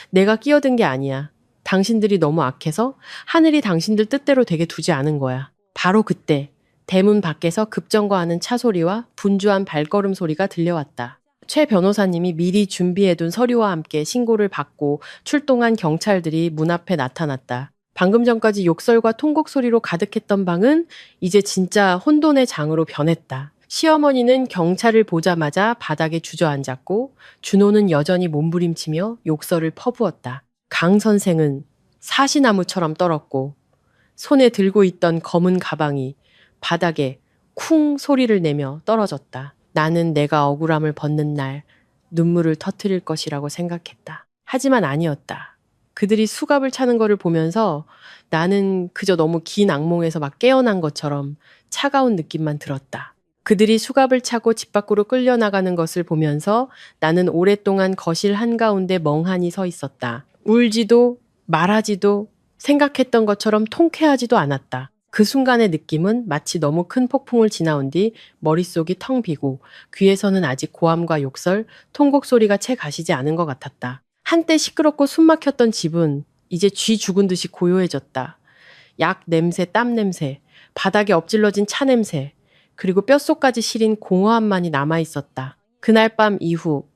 내가 끼어든 게 아니야. 당신들이 너무 악해서 하늘이 당신들 뜻대로 되게 두지 않은 거야. 바로 그때 대문 밖에서 급정거하는 차 소리와 분주한 발걸음 소리가 들려왔다. 최 변호사님이 미리 준비해둔 서류와 함께 신고를 받고 출동한 경찰들이 문 앞에 나타났다. 방금 전까지 욕설과 통곡 소리로 가득했던 방은 이제 진짜 혼돈의 장으로 변했다. 시어머니는 경찰을 보자마자 바닥에 주저앉았고 준호는 여전히 몸부림치며 욕설을 퍼부었다. 강 선생은 사시나무처럼 떨었고 손에 들고 있던 검은 가방이 바닥에 쿵 소리를 내며 떨어졌다. 나는 내가 억울함을 벗는 날 눈물을 터뜨릴 것이라고 생각했다. 하지만 아니었다. 그들이 수갑을 차는 것을 보면서 나는 그저 너무 긴 악몽에서 막 깨어난 것처럼 차가운 느낌만 들었다. 그들이 수갑을 차고 집 밖으로 끌려나가는 것을 보면서 나는 오랫동안 거실 한가운데 멍하니 서 있었다. 울지도 말하지도 생각했던 것처럼 통쾌하지도 않았다. 그 순간의 느낌은 마치 너무 큰 폭풍을 지나온 뒤 머릿속이 텅 비고 귀에서는 아직 고함과 욕설, 통곡 소리가 채 가시지 않은 것 같았다. 한때 시끄럽고 숨막혔던 집은 이제 쥐 죽은 듯이 고요해졌다. 약 냄새, 땀 냄새, 바닥에 엎질러진 차 냄새, 그리고 뼛속까지 시린 공허함만이 남아있었다. 그날 밤 이후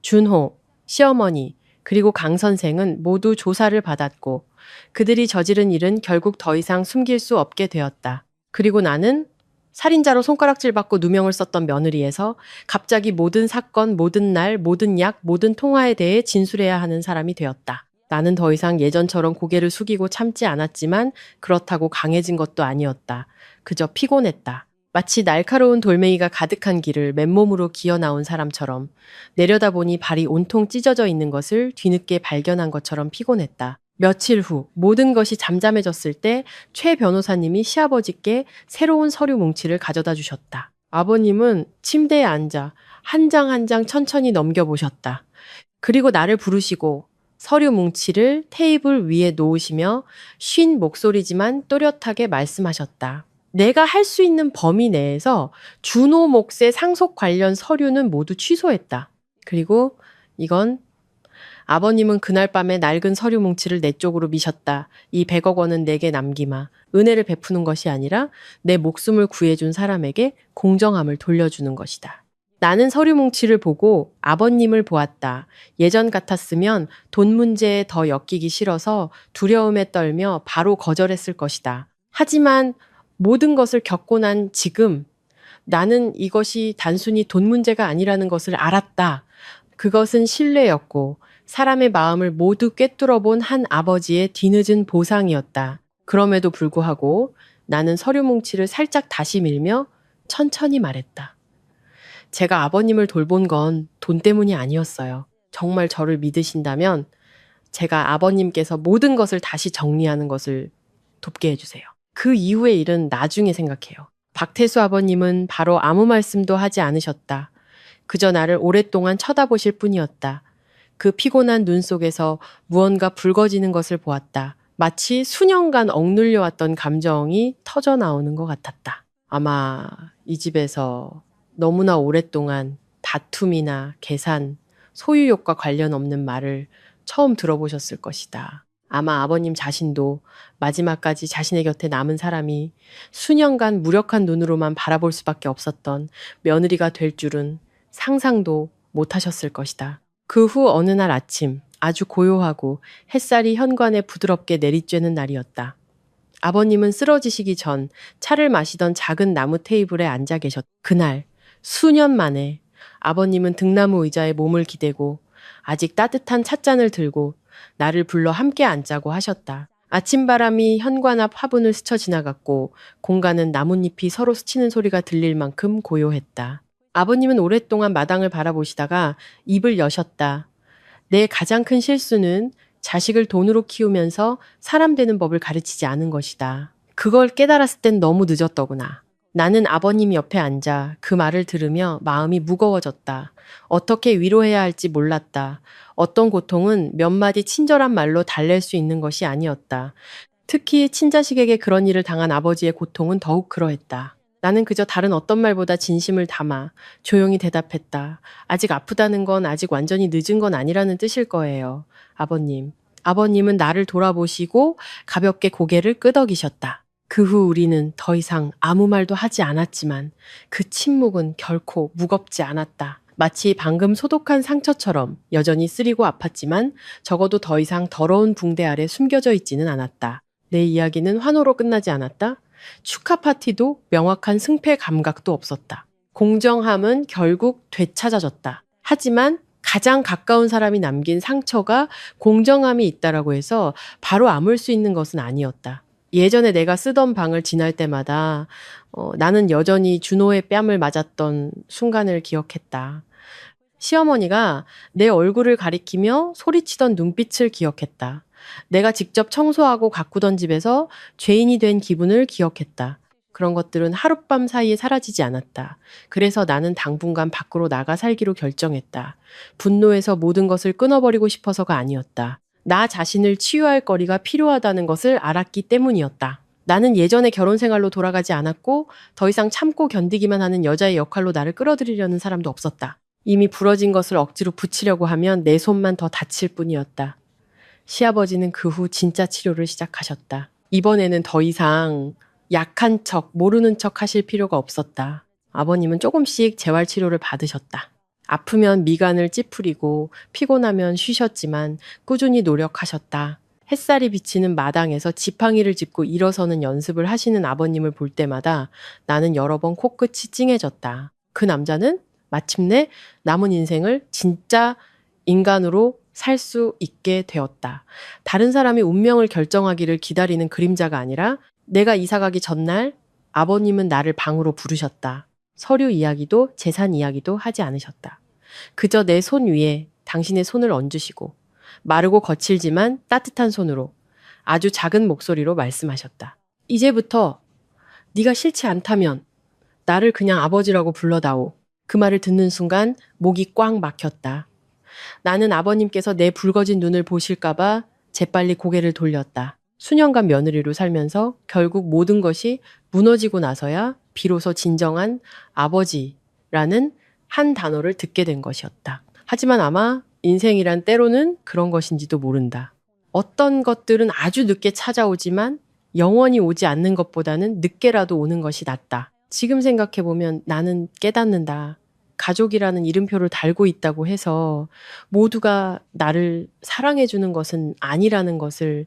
준호, 시어머니, 그리고 강 선생은 모두 조사를 받았고 그들이 저지른 일은 결국 더 이상 숨길 수 없게 되었다. 그리고 나는 살인자로 손가락질 받고 누명을 썼던 며느리에서 갑자기 모든 사건, 모든 날, 모든 약, 모든 통화에 대해 진술해야 하는 사람이 되었다. 나는 더 이상 예전처럼 고개를 숙이고 참지 않았지만 그렇다고 강해진 것도 아니었다. 그저 피곤했다. 마치 날카로운 돌멩이가 가득한 길을 맨몸으로 기어 나온 사람처럼 내려다보니 발이 온통 찢어져 있는 것을 뒤늦게 발견한 것처럼 피곤했다. 며칠 후 모든 것이 잠잠해졌을 때 최 변호사님이 시아버지께 새로운 서류 뭉치를 가져다 주셨다. 아버님은 침대에 앉아 한 장 한 장 천천히 넘겨보셨다. 그리고 나를 부르시고 서류 뭉치를 테이블 위에 놓으시며 쉰 목소리지만 또렷하게 말씀하셨다. 내가 할 수 있는 범위 내에서 준호 몫의 상속 관련 서류는 모두 취소했다. 그리고 이건 아버님은 그날 밤에 낡은 서류 뭉치를 내 쪽으로 미셨다. 이 100억 원은 내게 남기마. 은혜를 베푸는 것이 아니라 내 목숨을 구해준 사람에게 공정함을 돌려주는 것이다. 나는 서류 뭉치를 보고 아버님을 보았다. 예전 같았으면 돈 문제에 더 엮이기 싫어서 두려움에 떨며 바로 거절했을 것이다. 하지만 모든 것을 겪고 난 지금 나는 이것이 단순히 돈 문제가 아니라는 것을 알았다. 그것은 신뢰였고 사람의 마음을 모두 꿰뚫어 본 한 아버지의 뒤늦은 보상이었다. 그럼에도 불구하고 나는 서류 뭉치를 살짝 다시 밀며 천천히 말했다. 제가 아버님을 돌본 건 돈 때문이 아니었어요. 정말 저를 믿으신다면 제가 아버님께서 모든 것을 다시 정리하는 것을 돕게 해주세요. 그 이후의 일은 나중에 생각해요. 박태수 아버님은 바로 아무 말씀도 하지 않으셨다. 그저 나를 오랫동안 쳐다보실 뿐이었다. 그 피곤한 눈 속에서 무언가 붉어지는 것을 보았다. 마치 수년간 억눌려왔던 감정이 터져 나오는 것 같았다. 아마 이 집에서 너무나 오랫동안 다툼이나 계산, 소유욕과 관련 없는 말을 처음 들어보셨을 것이다. 아마 아버님 자신도 마지막까지 자신의 곁에 남은 사람이 수년간 무력한 눈으로만 바라볼 수밖에 없었던 며느리가 될 줄은 상상도 못하셨을 것이다. 그 후 어느 날 아침 아주 고요하고 햇살이 현관에 부드럽게 내리쬐는 날이었다. 아버님은 쓰러지시기 전 차를 마시던 작은 나무 테이블에 앉아 계셨다. 그날 수년 만에 아버님은 등나무 의자에 몸을 기대고 아직 따뜻한 찻잔을 들고 나를 불러 함께 앉자고 하셨다. 아침바람이 현관 앞 화분을 스쳐 지나갔고 공간은 나뭇잎이 서로 스치는 소리가 들릴 만큼 고요했다. 아버님은 오랫동안 마당을 바라보시다가 입을 여셨다. 내 가장 큰 실수는 자식을 돈으로 키우면서 사람 되는 법을 가르치지 않은 것이다. 그걸 깨달았을 땐 너무 늦었더구나. 나는 아버님 옆에 앉아 그 말을 들으며 마음이 무거워졌다. 어떻게 위로해야 할지 몰랐다. 어떤 고통은 몇 마디 친절한 말로 달랠 수 있는 것이 아니었다. 특히 친자식에게 그런 일을 당한 아버지의 고통은 더욱 그러했다. 나는 그저 다른 어떤 말보다 진심을 담아 조용히 대답했다. 아직 아프다는 건 아직 완전히 늦은 건 아니라는 뜻일 거예요. 아버님. 아버님은 나를 돌아보시고 가볍게 고개를 끄덕이셨다. 그 후 우리는 더 이상 아무 말도 하지 않았지만 그 침묵은 결코 무겁지 않았다. 마치 방금 소독한 상처처럼 여전히 쓰리고 아팠지만 적어도 더 이상 더러운 붕대 아래 숨겨져 있지는 않았다. 내 이야기는 환호로 끝나지 않았다. 축하 파티도 명확한 승패 감각도 없었다. 공정함은 결국 되찾아졌다. 하지만 가장 가까운 사람이 남긴 상처가 공정함이 있다라고 해서 바로 아물 수 있는 것은 아니었다. 예전에 내가 쓰던 방을 지날 때마다 나는 여전히 준호의 뺨을 맞았던 순간을 기억했다. 시어머니가 내 얼굴을 가리키며 소리치던 눈빛을 기억했다. 내가 직접 청소하고 가꾸던 집에서 죄인이 된 기분을 기억했다. 그런 것들은 하룻밤 사이에 사라지지 않았다. 그래서 나는 당분간 밖으로 나가 살기로 결정했다. 분노해서 모든 것을 끊어버리고 싶어서가 아니었다. 나 자신을 치유할 거리가 필요하다는 것을 알았기 때문이었다. 나는 예전의 결혼 생활로 돌아가지 않았고 더 이상 참고 견디기만 하는 여자의 역할로 나를 끌어들이려는 사람도 없었다. 이미 부러진 것을 억지로 붙이려고 하면 내 손만 더 다칠 뿐이었다. 시아버지는 그 후 진짜 치료를 시작하셨다. 이번에는 더 이상 약한 척, 모르는 척 하실 필요가 없었다. 아버님은 조금씩 재활치료를 받으셨다. 아프면 미간을 찌푸리고 피곤하면 쉬셨지만 꾸준히 노력하셨다. 햇살이 비치는 마당에서 지팡이를 짚고 일어서는 연습을 하시는 아버님을 볼 때마다 나는 여러 번 코끝이 찡해졌다. 그 남자는 마침내 남은 인생을 진짜 인간으로 살 수 있게 되었다. 다른 사람이 운명을 결정하기를 기다리는 그림자가 아니라 내가 이사가기 전날 아버님은 나를 방으로 부르셨다. 서류 이야기도 재산 이야기도 하지 않으셨다. 그저 내 손 위에 당신의 손을 얹으시고 마르고 거칠지만 따뜻한 손으로 아주 작은 목소리로 말씀하셨다. 이제부터 네가 싫지 않다면 나를 그냥 아버지라고 불러다오. 그 말을 듣는 순간 목이 꽉 막혔다. 나는 아버님께서 내 붉어진 눈을 보실까봐 재빨리 고개를 돌렸다. 수년간 며느리로 살면서 결국 모든 것이 무너지고 나서야 비로소 진정한 아버지라는 한 단어를 듣게 된 것이었다. 하지만 아마 인생이란 때로는 그런 것인지도 모른다. 어떤 것들은 아주 늦게 찾아오지만 영원히 오지 않는 것보다는 늦게라도 오는 것이 낫다. 지금 생각해보면 나는 깨닫는다. 가족이라는 이름표를 달고 있다고 해서 모두가 나를 사랑해주는 것은 아니라는 것을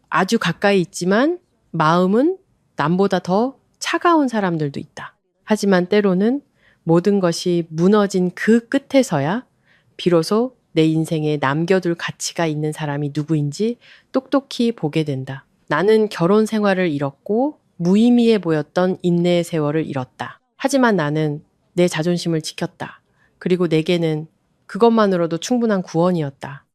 아주 가까이 있지만 마음은 남보다 더 차가운 사람들도 있다. 하지만 때로는 모든 것이 무너진 그 끝에서야 비로소 내 인생에 남겨둘 가치가 있는 사람이 누구인지 똑똑히 보게 된다. 나는 결혼 생활을 잃었고 무의미해 보였던 인내의 세월을 잃었다. 하지만 나는 내 자존심을 지켰다. 그리고 내게는 그것만으로도 충분한 구원이었다.